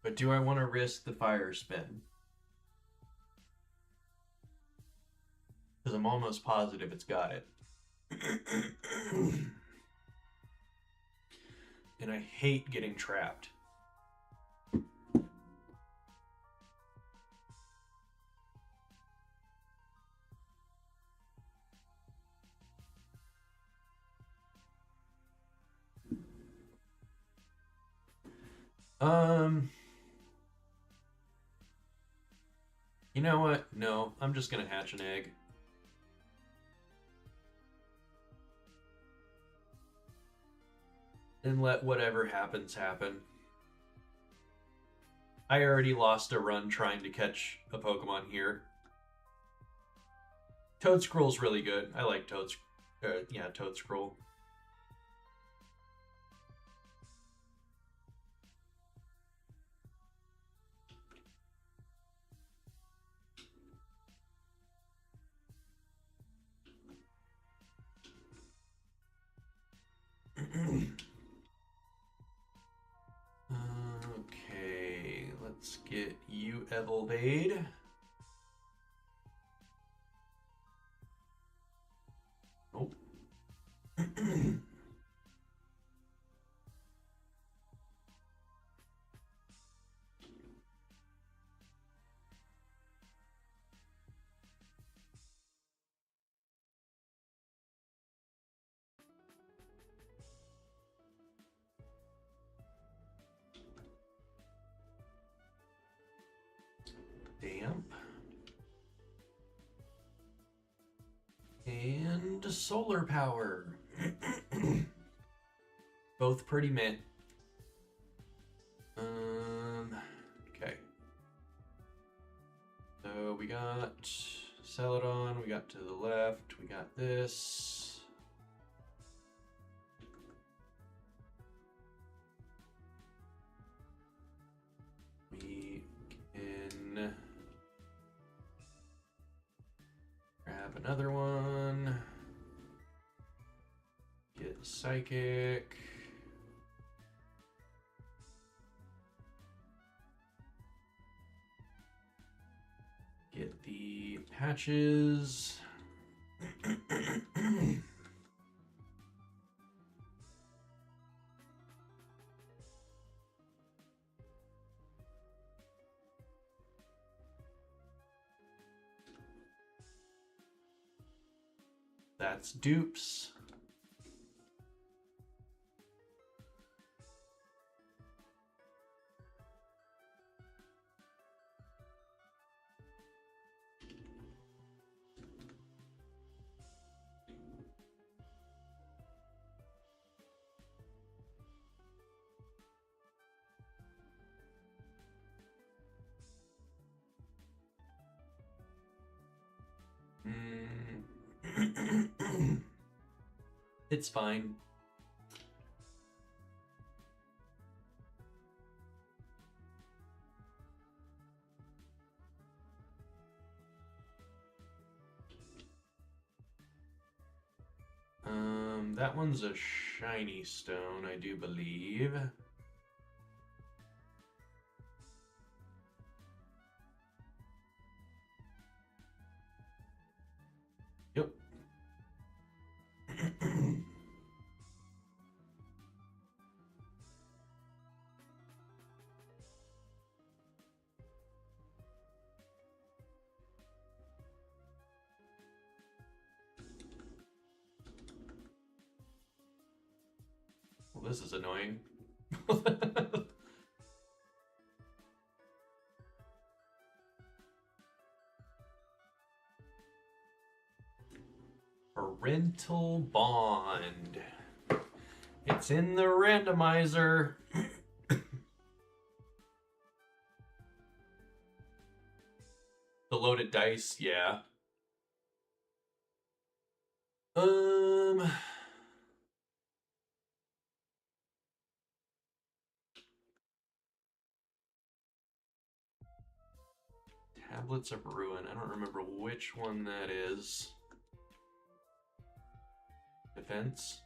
But do I want to risk the fire spin? Because I'm almost positive it's got it. And I hate getting trapped. You know what? No, I'm just gonna hatch an egg. And let whatever happens happen. I already lost a run trying to catch a Pokemon here. Toedscruel's really good. I like Toedscruel. Okay, let's get you Evolvade. Nope. Damp. And solar power. Both pretty mint. Okay. So we got Celadon, we got to the left, we got this. We can grab another one. Get Psychic. Get the patches. That's dupes. It's fine. That one's a shiny stone, I do believe. Yep. Well, this is annoying. Parental bond. It's in the randomizer. The loaded dice, yeah. Tablets of Ruin. I don't remember which one that is. Defense?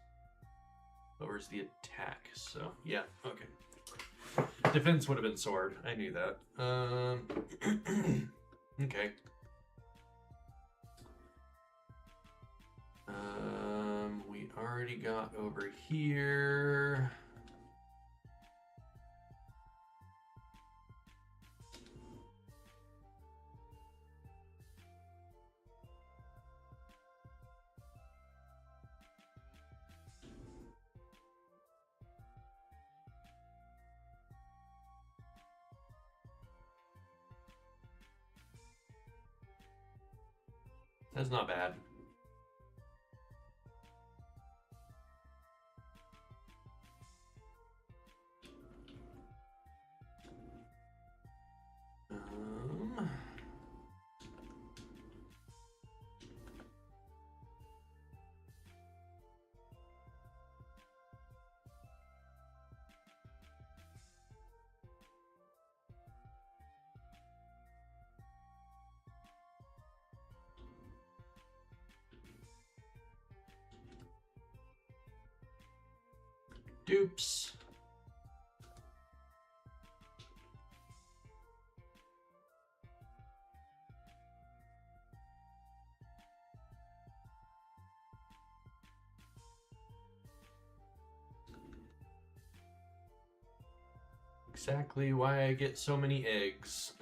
Lowers the attack. So, yeah, okay. Defense would have been sword. I knew that. Okay. We already got over here. That's not bad. Dupes. Exactly why I get so many eggs.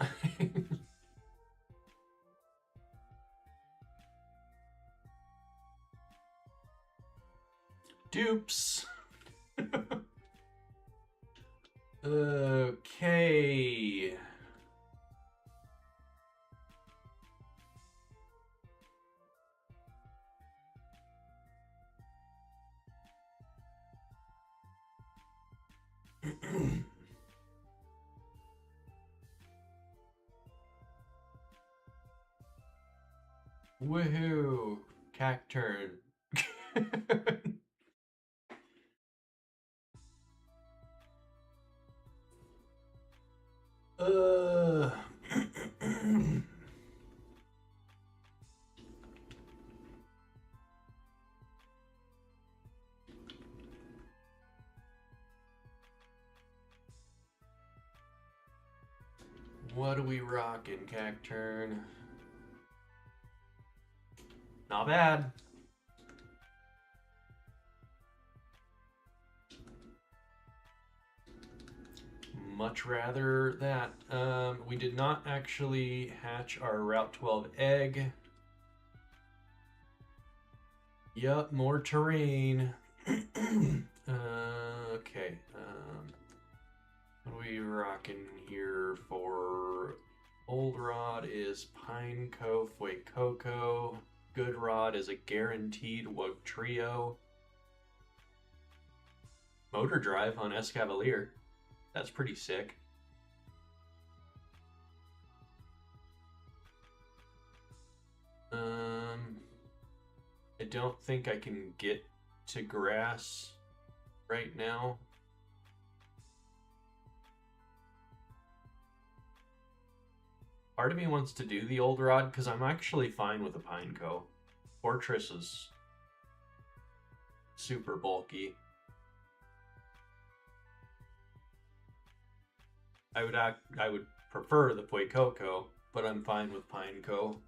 Dupes. Okay. Woohoo! Cack turn. uh. What are we rocking, Cack turn? Not bad. Much rather that. We did not actually hatch our Route 12 egg. Yup, more terrain. Okay. What are we rocking here for? Old Rod is Pine Cove Fuecoco. Good Rod is a guaranteed Wug Trio. Motor Drive on Escavalier. That's pretty sick. I don't think I can get to grass right now. Part of me wants to do the Old Rod because I'm actually fine with a Pineco. Fortress is super bulky. I would prefer the Fuecoco, but I'm fine with Pineco.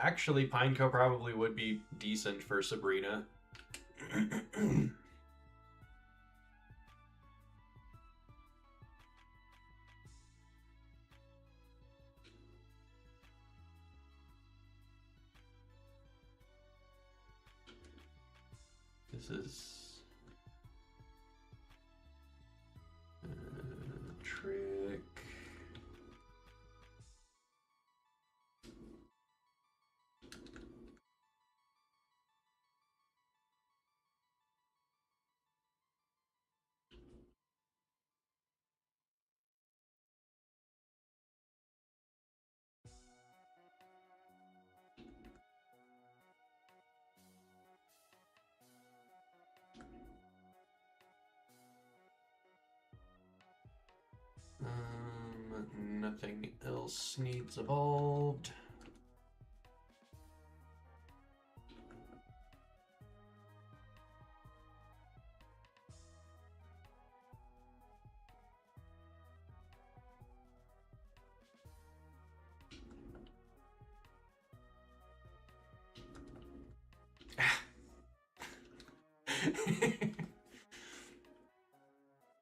Actually, Pineco probably would be decent for Sabrina. This is... Nothing else needs evolved.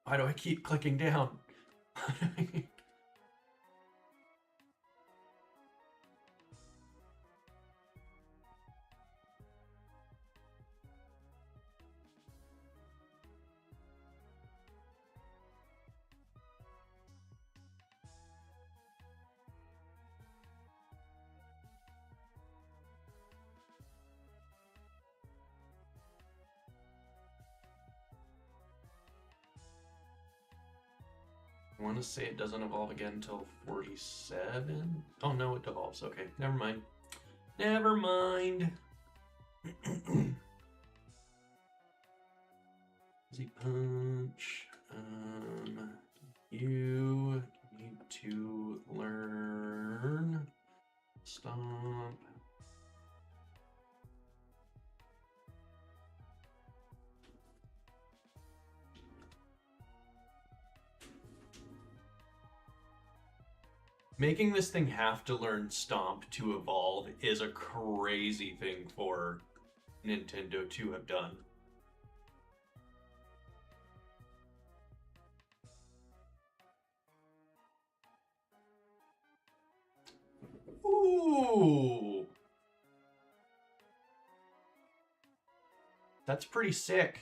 Why do I keep clicking down? I want to say it doesn't evolve again until 47. Oh no, it evolves. Okay, never mind. Never mind. Easy punch. You need to learn stomp. Making this thing have to learn Stomp to evolve is a crazy thing for Nintendo to have done. Ooh! That's pretty sick.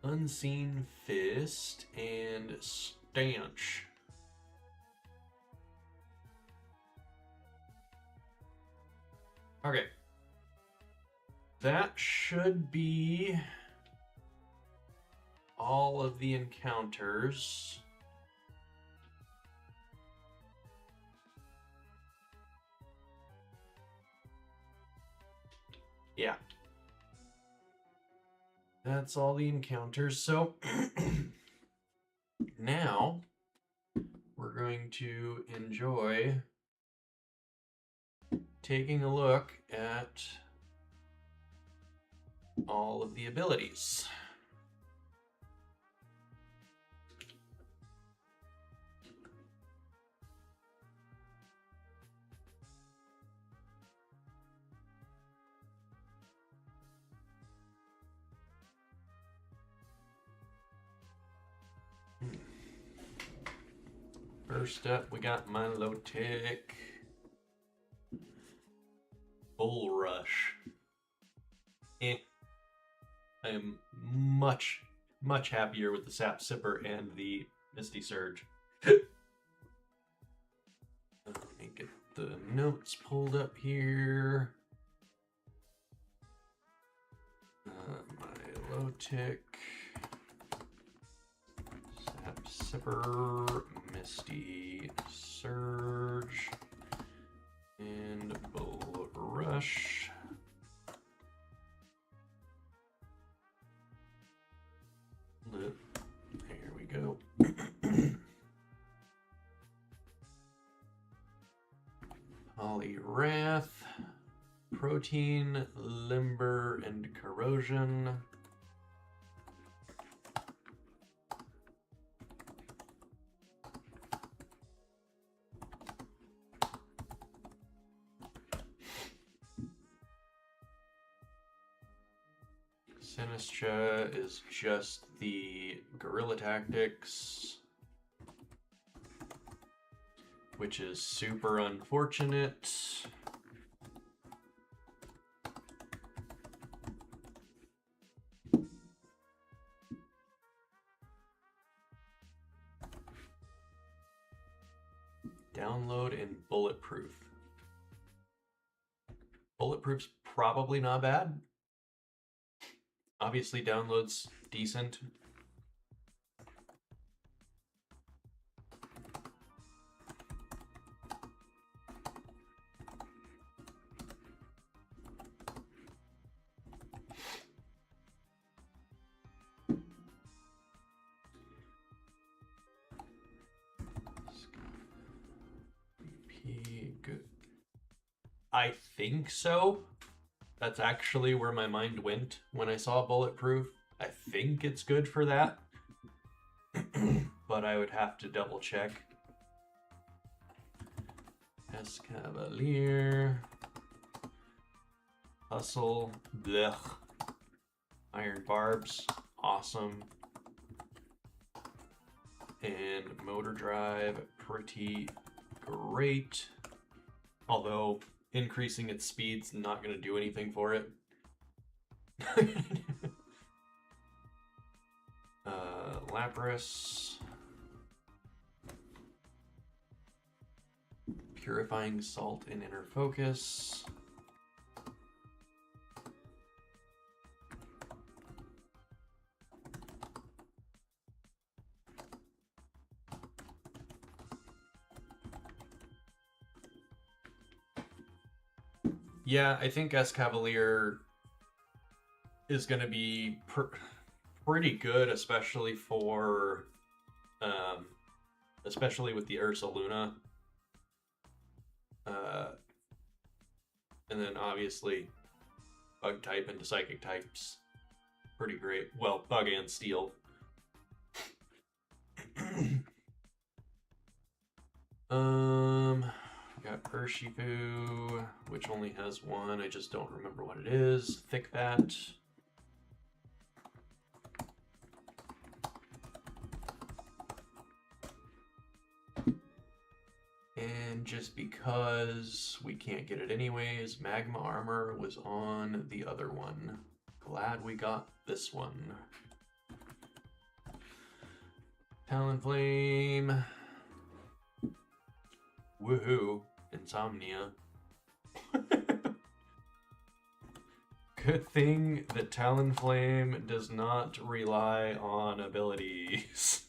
Unseen Fist and Stanch. Okay. That should be all of the encounters. Yeah. That's all the encounters. So now we're going to enjoy taking a look at all of the abilities. First up, we got my low-tech Bull Rush. I am much happier with the Sap Sipper and the Misty Surge. Let me get the notes pulled up here. My low-tech Sap Sipper, Misty Surge, and Bull Rush. There we go. Poliwrath, Protein, Limber, and Corrosion. Sinistra is just the Guerrilla Tactics, which is super unfortunate. Download and Bulletproof. Bulletproof's probably not bad. Obviously, download's decent. I think so. That's actually where my mind went when I saw bulletproof. I think it's good for that. But I would have to double check. Escavalier. Hustle. Blech. Iron barbs. Awesome. And motor drive. Pretty great. Although increasing its speed's not going to do anything for it. Lapras. Purifying salt and inner focus. Yeah, I think Escavalier is going to be pretty good, especially for, especially with the Ursaluna. And then obviously bug type into psychic types. Pretty great. Well, bug and steel. Got Urshifu, which only has one. I just don't remember what it is. Thick Fat. And just because we can't get it anyways, Magma Armor was on the other one. Glad we got this one. Talonflame. Woohoo. Insomnia. Good thing that Talonflame does not rely on abilities.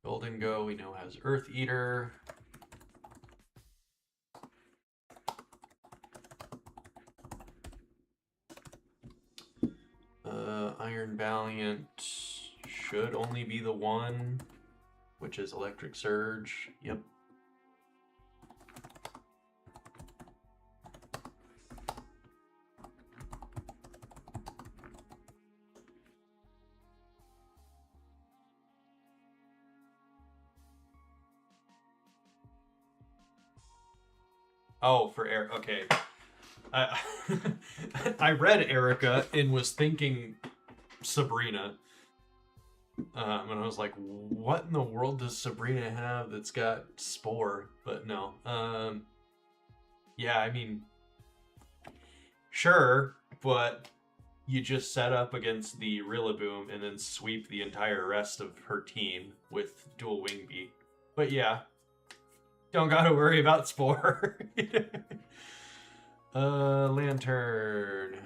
Golden Go, we know, has Earth Eater. Iron Valiant should only be the one, which is Electric Surge. Yep. Oh, for Eric. Okay. I read Erica and was thinking Sabrina. And I was like, what in the world does Sabrina have that's got Spore? But no. Yeah, I mean, sure, but you just set up against the Rillaboom and then sweep the entire rest of her team with dual Wing Beat. But yeah, don't gotta worry about Spore. Lantern.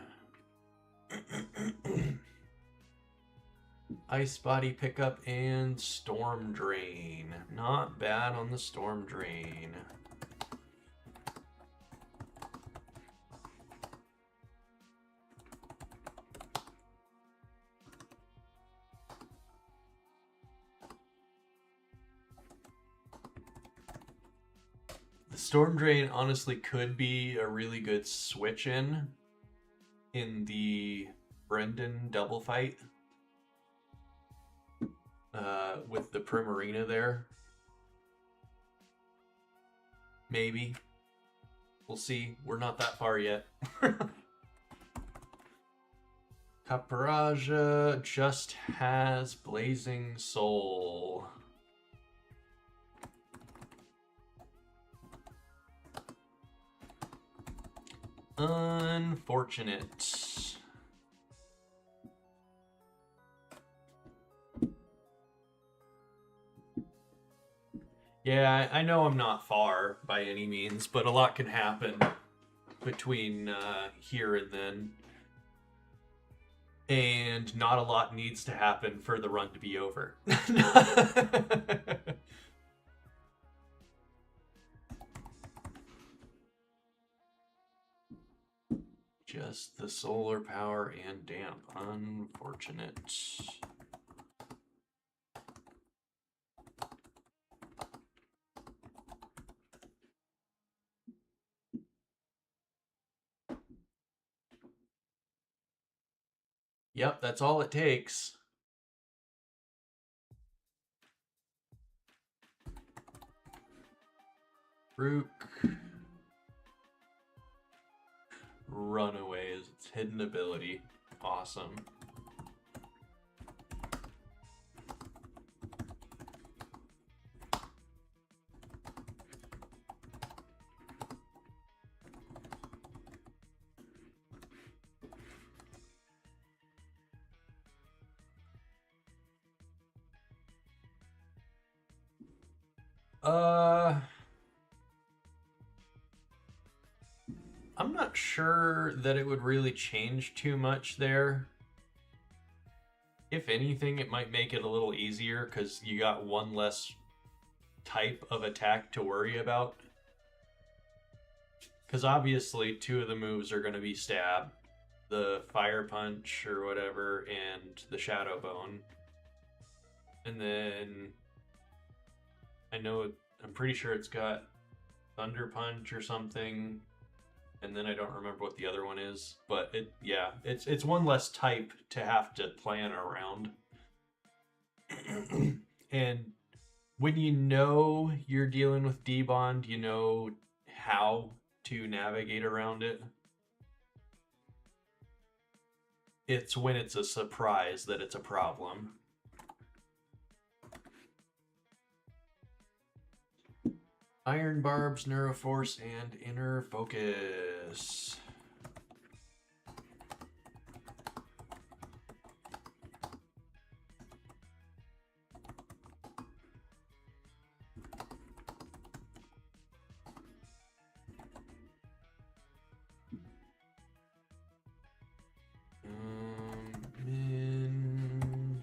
Ice Body Pickup and Storm Drain. Not bad on the Storm Drain. The Storm Drain honestly could be a really good switch in the Brendan double fight. With the Primarina there. Maybe. We'll see. We're not that far yet. Caparaja just has Blazing Soul. Unfortunate. Yeah, I know I'm not far by any means, but a lot can happen between here and then. And not a lot needs to happen for the run to be over. Just the solar power and damp. Unfortunate. Yep, that's all it takes. Rook. Runaway is its hidden ability. Awesome. I'm not sure that it would really change too much there. If anything, it might make it a little easier because you got one less type of attack to worry about. Because obviously, two of the moves are going to be stab, the fire punch or whatever, and the shadow bone. And then I'm pretty sure it's got thunder punch or something. And then I don't remember what the other one is, but it's one less type to have to plan around. And when you know you're dealing with debond, you know how to navigate around it. It's when it's a surprise that it's a problem. Iron Barbs, Neuroforce, and Inner Focus.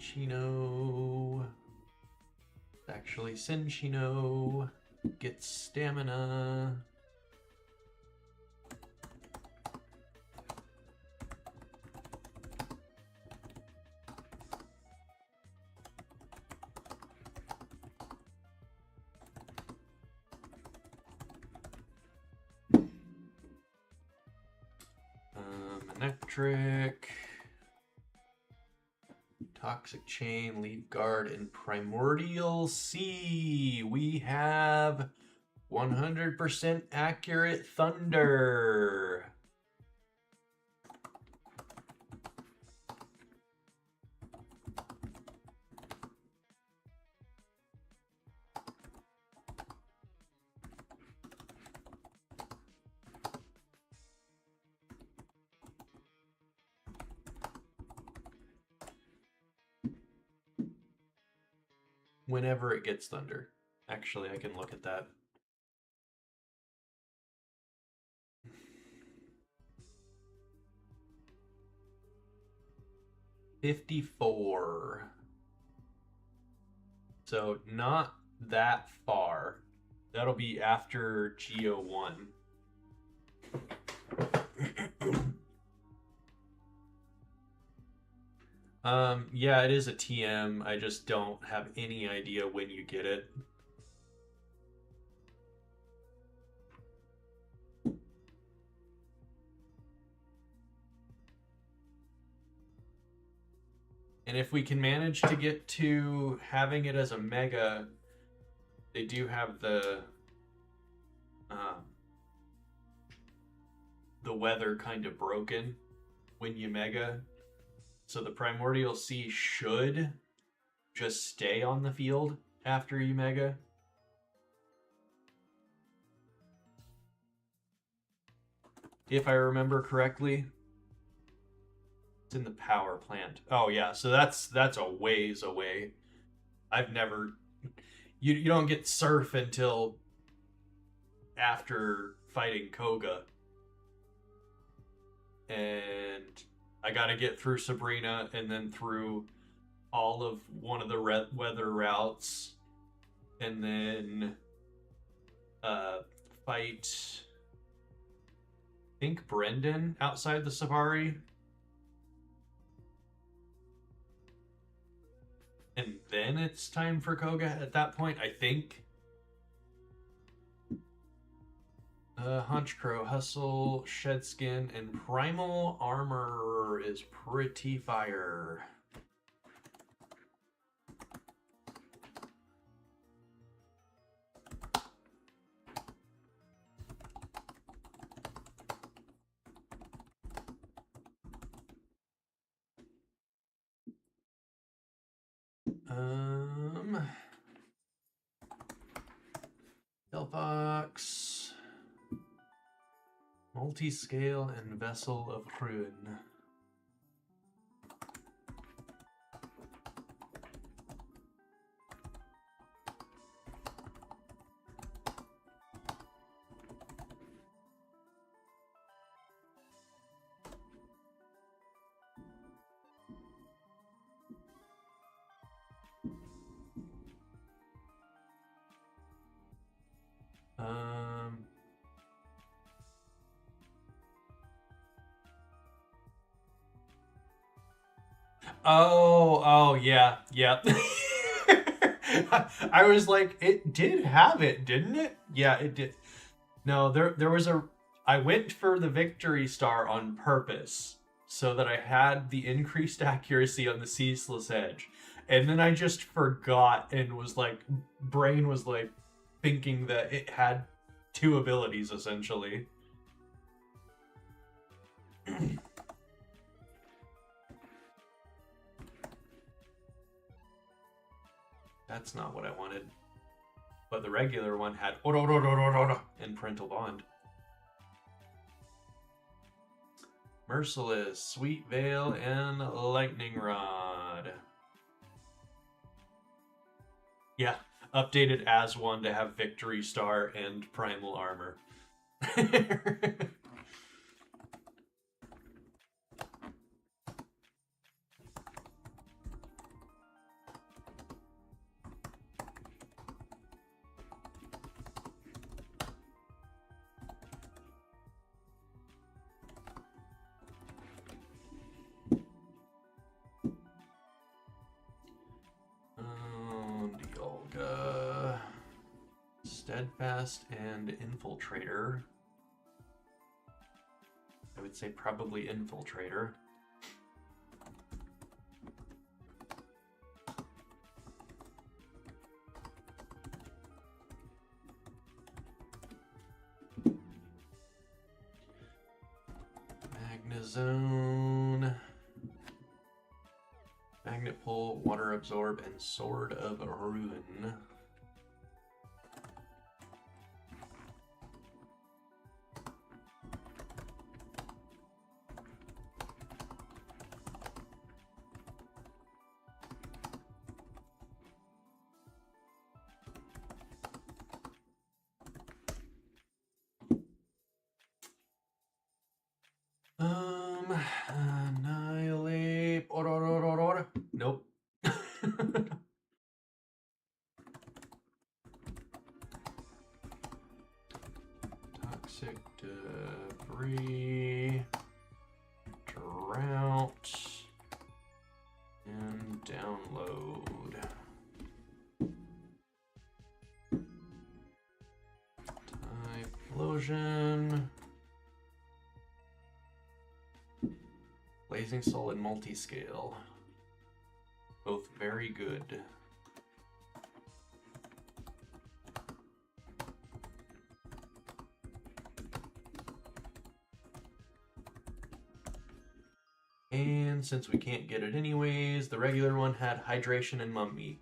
Minchino. Actually, Senchino. Get stamina. Electric. Toxic Chain, Leaf Guard, and Primordial Sea. We have 100% accurate Thunder. Whenever it gets thunder. Actually, I can look at that. $54. So not that far. That'll be after GO1. Yeah, it is a TM. I just don't have any idea when you get it. And if we can manage to get to having it as a mega, they do have the weather kind of broken when you mega. So the Primordial Sea should just stay on the field after you mega. If I remember correctly. It's in the power plant. Oh yeah, so that's a ways away. I've never... You don't get surf until after fighting Koga. And I gotta get through Sabrina and then through all of one of the weather routes. And then fight... I think Brendan outside the Safari. And then it's time for Koga at that point, I think. Hunchcrow, Hustle, Shedskin, and Primal Armor is pretty fire. Delphox, Multiscale, and Vessel of Ruin. Oh, yeah. I was like, it did have it, didn't it? Yeah, it did. No, there was I went for the victory star on purpose so that I had the increased accuracy on the ceaseless edge. And then I just forgot and was like, brain was like thinking that it had two abilities essentially. That's not what I wanted. But the regular one had and Parental Bond. Merciless, Sweet Veil, and Lightning Rod. Yeah, updated as one to have Victory Star and Primal Armor. Dialga, Steadfast, and Infiltrator. I would say probably Infiltrator. Magnezone, Magnet Pull, Water Absorb, and Sword of Ruin. Annihilate. Nope. Toxic Debris. Drought. And download. Typhlosion. Blazing Soul and Multiscale. Both very good. And since we can't get it anyways, the regular one had Hydration and Mummy.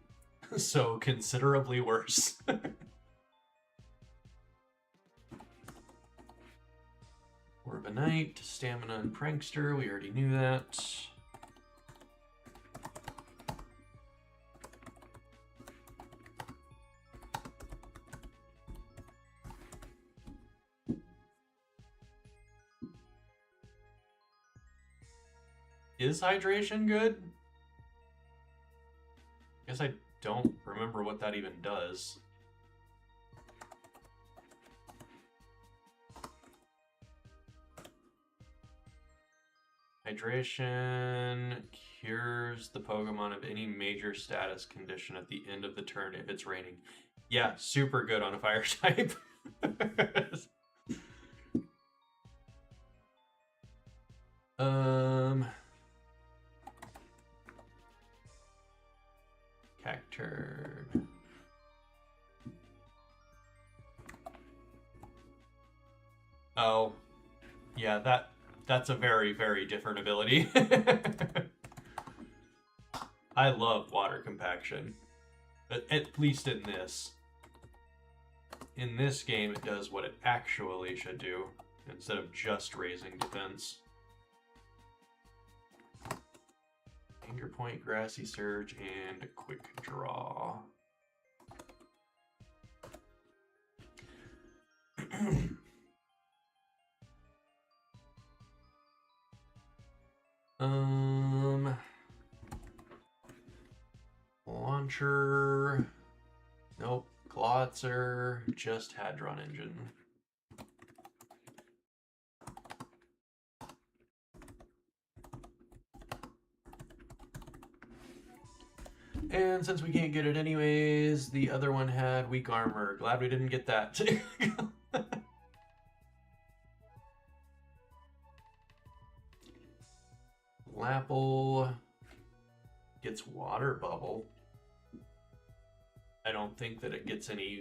So considerably worse. Orbanite, Stamina, and Prankster. We already knew that. Is hydration good? Guess I don't remember what that even does. Hydration cures the Pokemon of any major status condition at the end of the turn if it's raining. Yeah, super good on a fire type. Cacturn. Oh, yeah, that's a very, very different ability. I love water compaction. At least in this. In this game, it does what it actually should do, instead of just raising defense. Anger Point, Grassy Surge, and Quick Draw. Launcher. Nope. Glotzer. Just Hadron Engine. And since we can't get it anyways, the other one had weak armor. Glad we didn't get that. Lapple gets Water Bubble. I don't think that it gets any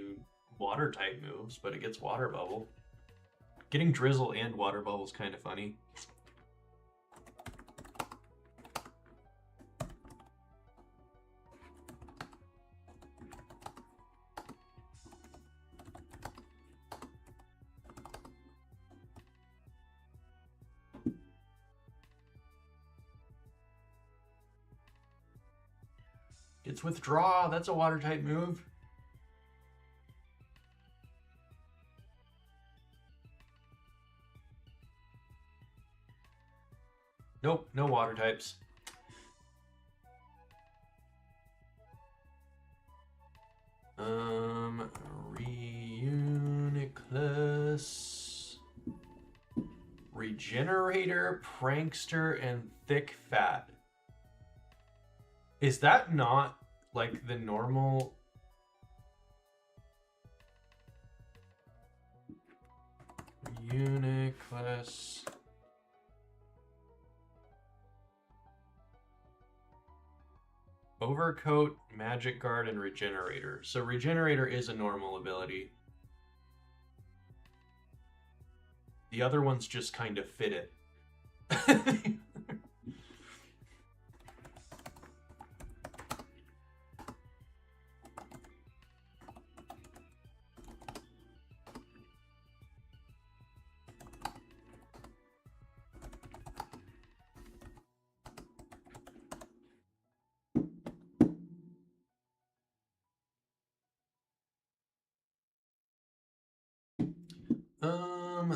water type moves, but it gets Water Bubble. Getting Drizzle and Water Bubble is kind of funny. It's Withdraw. That's a water type move. Nope, no water types. Reuniclus, Regenerator, Prankster, and Thick Fat. Is that not like the normal? Reuniclus. Overcoat, Magic Guard, and Regenerator. So Regenerator is a normal ability. The other ones just kind of fit it.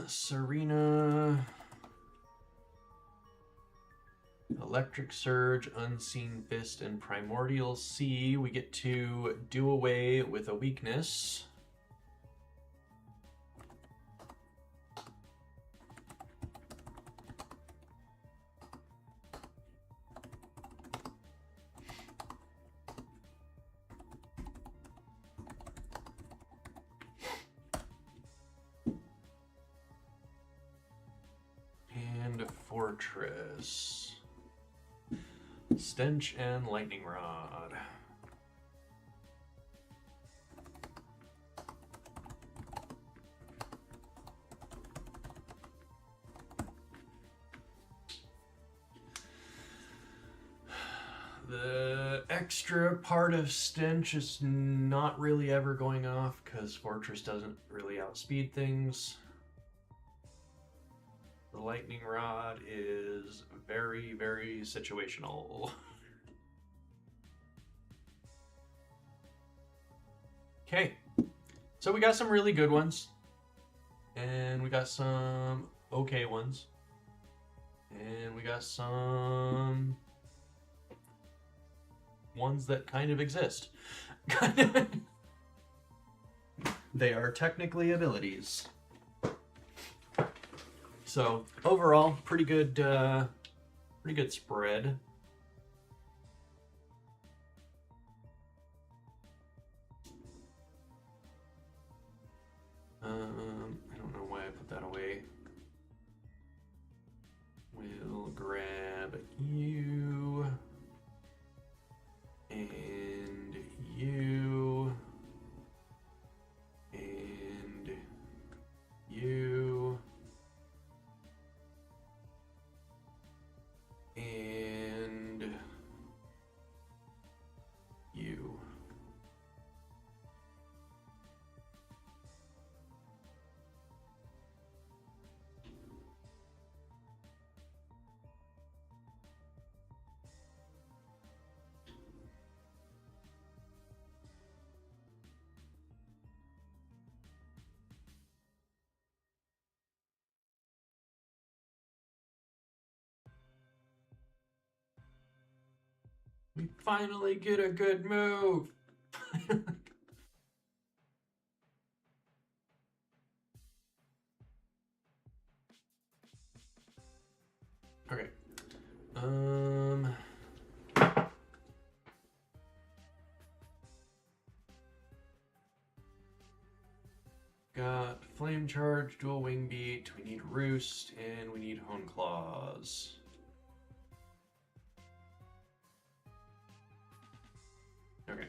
Serena, Electric Surge, Unseen Fist, and Primordial Sea. We get to do away with a weakness. Fortress. Stench and Lightning Rod. The extra part of Stench is not really ever going off because Fortress doesn't really outspeed things. The Lightning Rod is very, very situational. Okay, so we got some really good ones, and we got some okay ones, and we got some ones that kind of exist. They are technically abilities. So overall, pretty good spread. I don't know why I put that away. We'll We finally get a good move. Okay. Got flame charge, dual wing beat. We need roost, and we need hone claws. Okay.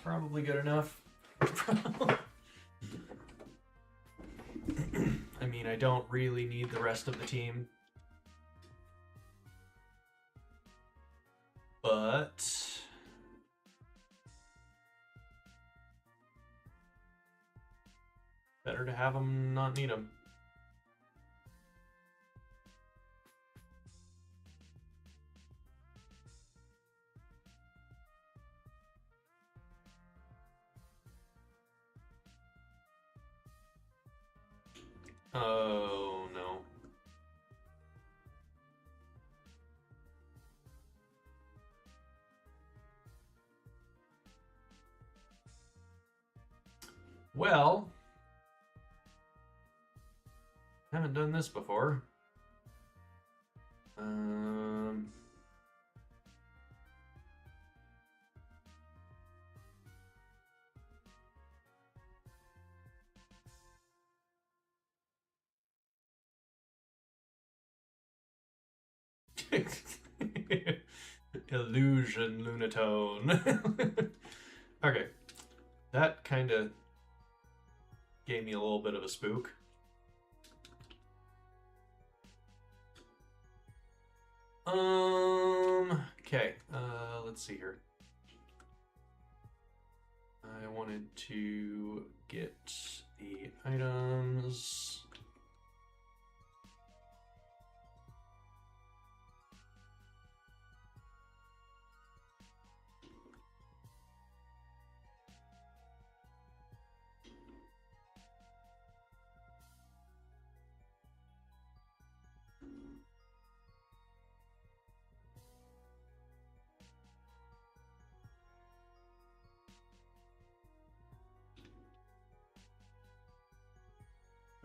Probably good enough. I mean, I don't really need the rest of the team. But better to have them not need them. Oh, no. Well, haven't done this before. Illusion Lunatone. Okay. That kind of gave me a little bit of a spook. Okay. Let's see here. I wanted to get the items.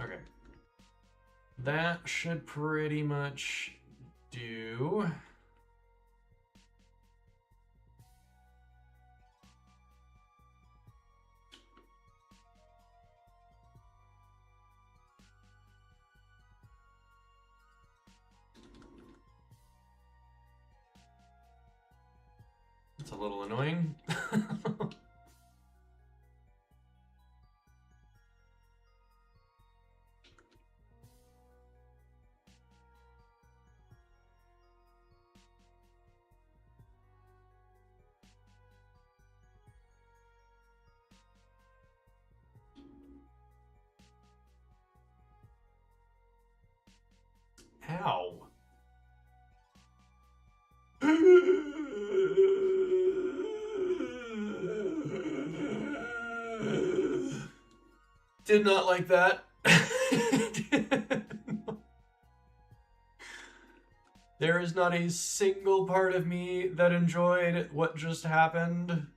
Okay. That should pretty much do. It's a little annoying. Ow. Did not like that. There is not a single part of me that enjoyed what just happened.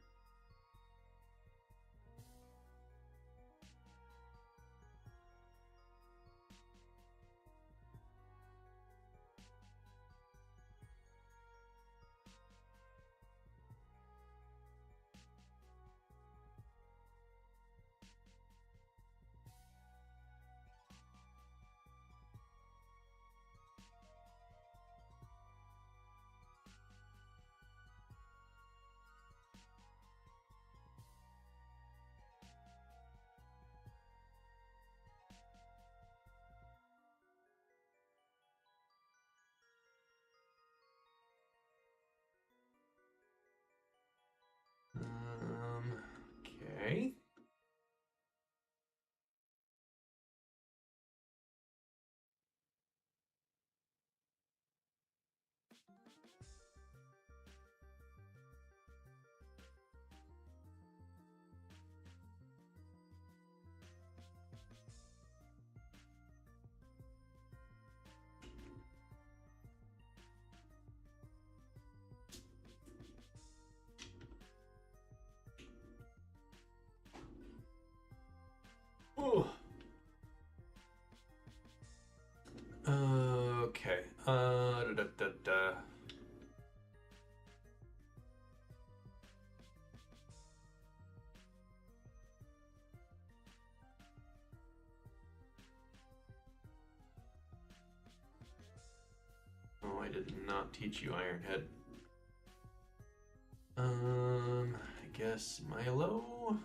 Okay. Ooh. Okay. Da. Oh, I did not teach you Ironhead. I guess Milo.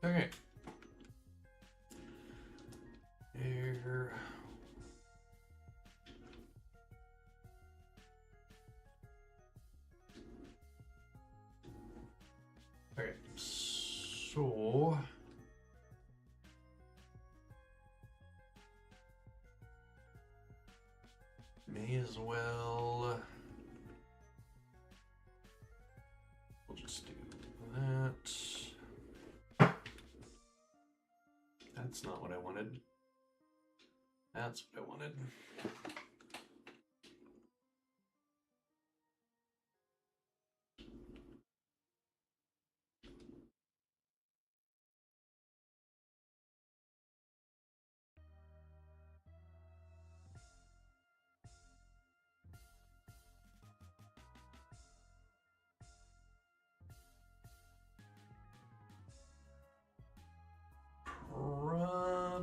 Okay. Here. Okay, so may as well That's not what I wanted. That's what I wanted.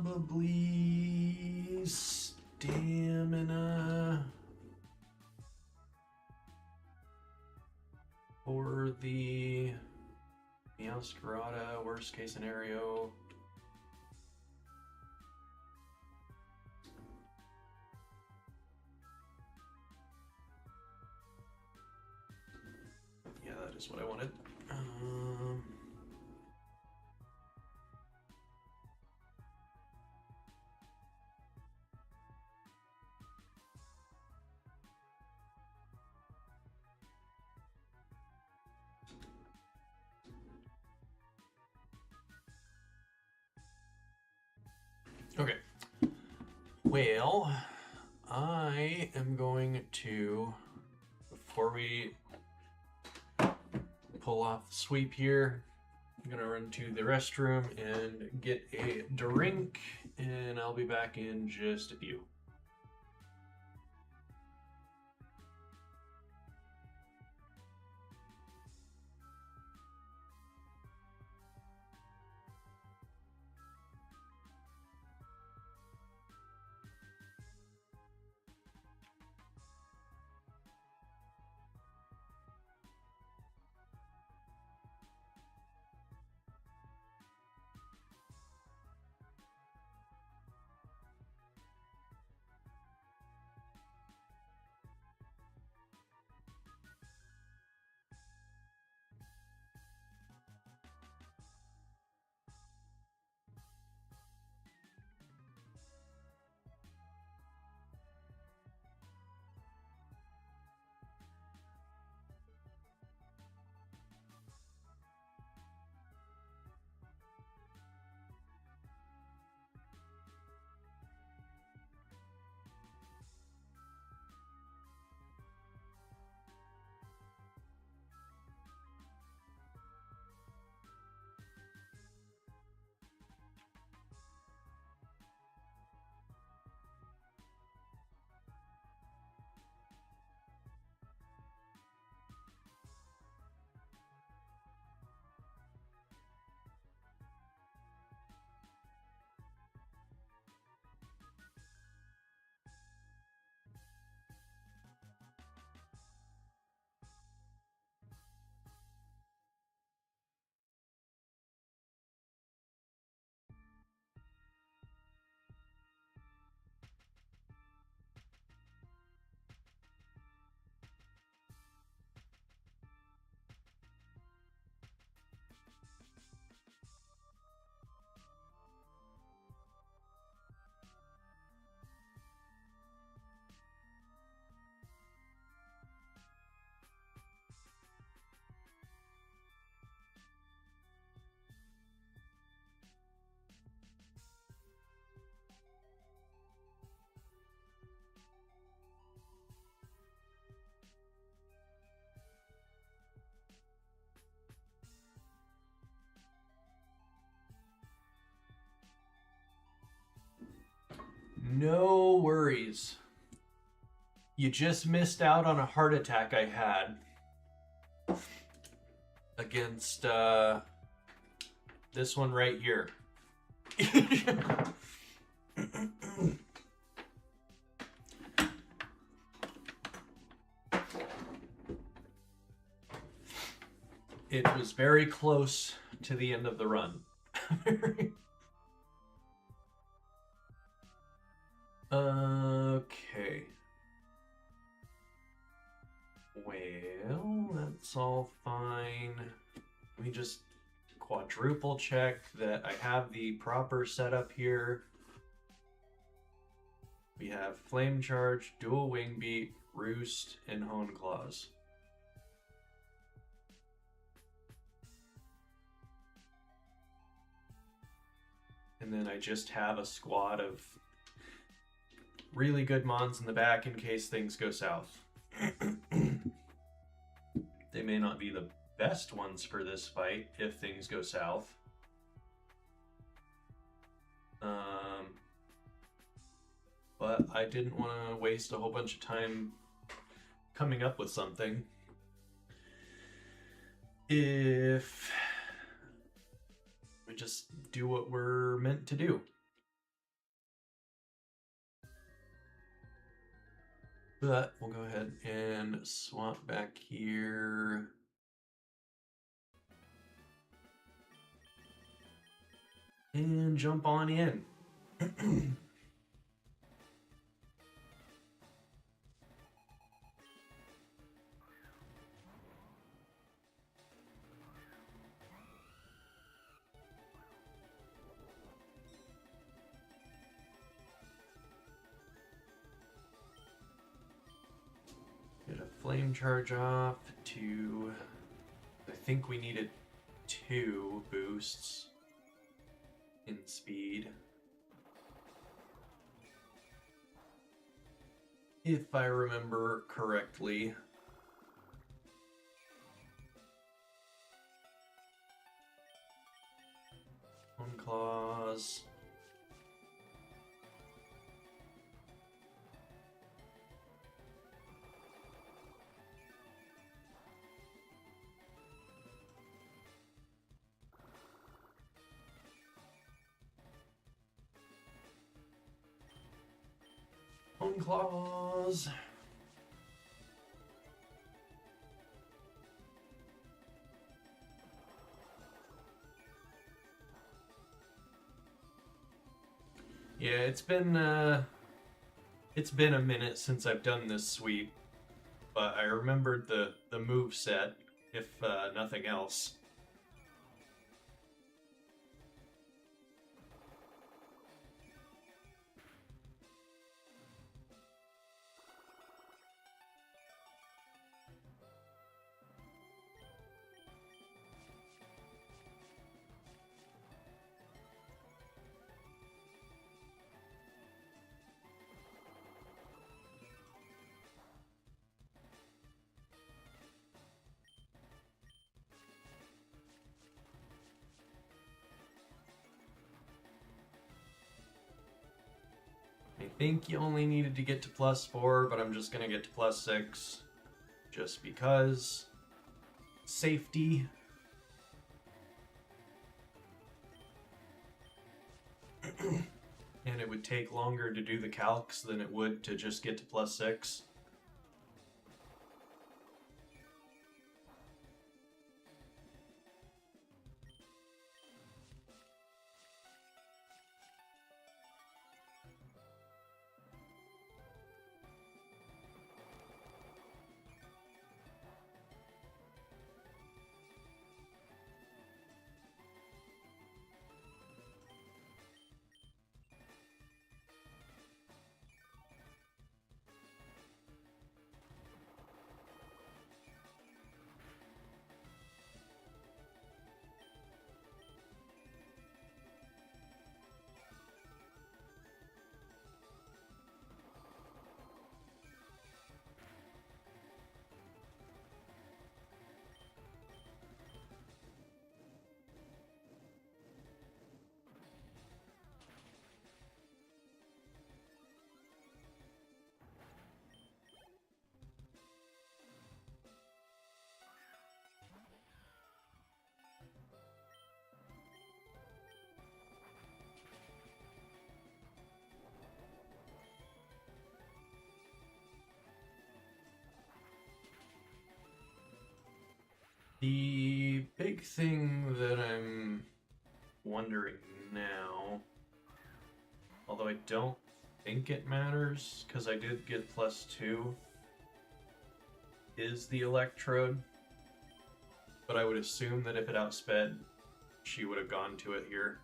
Probably stamina for the Meowscarada, worst case scenario. Yeah, that is what I wanted. Okay. Well, I am going to, before we pull off the sweep here, I'm gonna run to the restroom and get a drink, and I'll be back in just a few. No worries. You just missed out on a heart attack I had against this one right here. It was very close to the end of the run. Okay. Well, that's all fine. Let me just quadruple check that I have the proper setup here. We have Flame Charge, Dual Wing Beat, Roost, and Hone Claws. And and then I just have a squad of really good mons in the back in case things go south. They may not be the best ones for this fight if things go south. But I didn't want to waste a whole bunch of time coming up with something if we just do what we're meant to do. But we'll go ahead and swap back here. And jump on in. Get a flame charge off to, I think we needed 2 boosts in speed, if I remember correctly. One claws. Bone claws. Yeah, it's been a minute since I've done this sweep, but I remembered the move set, if nothing else. I think you only needed to get to +4, but I'm just gonna get to +6, just because. Safety. And it would take longer to do the calcs than it would to just get to +6. The big thing that I'm wondering now, although I don't think it matters because I did get +2, is the electrode. But I would assume that if it outsped, she would have gone to it here.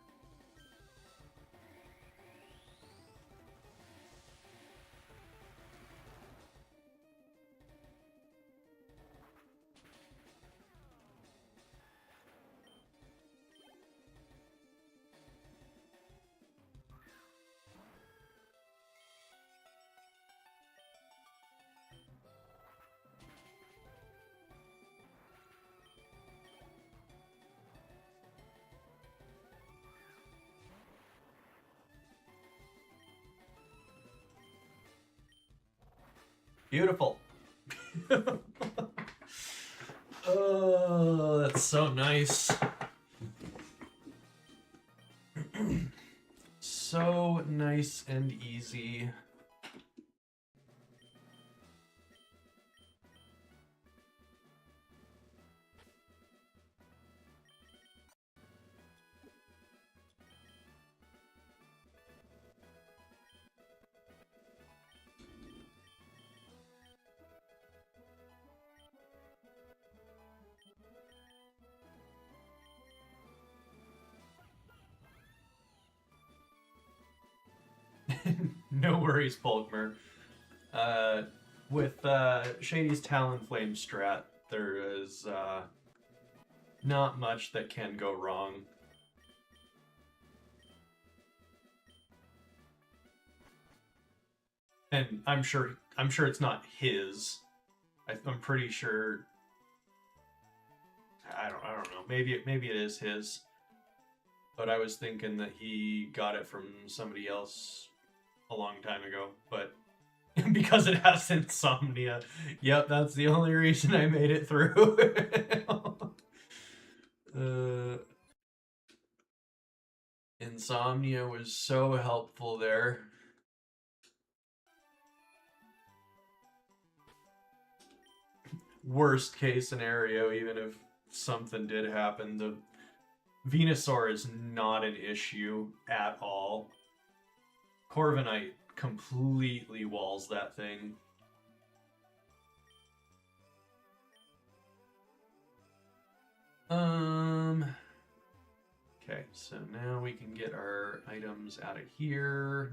Beautiful. Oh, that's so nice. So nice and easy. No worries, Polkmer. With Shady's Talonflame strat, there is not much that can go wrong. And I'm sure it's not his. I'm pretty sure. I don't know. Maybe it is his. But I was thinking that he got it from somebody else a long time ago. But because it has insomnia, yep, that's the only reason I made it through. Insomnia was so helpful there. Worst case scenario, even if something did happen, the Venusaur is not an issue at all. Corviknight completely walls that thing. Okay, so now we can get our items out of here.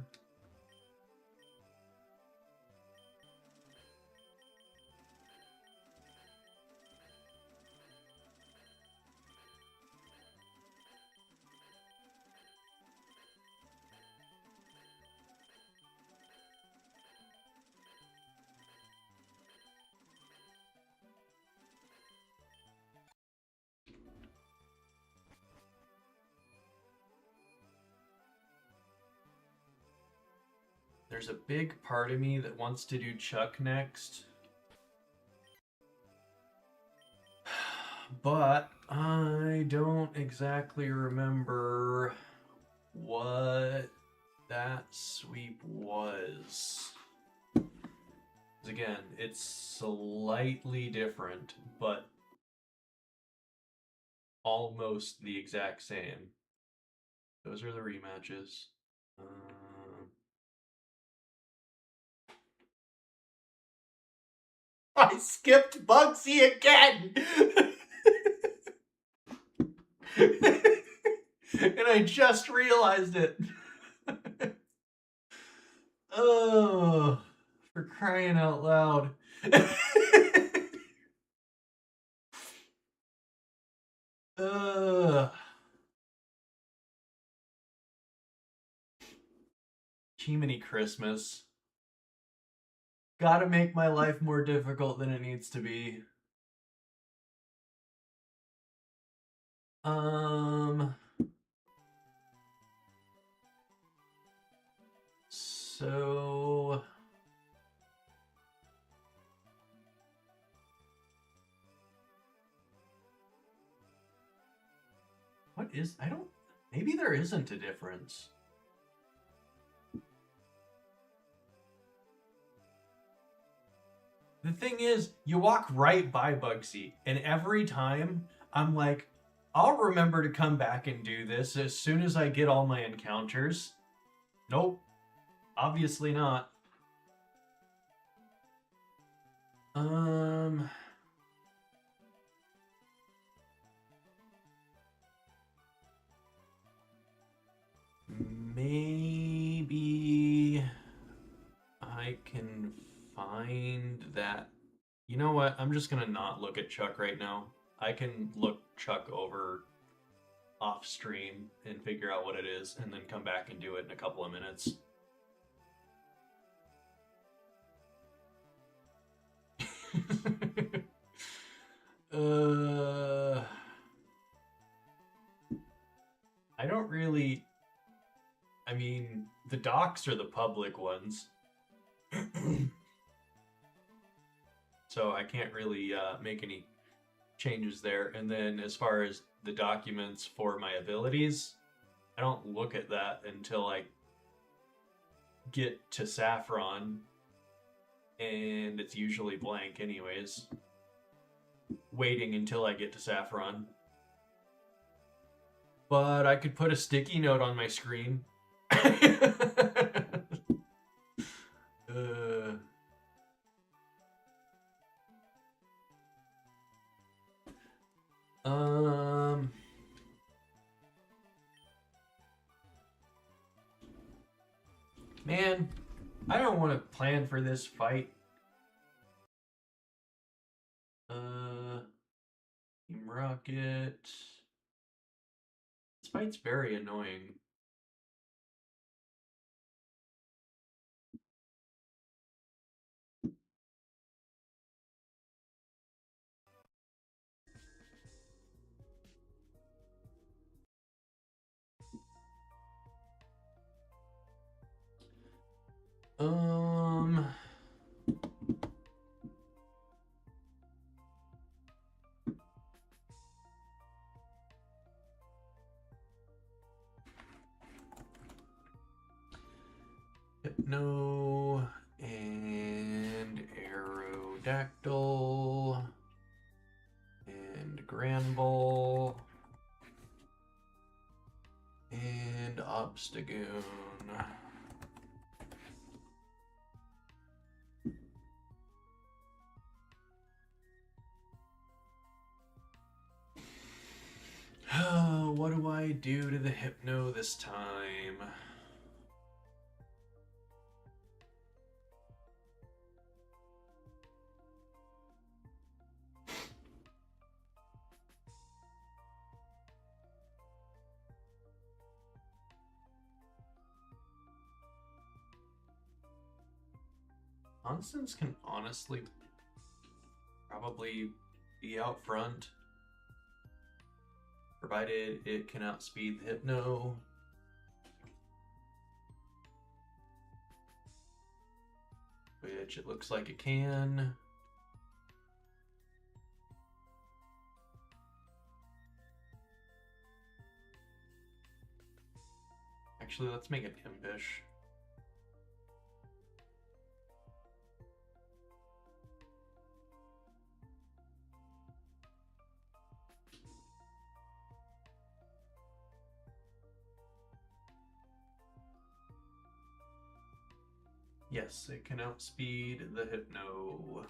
There's a big part of me that wants to do Chuck next. But I don't exactly remember what that sweep was. Again, it's slightly different, but almost the exact same. Those are the rematches. I skipped Bugsy again! And I just realized it. Oh, for crying out loud. Jiminy Christmas. Gotta make my life more difficult than it needs to be. So what is, I don't, maybe there isn't a difference. The thing is, you walk right by Bugsy, and every time I'm like, I'll remember to come back and do this as soon as I get all my encounters. Nope. Obviously not. Maybe I can find that. You know what? I'm just gonna not look at Chuck right now. I can look Chuck over off stream and figure out what it is, and then come back and do it in a couple of minutes. I don't really. I mean, the docs are the public ones. so I can't really make any changes there. And then as far as the documents for my abilities, I don't look at that until I get to Saffron, and it's usually blank anyways. Waiting until I get to Saffron. But I could put a sticky note on my screen. Man, I don't want to plan for this fight. Team Rocket. This fight's very annoying. Hypno and Aerodactyl and Granbull and Obstagoon. What do I do to the Hypno this time? Constance can honestly probably be out front, provided it can outspeed the Hypno. Which it looks like it can. Actually, let's make it Impish. Yes, it can outspeed the Hypno.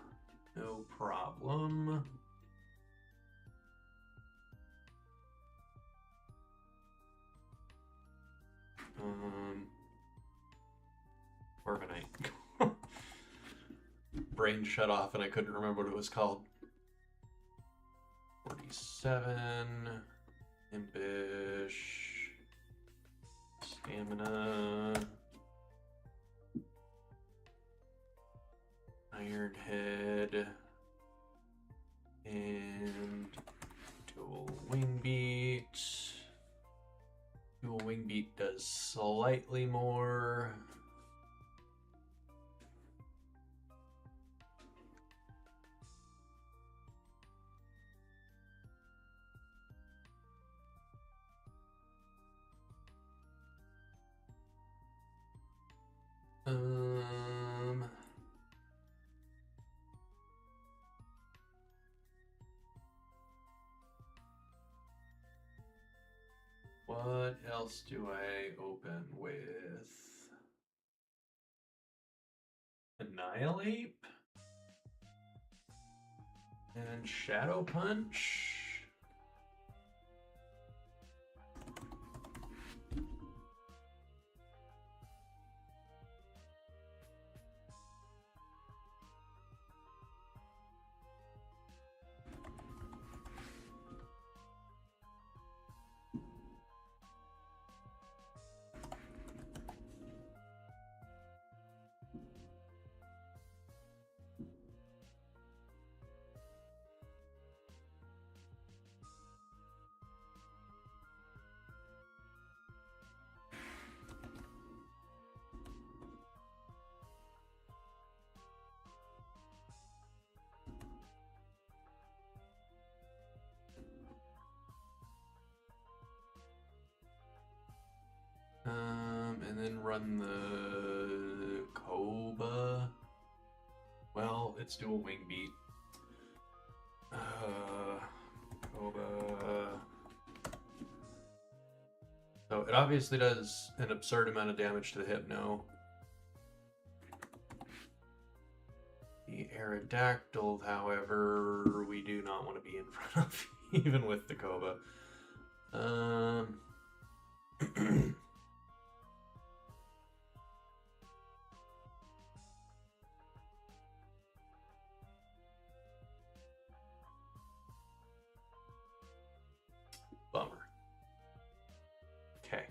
No problem. Corviknight. Brain shut off and I couldn't remember what it was called. 47. Impish. Stamina. Iron Head. And Dual Wing Beat. Dual Wing Beat does slightly more. What else do I open with? Annihilate? And Shadow Punch? run the Koba. Well, it's dual wing beat. Koba. So it obviously does an absurd amount of damage to the Hypno. The Aerodactyl, however, we do not want to be in front of, even with the Koba. Bummer. Okay.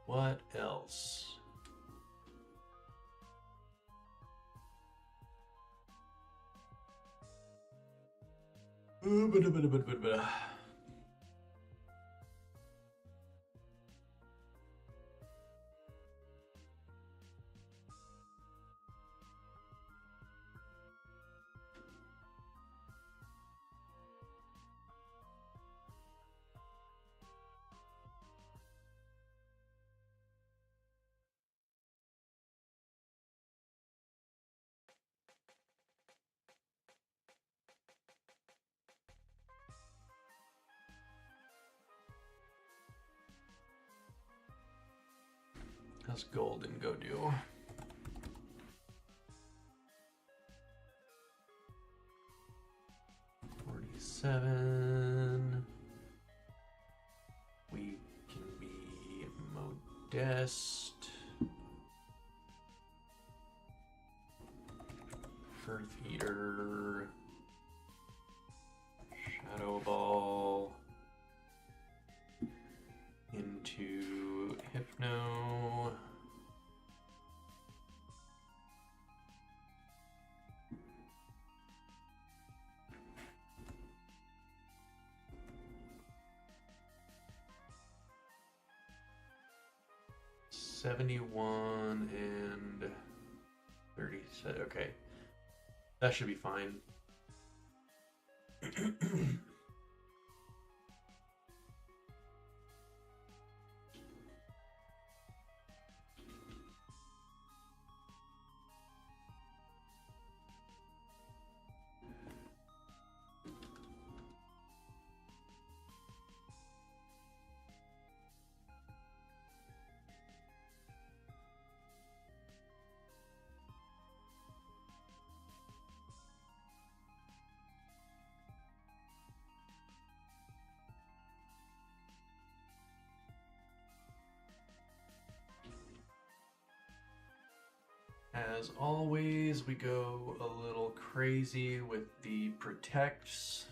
What else? How's Golden go do? $47. We can be Modest. Earth Eater. Shadow Ball. Into Hypno. $71 and 30. Okay, that should be fine. As always, we go a little crazy with the protects.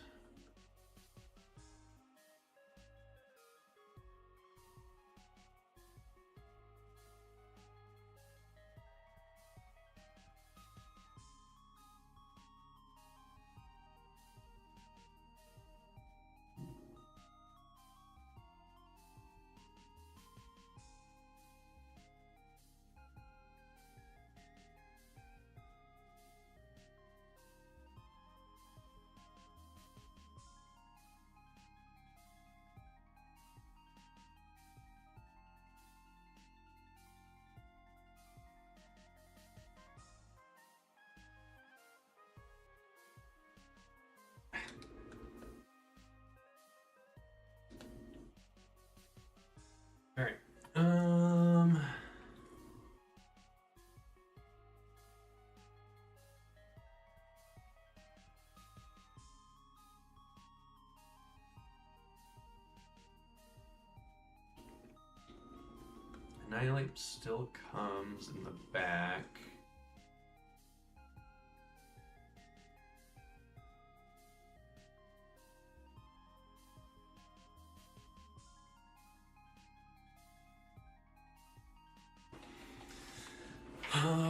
All right. Annihilate still comes in the back.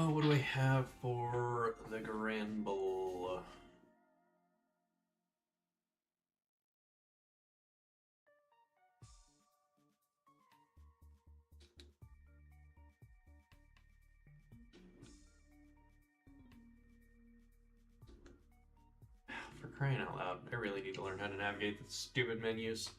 What do I have for the Granbull? For crying out loud, I really need to learn how to navigate the stupid menus.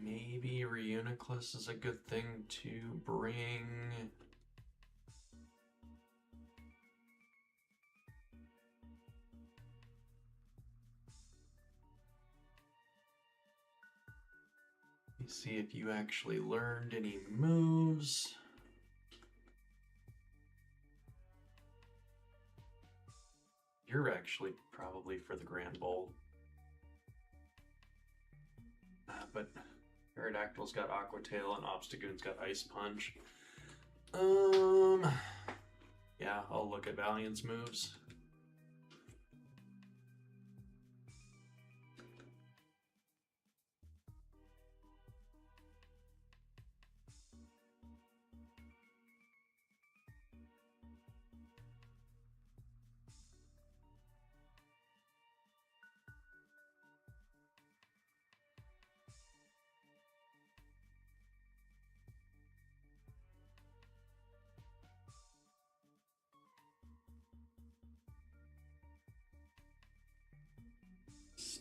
Maybe Reuniclus is a good thing to bring. Let me see if you actually learned any moves. You're actually probably for the Grand Bowl. But Aerodactyl's got Aqua Tail and Obstagoon's got Ice Punch. Yeah, I'll look at Valiant's moves.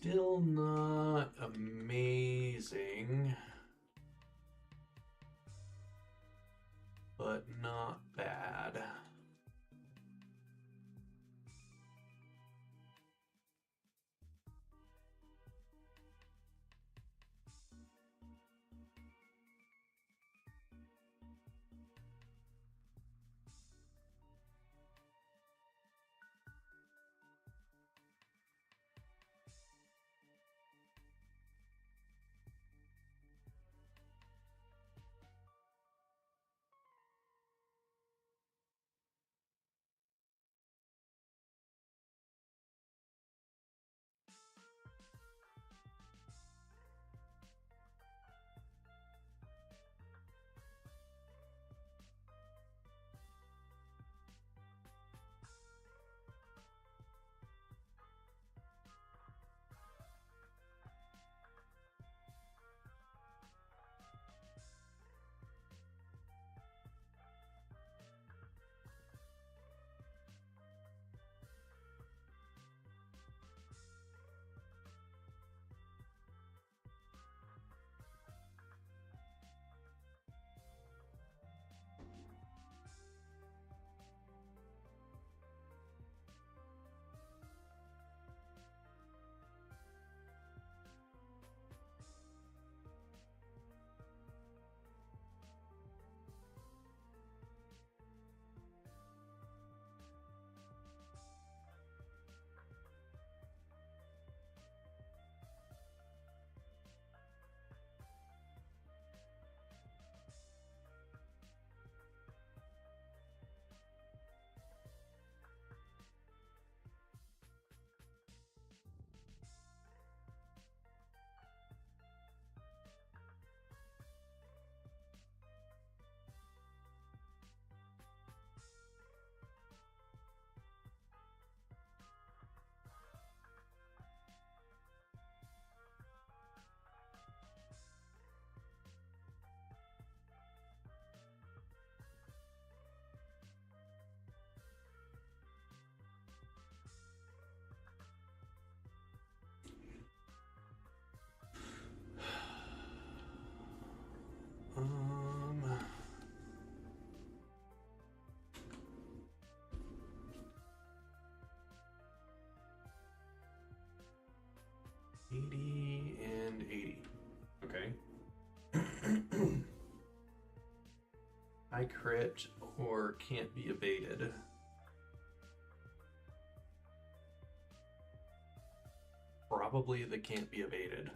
Still not amazing, but not bad. Um, 80 and 80. Okay. I crit or can't be evaded. Probably the can't be evaded.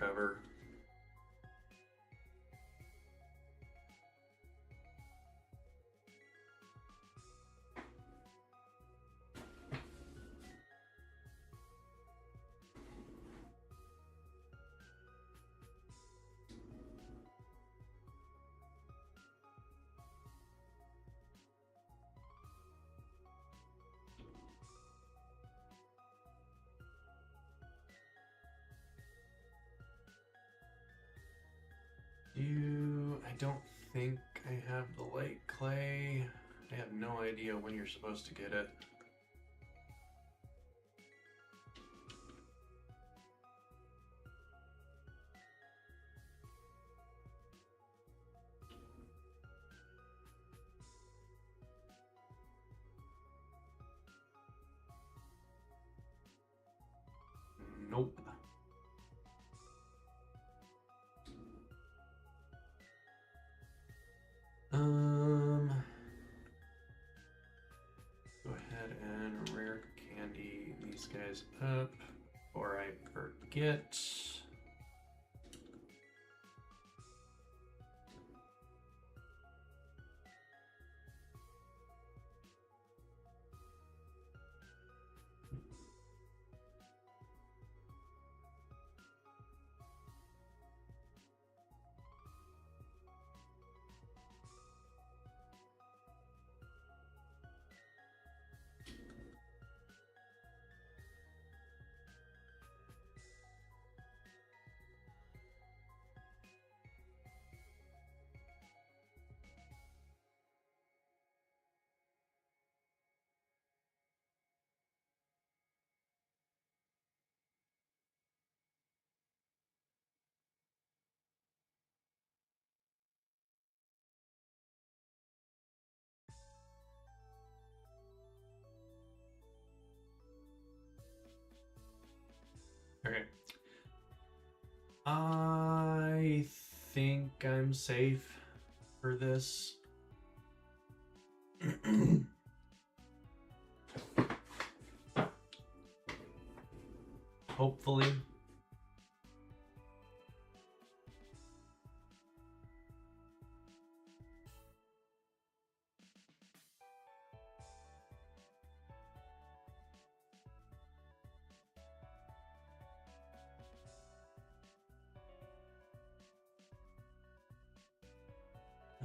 cover. I don't think I have the light clay. I have no idea when you're supposed to get it. Nope. Go ahead and rare candy these guys up before I forget. Okay. I think I'm safe for this. Hopefully.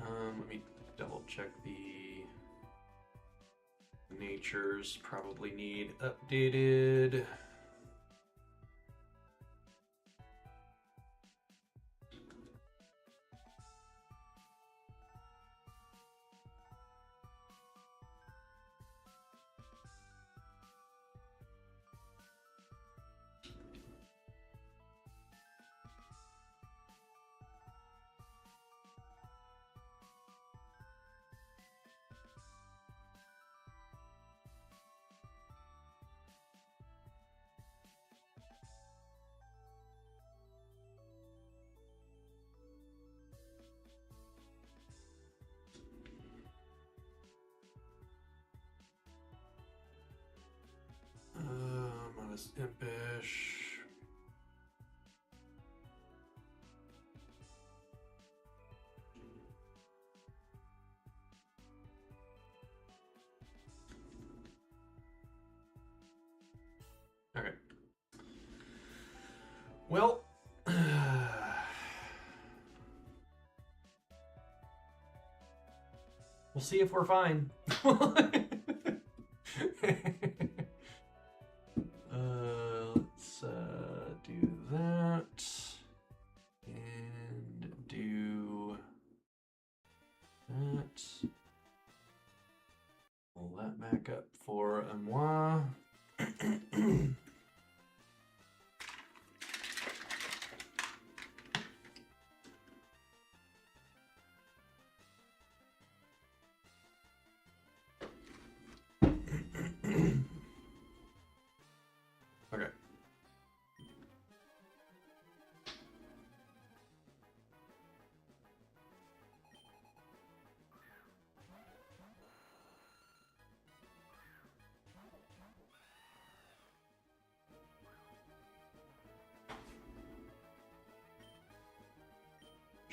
Let me double check the natures. Probably need updated. Modest impish. Okay. Well, we'll see if we're fine. Let's do that and do that. Pull that back up for a moi. Okay.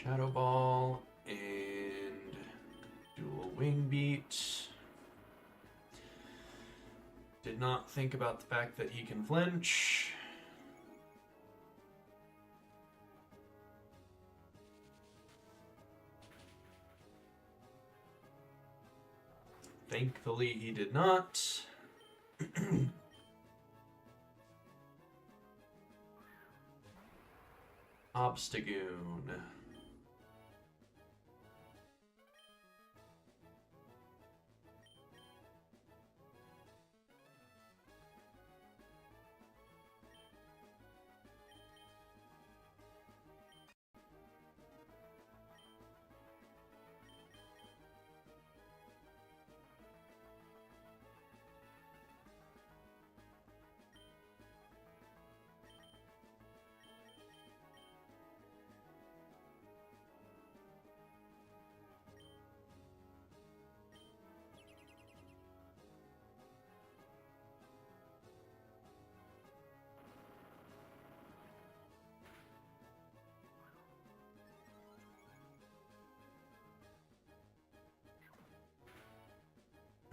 Shadow Ball and dual wing beat. Did not think about the fact that he can flinch. Thankfully, he did not. Obstagoon.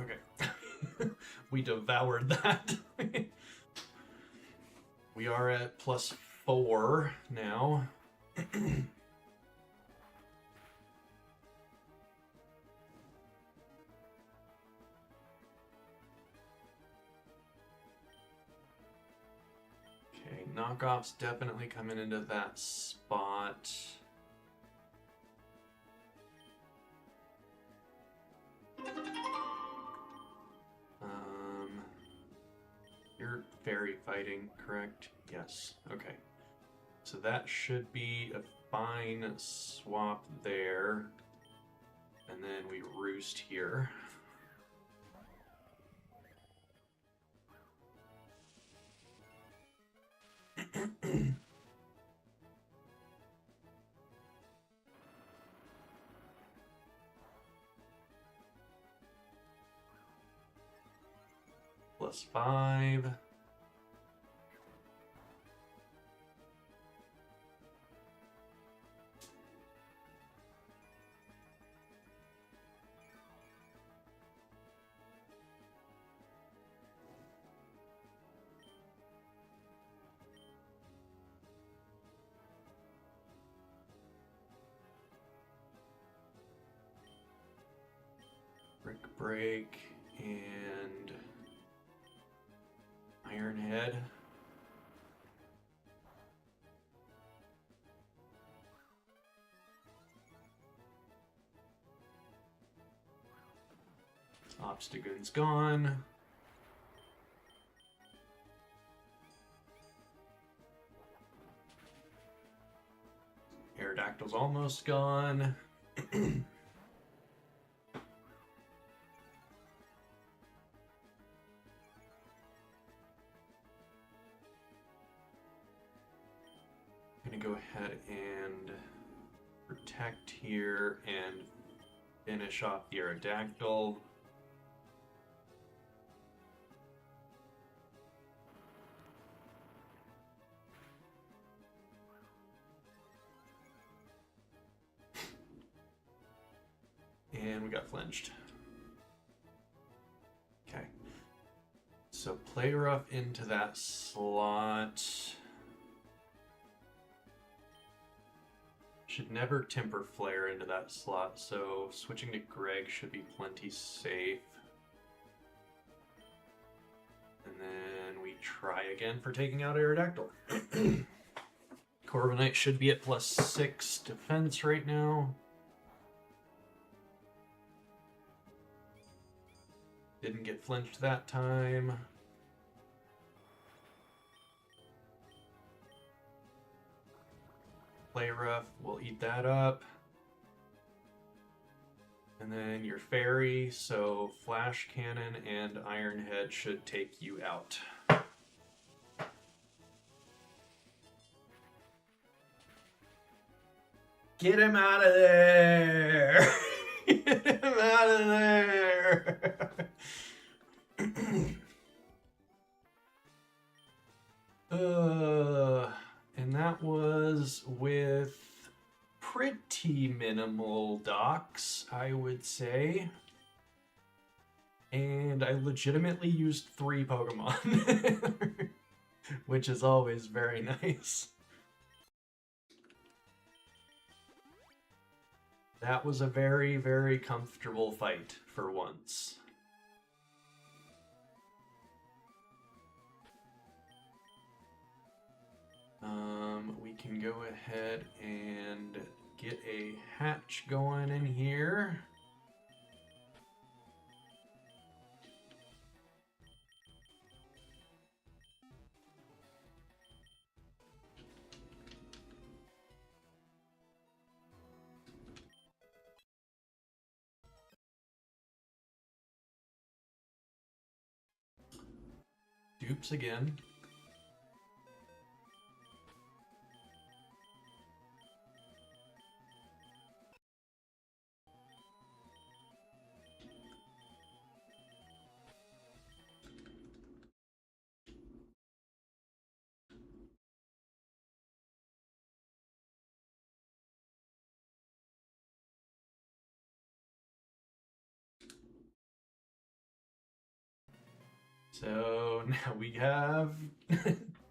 Okay. We devoured that. We are at +4 now. Okay, knockoffs definitely coming into that spot. You're fairy fighting, correct? Yes. Okay. So that should be a fine swap there. And then we roost here. +5. Brick Break and Iron Head. Obstagoon's gone. Aerodactyl's almost gone. I'm gonna go ahead and protect here and finish off the Aerodactyl. And we got flinched. Okay. So play rough into that slot. Should never temper flare into that slot, so switching to Greg should be plenty safe. And then we try again for taking out Aerodactyl. Corviknight should be at +6 defense right now. Didn't get flinched that time. Play rough, we'll eat that up. And then your fairy, so Flash Cannon and Iron Head should take you out. Get him out of there! Get him out of there! And that was with pretty minimal docks, I would say. And I legitimately used 3 Pokemon, which is always very nice. That was a very, very comfortable fight for once. We can go ahead and get a hatch going in here. Dupes again. So now we have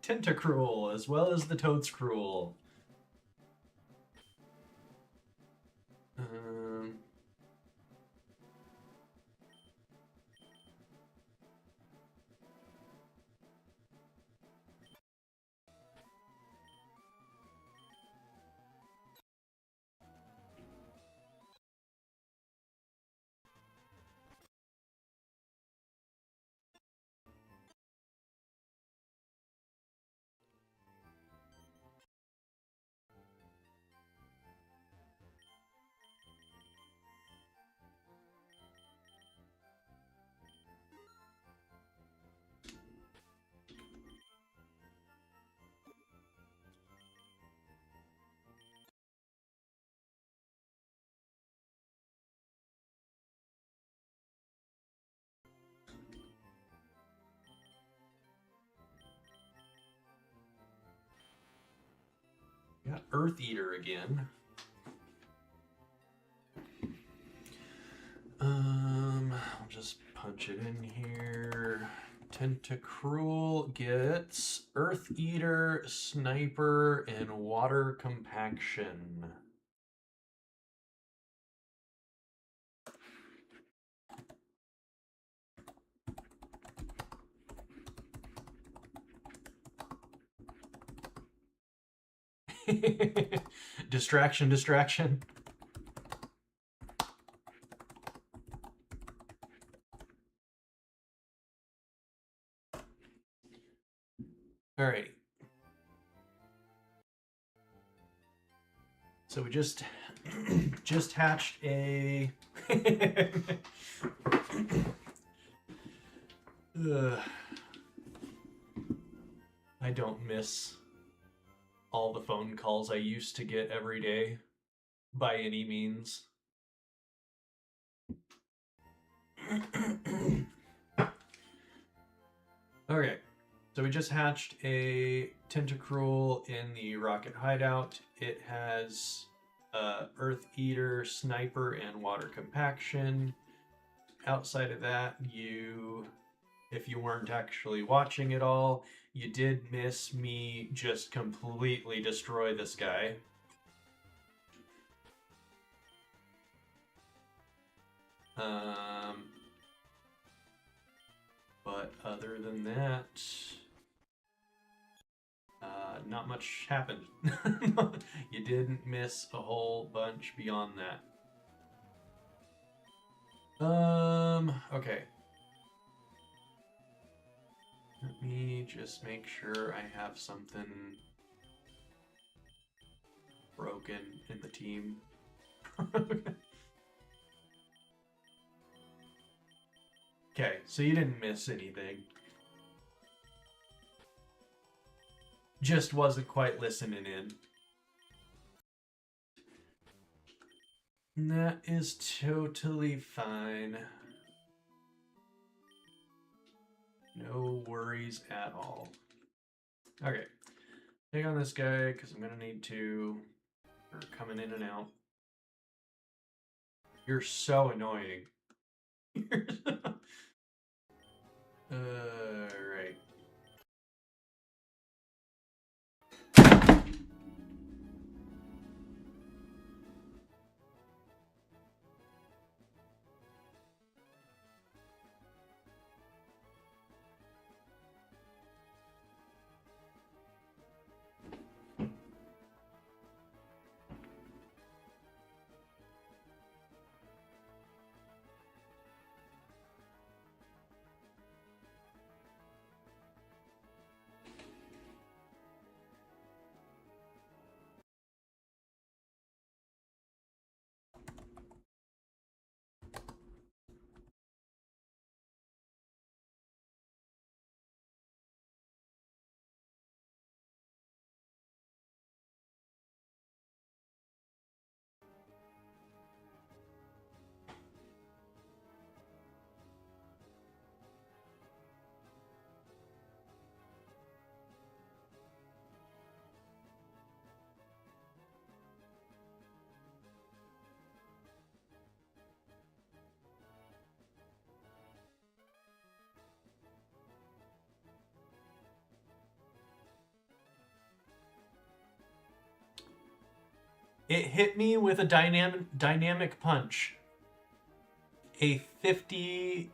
Tentacruel as well as the Toadscruel. Got Earth Eater again. I'll just punch it in here. Tentacruel gets Earth Eater, Sniper, and Water Compaction. Distraction, distraction. Alrighty. So we just hatched a I don't miss all the phone calls I used to get every day by any means. Okay, so we just hatched a Tentacruel in the Rocket Hideout. It has Earth Eater, Sniper, and Water Compaction. Outside of that, if you weren't actually watching it all, you did miss me just completely destroy this guy. But other than that, not much happened. You didn't miss a whole bunch beyond that. Okay. Let me just make sure I have something broken in the team. Okay, so you didn't miss anything. Just wasn't quite listening in. And that is totally fine. No worries at all. Okay, take on this guy because I'm gonna need to. We're coming in and out. You're so annoying. Right. It hit me with a dynamic punch. A 50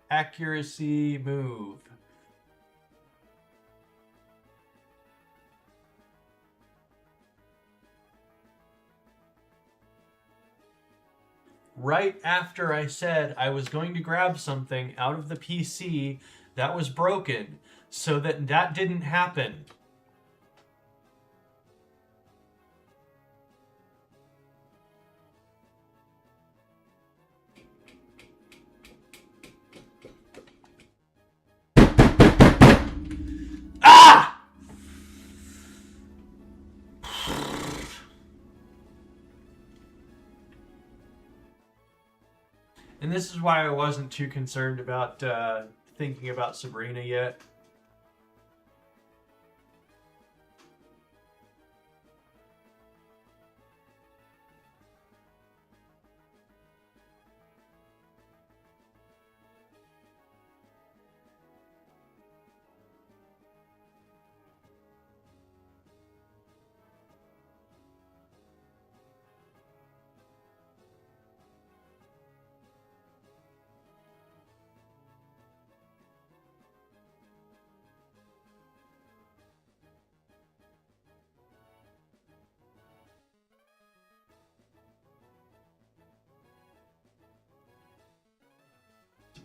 accuracy move. Right after I said I was going to grab something out of the PC that was broken, so that didn't happen. Ah! And this is why I wasn't too concerned about thinking about Sabrina yet.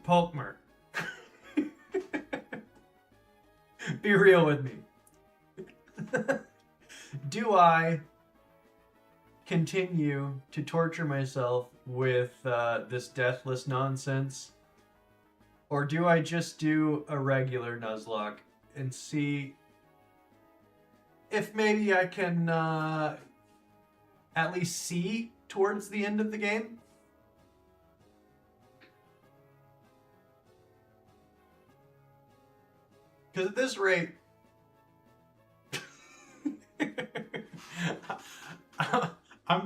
Polkmer. Be real with me. Do I continue to torture myself with this deathless nonsense? Or do I just do a regular Nuzlock and see if maybe I can at least see towards the end of the game? Because at this rate, I'm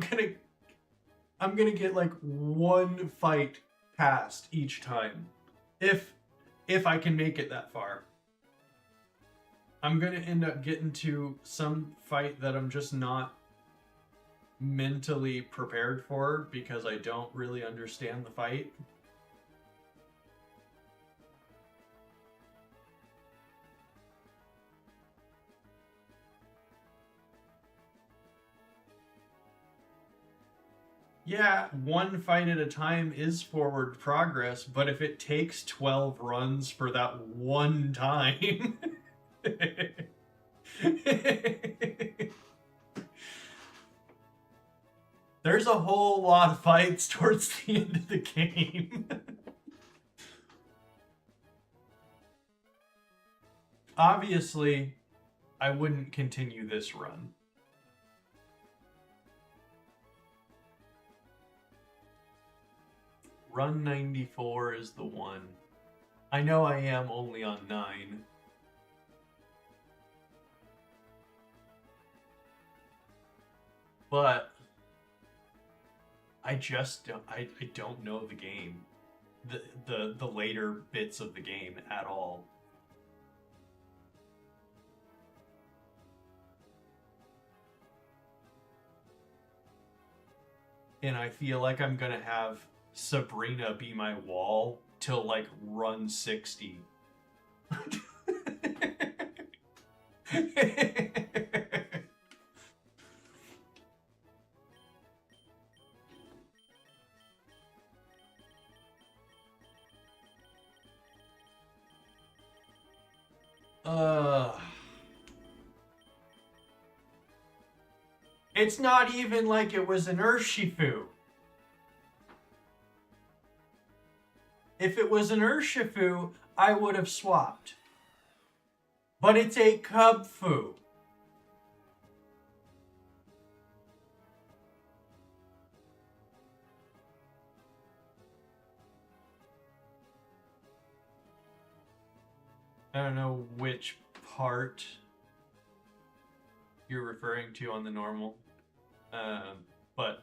gonna get like one fight past each time, if I can make it that far. I'm gonna end up getting to some fight that I'm just not mentally prepared for because I don't really understand the fight. Yeah, one fight at a time is forward progress, but if it takes 12 runs for that one time... There's a whole lot of fights towards the end of the game. Obviously, I wouldn't continue this run. Run 94 is the one. I know I am only on 9. But I don't know the game, the later bits of the game at all. And I feel like I'm gonna have Sabrina be my wall till like run 60. It's not even like it was an Urshifu. If it was an Urshifu, I would have swapped. But it's a Cubfu. I don't know which part you're referring to on the normal. But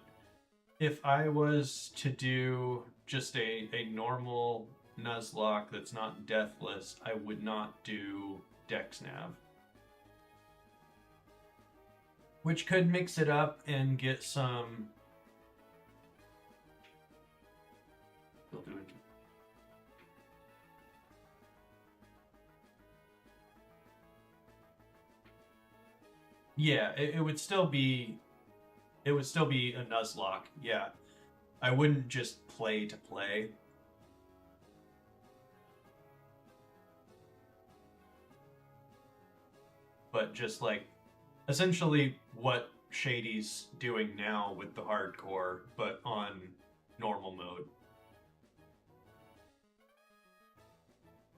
if I was to do just a normal Nuzlocke that's not deathless, I would not do DexNav. Which could mix it up and get some... Still doing... Yeah, it would still be... It would still be a Nuzlocke, yeah. I wouldn't just play to play. But just like, essentially what Shady's doing now with the hardcore, but on normal mode.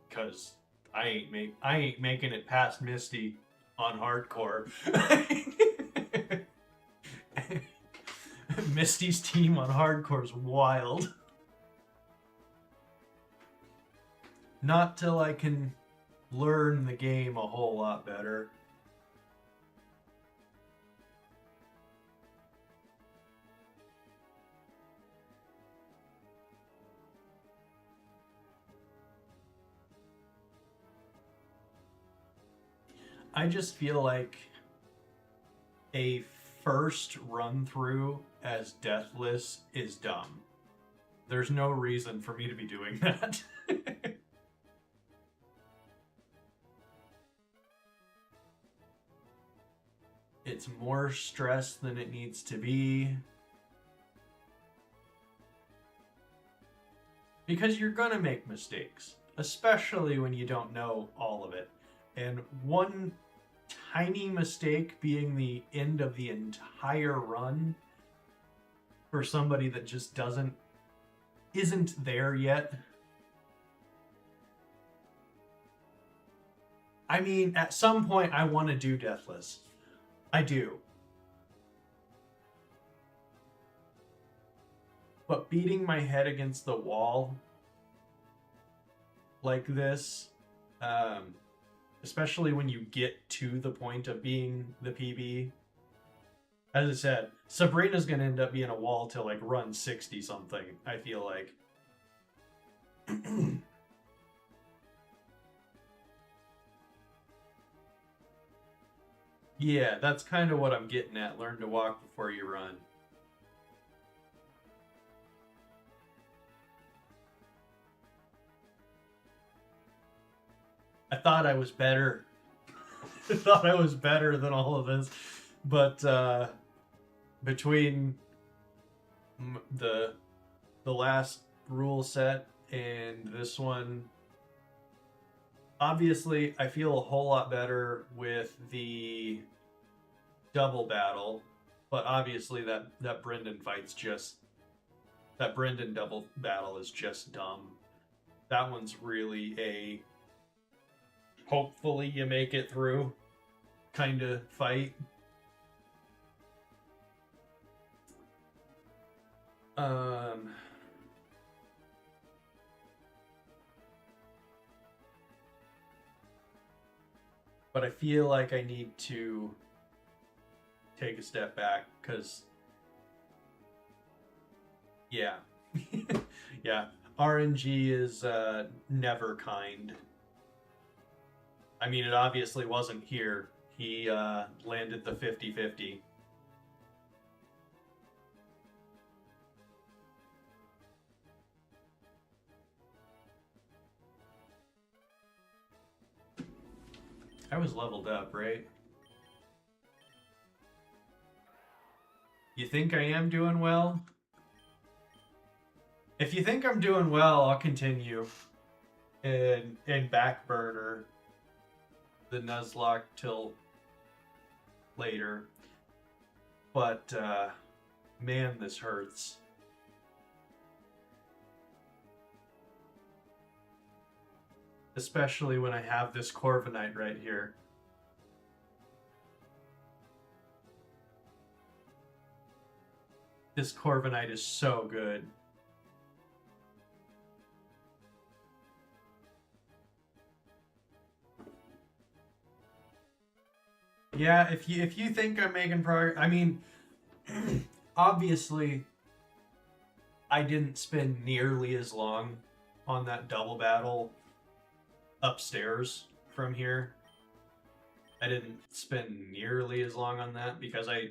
Cause I ain't making it past Misty on hardcore. Misty's team on hardcore is wild. Not till I can learn the game a whole lot better. I just feel like a first run through as deathless is dumb. There's no reason for me to be doing that. It's more stress than it needs to be. Because you're gonna make mistakes, especially when you don't know all of it. And one tiny mistake being the end of the entire run for somebody that just isn't there yet. I mean, at some point I want to do deathless. I do. But beating my head against the wall like this, especially when you get to the point of being the PB. As I said, Sabrina's going to end up being a wall till like run 60 something, I feel like. Yeah, that's kind of what I'm getting at. Learn to walk before you run. I thought I was better. I thought I was better than all of this. But between the last rule set and this one, obviously I feel a whole lot better with the double battle, but obviously that Brendan fight's just... That Brendan double battle is just dumb. That one's really a hopefully you make it through kind of fight. But I feel like I need to take a step back because Yeah. Yeah. RNG is never kind. I mean, it obviously wasn't here. He landed the 50-50. I was leveled up, right? You think I am doing well? If you think I'm doing well, I'll continue and back burner the Nuzlock till later. But man, this hurts. Especially when I have this Corviknight right here. This Corviknight is so good. Yeah, if you think I'm making progress, I mean, obviously, I didn't spend nearly as long on that double battle upstairs from here. I didn't spend nearly as long on that because I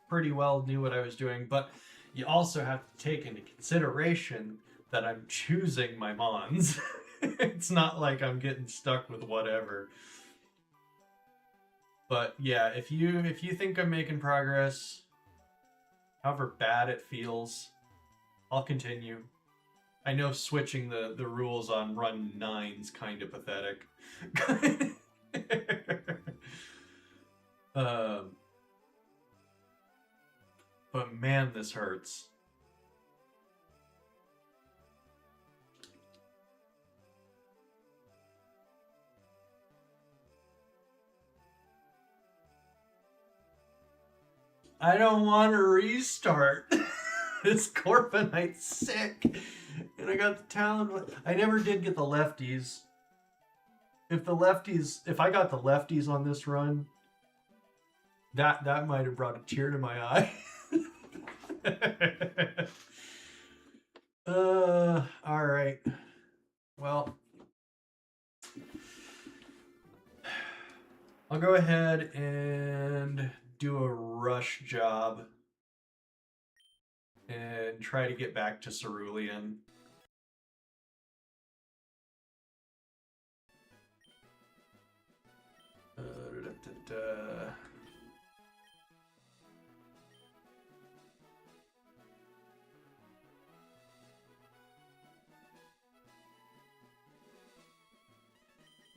pretty well knew what I was doing, but you also have to take into consideration that I'm choosing my mons. It's not like I'm getting stuck with whatever. But yeah, if you think I'm making progress, however bad it feels, I'll continue. I know switching the rules on run 9's kind of pathetic. But man, this hurts. I don't want to restart. This Corviknight's sick. And I got the Talon. I never did get the lefties. If I got the lefties on this run, that might have brought a tear to my eye. All right. Well, I'll go ahead and do a rush job and try to get back to Cerulean.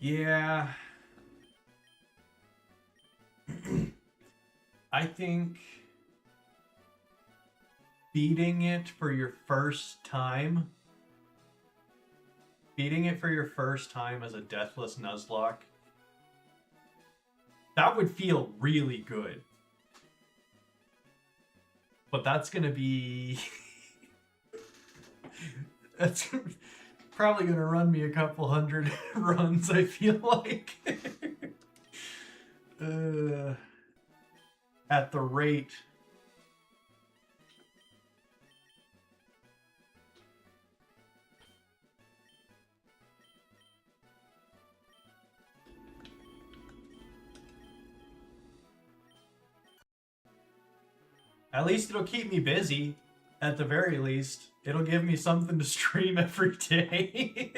Yeah. I think beating it for your first time as a Deathless Nuzlock, that would feel really good. But that's going to be... that's probably going to run me a couple hundred runs, I feel like. At the rate... At least it'll keep me busy. At the very least, it'll give me something to stream every day.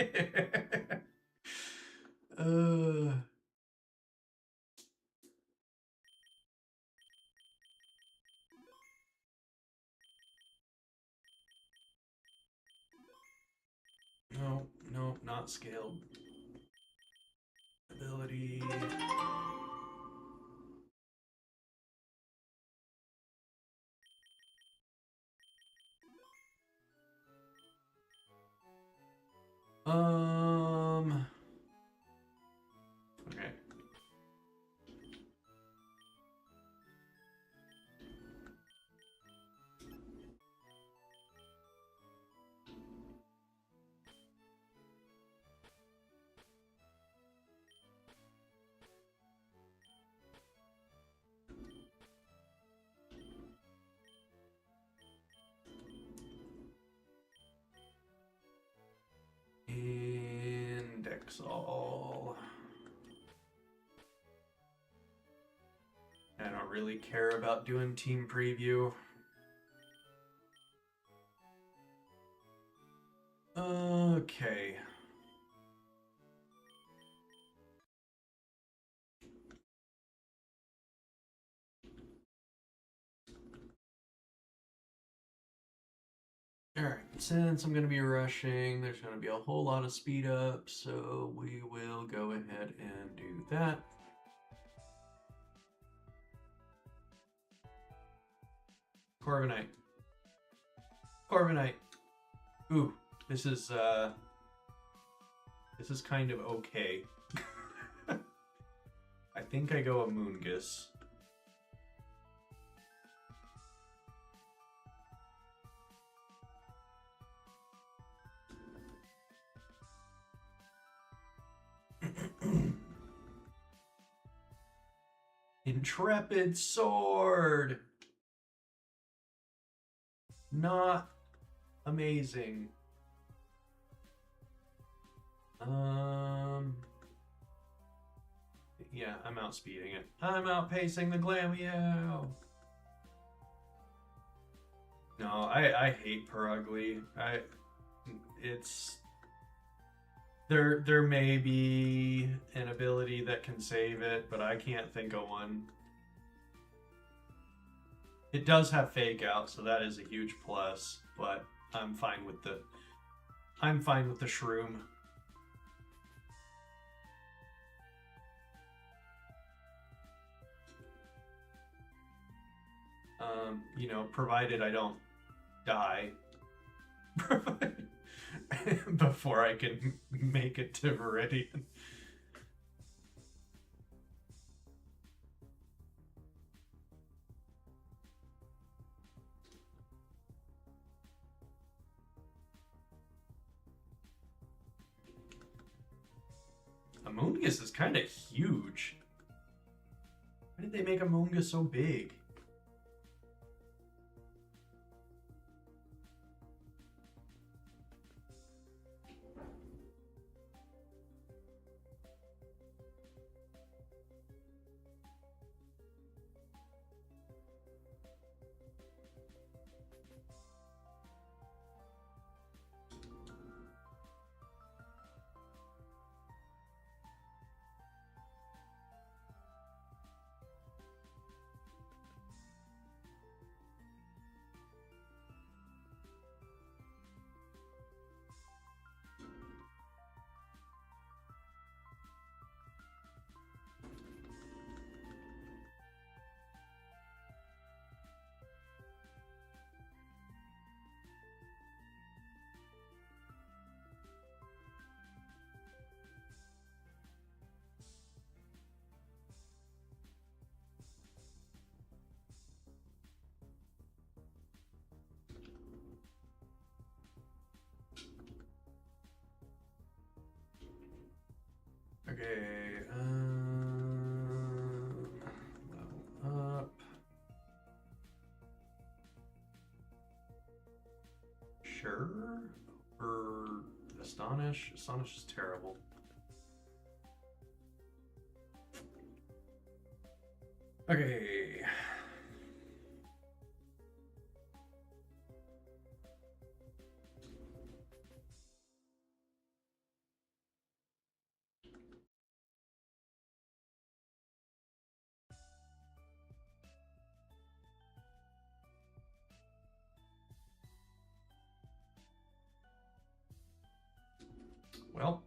No, not scaled. Ability. Okay. And Dexall. I don't really care about doing team preview. Okay. Alright, since I'm going to be rushing, there's going to be a whole lot of speed up, so we will go ahead and do that. Corviknight. Corviknight. Ooh, this is kind of okay. I think I go Amoonguss. Intrepid Sword! Not amazing. Yeah, I'm outspeeding it. I'm outpacing the Glameow! No, I hate Purugly. There may be an ability that can save it, but I can't think of one. It does have Fake Out, so that is a huge plus, but I'm fine with the Shroom. You know, provided I don't die before I can make it to Viridian. Amoonguss is kind of huge. Why did they make Amoonguss so big? Okay, level up. Sure. Or Astonish? Astonish is terrible. Okay. Well,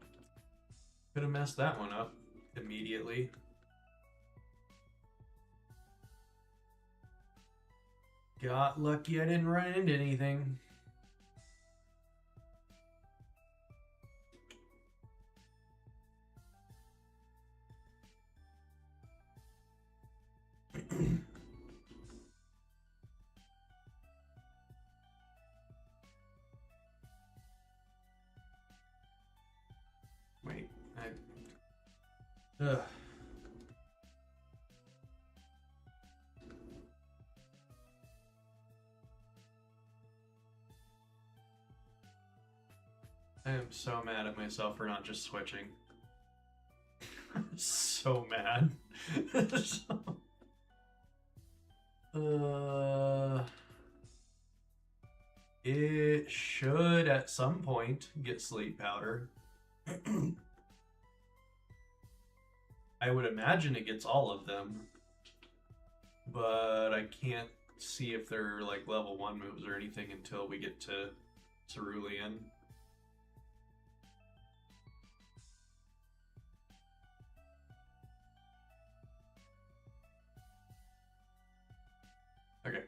could have messed that one up immediately. Got lucky I didn't run into anything. Wait, ugh. I am so mad at myself for not just switching. So mad. It should at some point get sleep powder. I would imagine it gets all of them, but I can't see if they're like level 1 moves or anything until we get to Cerulean. Okay.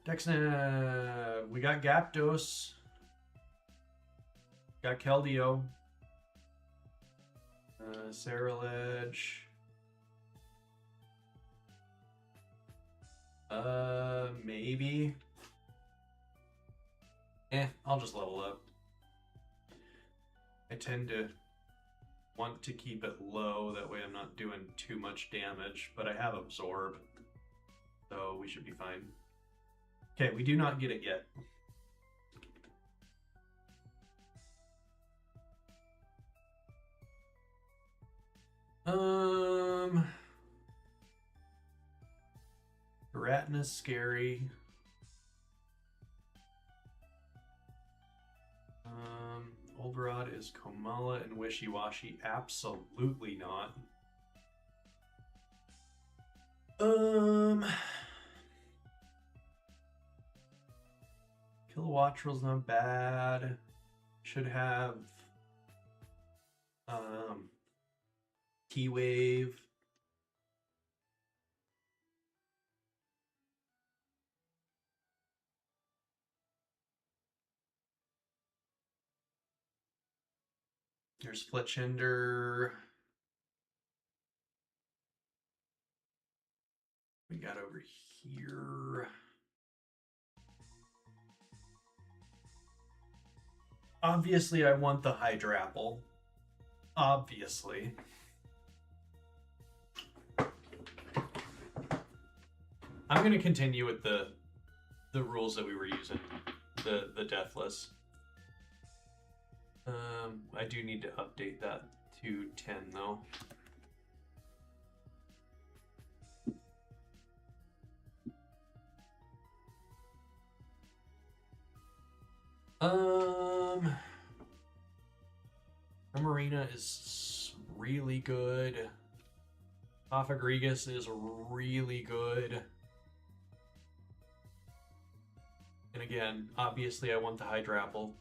DexNav, we got Gyapdos. Got Keldeo. Saraledge. Maybe. I'll just level up. I tend to want to keep it low, that way I'm not doing too much damage, but I have Absorb, so we should be fine. Okay, we do not get it yet. Ratna's scary. Old Rod is Komala and Wishy-Washy. Absolutely not. Kilowattrel's not bad. Should have T-Wave. There's Fletchender. We got over here. Obviously, I want the Hydrapple. Obviously. I'm going to continue with the rules that we were using. The Deathless. I do need to update that to 10 though. Marina is really good. Ophagrigus is really good. And again, obviously I want the Hydrapple.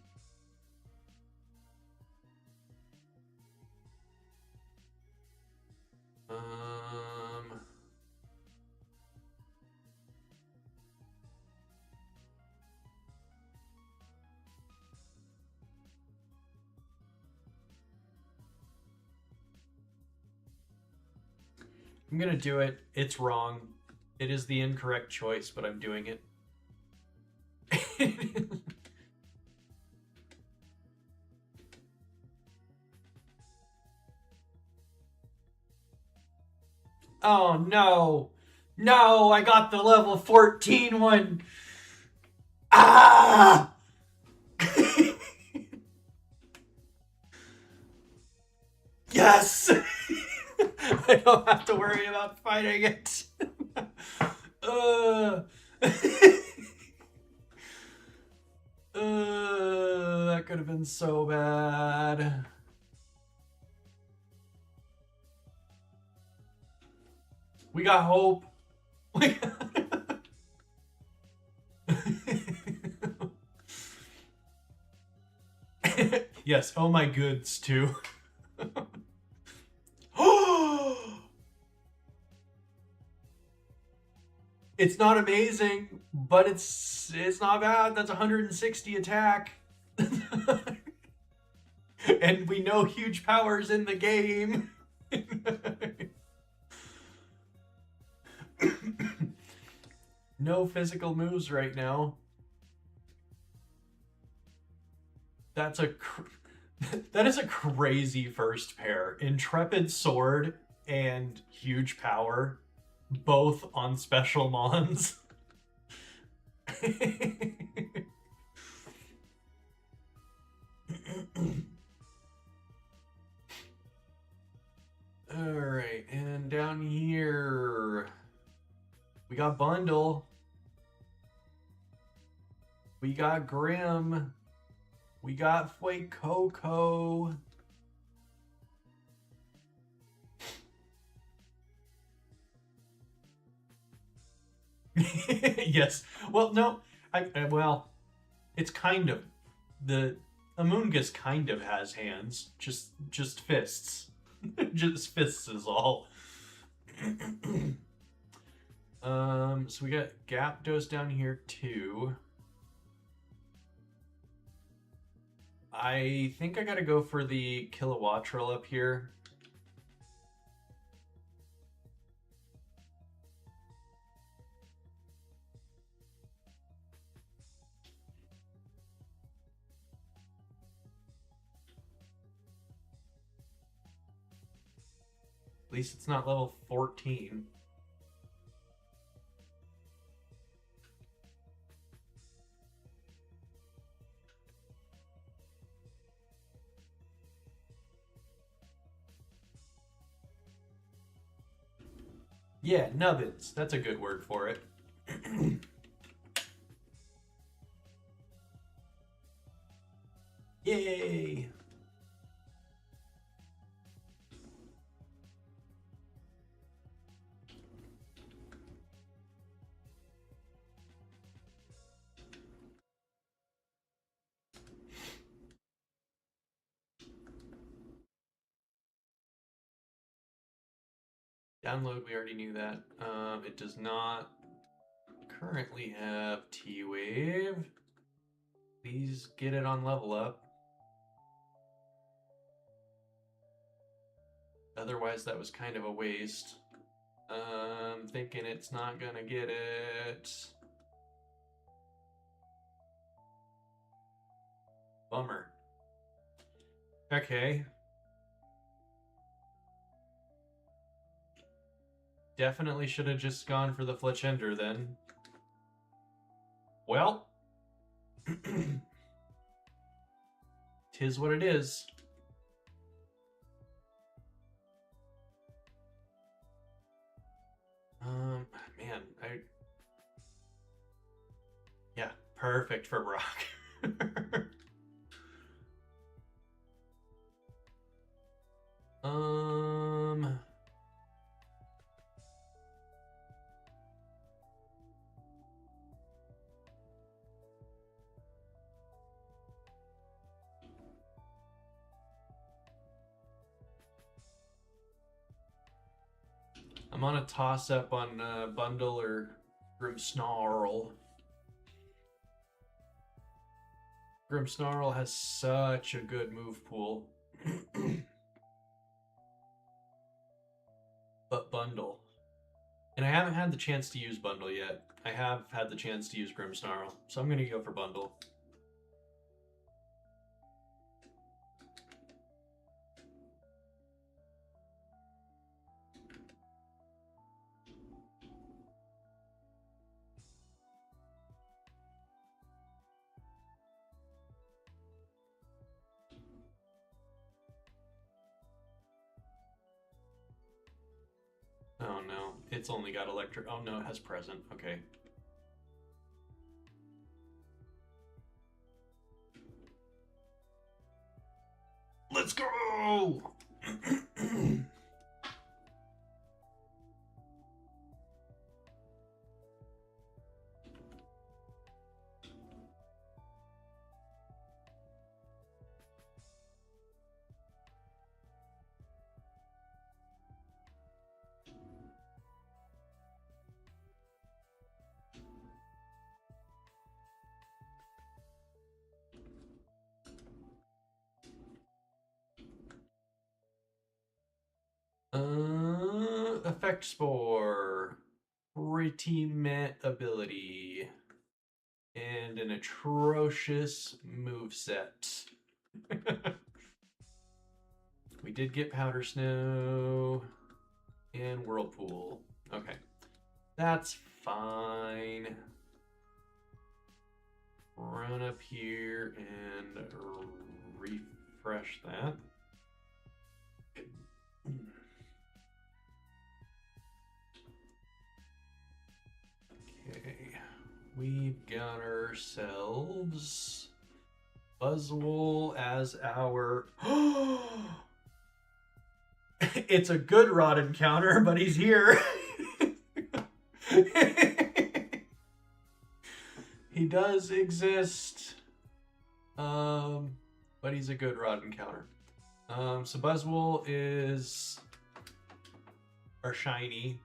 I'm gonna do it. It's wrong. It is the incorrect choice, but I'm doing it. Oh no! No, I got the level 14 one! Ah! Yes! I don't have to worry about fighting it. That could have been so bad. We got hope. Yes, oh my goods too. It's not amazing, but it's not bad. That's 160 attack. And we know huge powers in the game. No physical moves right now. That is a crazy first pair. Intrepid Sword and Huge Power, both on special mons. Alright, and down here we got Bundle. We got Grim. We got Fue Coco. Yes. Well, no. Well, it's kind of the Amoongus kind of has hands, just fists. Just fists is all. So we got Gyarados down here too. I think I gotta go for the Kilowattrel up here. At least it's not level 14. Yeah, nubbins. That's a good word for it. Yay! Download, we already knew that. It does not currently have T-Wave. Please get it on level up. Otherwise, that was kind of a waste. Thinking it's not gonna get it. Bummer. Okay. Definitely should have just gone for the Fletchender then. Well. Tis what it is. Man, yeah, perfect for Brock. I'm on a toss-up on Bundle or Grimmsnarl. Grimmsnarl has such a good move pool. But Bundle. And I haven't had the chance to use Bundle yet. I have had the chance to use Grimmsnarl, so I'm going to go for Bundle. Oh no, it's only got electric. Oh no, it has present. Okay. Let's go! Effect Spore. Pretty meh ability. And an atrocious moveset. We did get Powder Snow and Whirlpool. Okay. That's fine. Run up here and refresh. refresh that. Okay, we've got ourselves Buzzwole as our... It's a good rod encounter, but he's here. He does exist. But he's a good rod encounter. So Buzzwole is our shiny.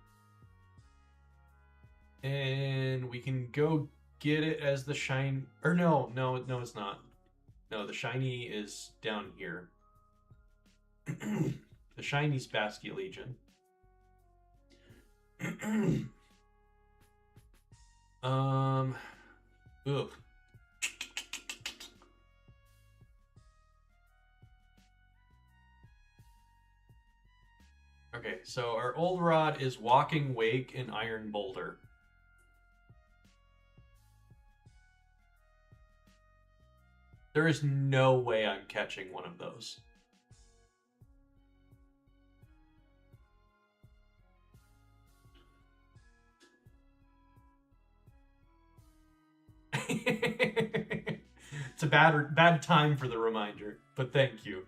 And we can go get it as the shine... Or no, it's not. No, the shiny is down here. The shiny's Basket Legion. Ugh. Okay, so our old rod is Walking Wake and Iron Boulder. There is no way I'm catching one of those. It's a bad time for the reminder, but thank you.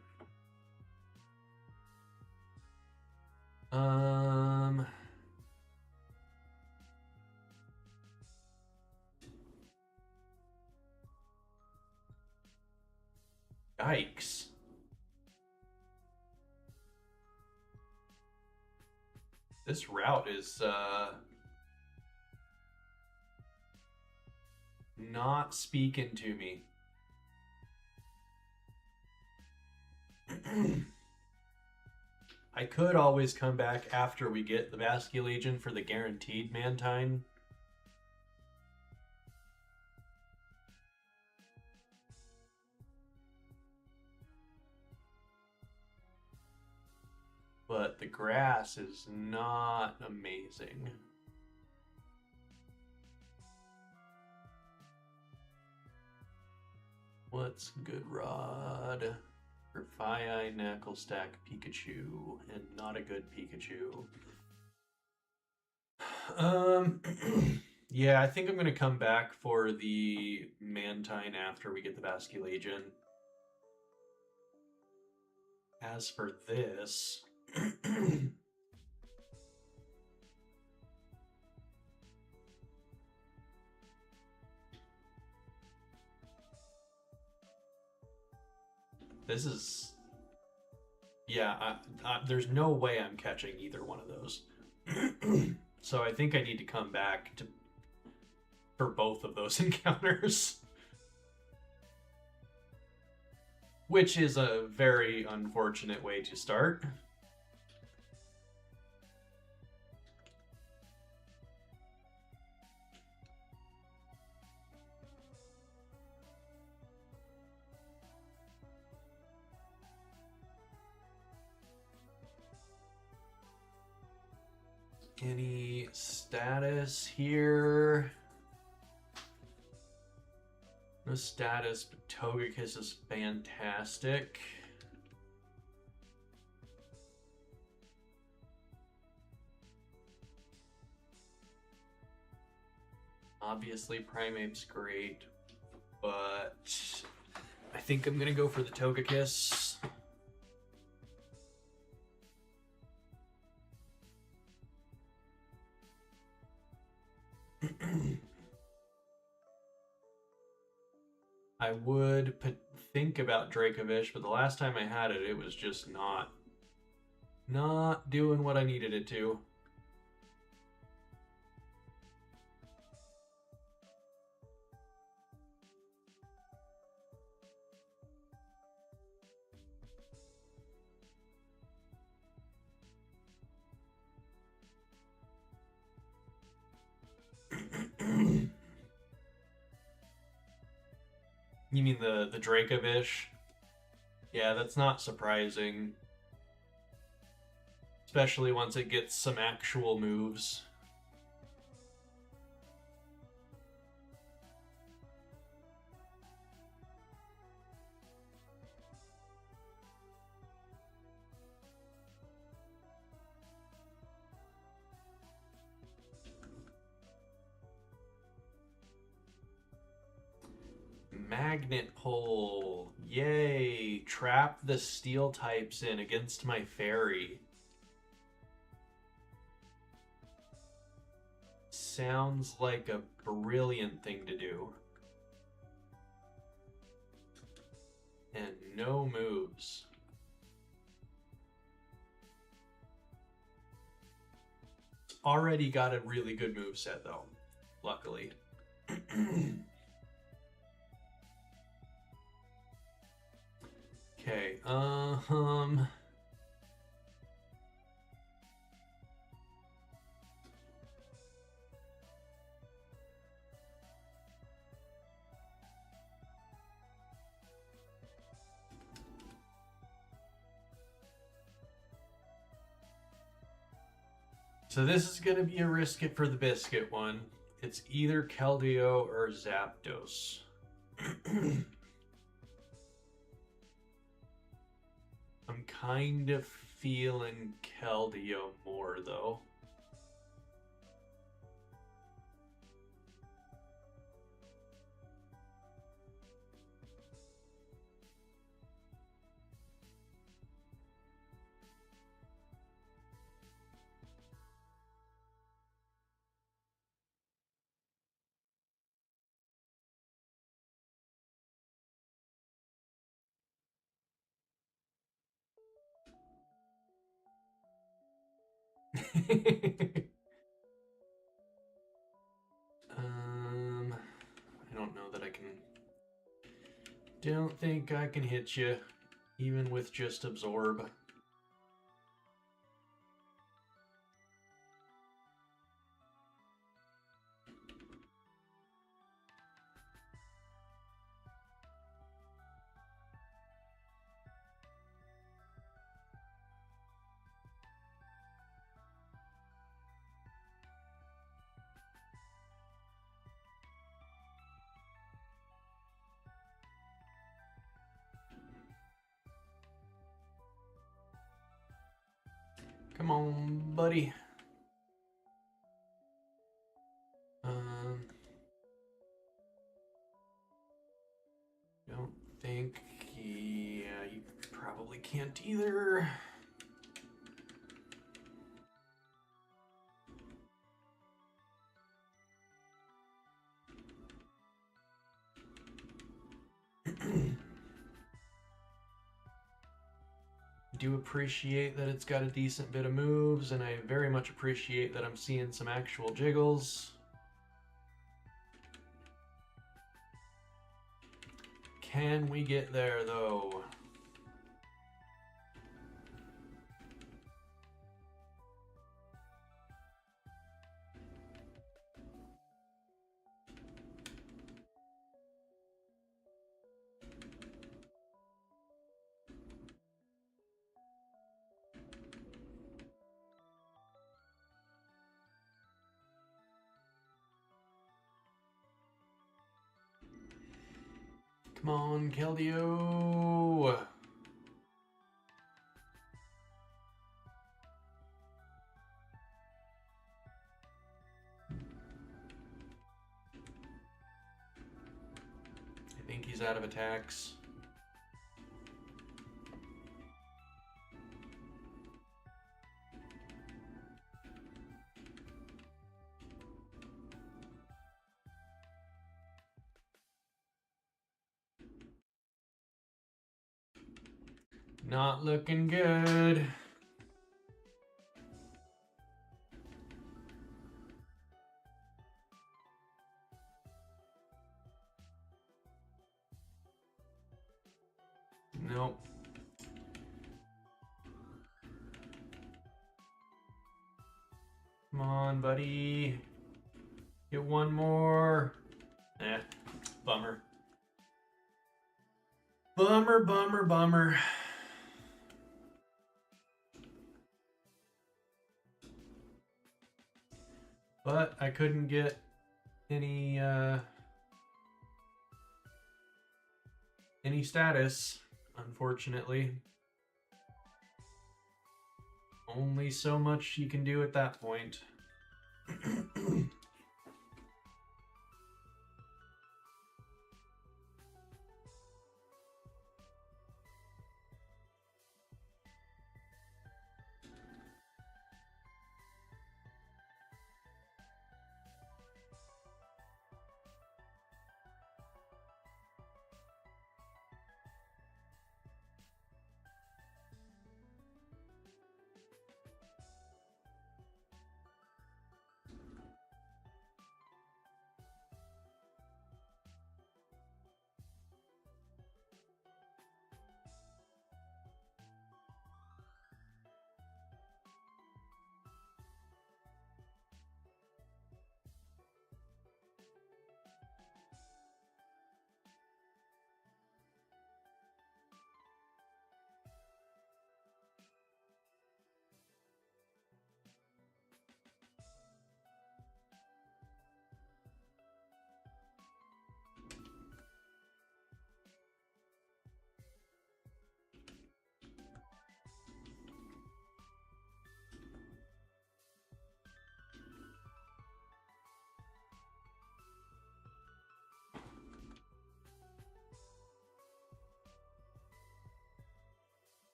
Yikes. This route is not speaking to me. I could always come back after we get the Basket Legion for the guaranteed Mantine. But the grass is not amazing. What's good rod? For Fire, Knuckle Stack, Pikachu, and not a good Pikachu. Yeah, I think I'm gonna come back for the Mantine after we get the Basket Legion. As for this... This is... Yeah, there's no way I'm catching either one of those. So I think I need to come back for both of those encounters. Which is a very unfortunate way to start. Any status here? No status, but Togekiss is fantastic. Obviously, Primeape's great, but I think I'm gonna go for the Togekiss. I would think about Dracovish, but the last time I had it, it was just not doing what I needed it to. You mean the Dracovish? Yeah, that's not surprising. Especially once it gets some actual moves. magnet pull. Yay! Trap the steel types in against my fairy. Sounds like a brilliant thing to do. And no moves. It's already got a really good moveset though, luckily. Okay, so this is going to be a risk it for the biscuit one. It's either Keldeo or Zapdos. I'm kind of feeling Keldeo more though. I don't know that I can. Don't think I can hit you, even with just absorb. Come on, buddy. Don't think. Yeah, you probably can't either. Do appreciate that it's got a decent bit of moves, and I very much appreciate that I'm seeing some actual jiggles. Can we get there though? Come on, Keldeo. I think he's out of attacks. Not looking good. Nope. Come on, buddy. Get one more. Eh, bummer. Bummer, bummer, bummer. But I couldn't get any status, unfortunately. Only so much you can do at that point.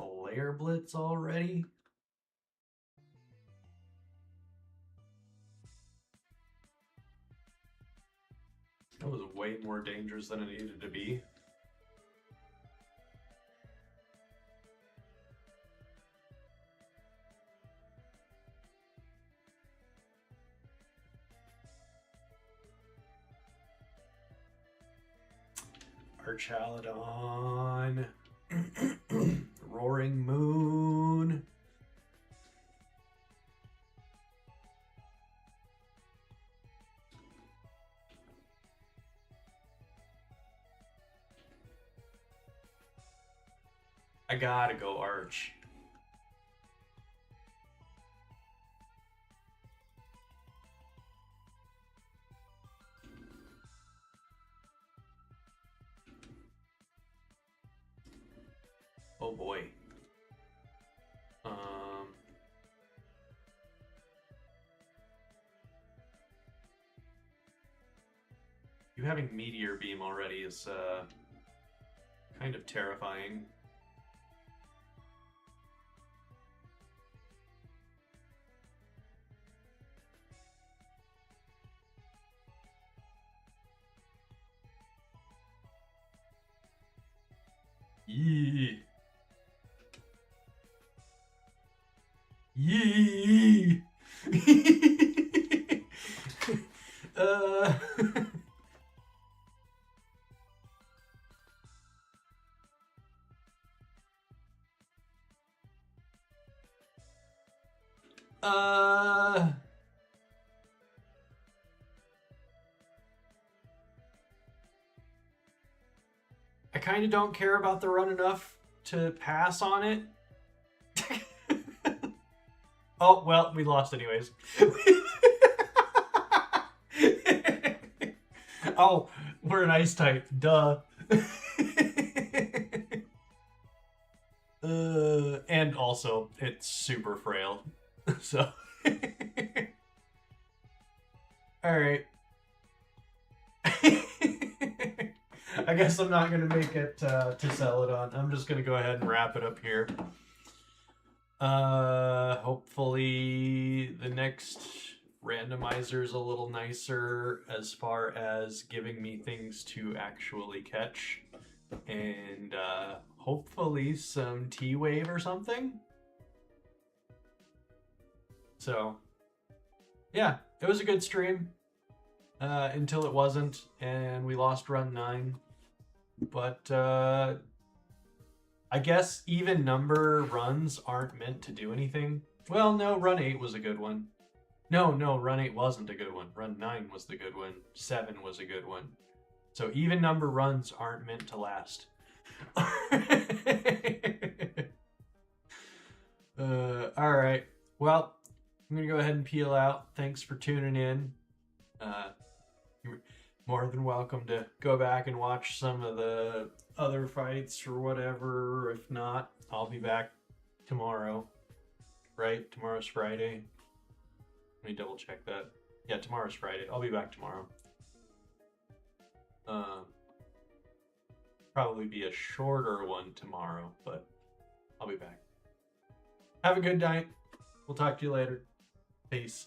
Flare Blitz already? That was way more dangerous than it needed to be. Archaladon. Roaring Moon. I gotta go Arch. Oh boy. You having Meteor Beam already is kind of terrifying. Yee. Yee. I kind of don't care about the run enough to pass on it. Oh, well, we lost anyways. Oh, we're an ice type. Duh. And also, it's super frail. So. Alright. I guess I'm not going to make it to Celadon. I'm just going to go ahead and wrap it up here. Hopefully the next randomizer is a little nicer as far as giving me things to actually catch. And hopefully some T-Wave or something. So, yeah, it was a good stream. Until it wasn't, and we lost run 9. But I guess even number runs aren't meant to do anything. Well, no, run 8 was a good one. No, run 8 wasn't a good one. Run 9 was the good one. 7 was a good one. So even number runs aren't meant to last. Alright. Well, I'm going to go ahead and peel out. Thanks for tuning in. You're more than welcome to go back and watch some of the other fights or whatever. If not, I'll be back tomorrow. Right? Tomorrow's Friday. Let me double check that. Yeah, tomorrow's Friday. I'll be back tomorrow. Probably be a shorter one tomorrow, but I'll be back. Have a good night. We'll talk to you later. Peace.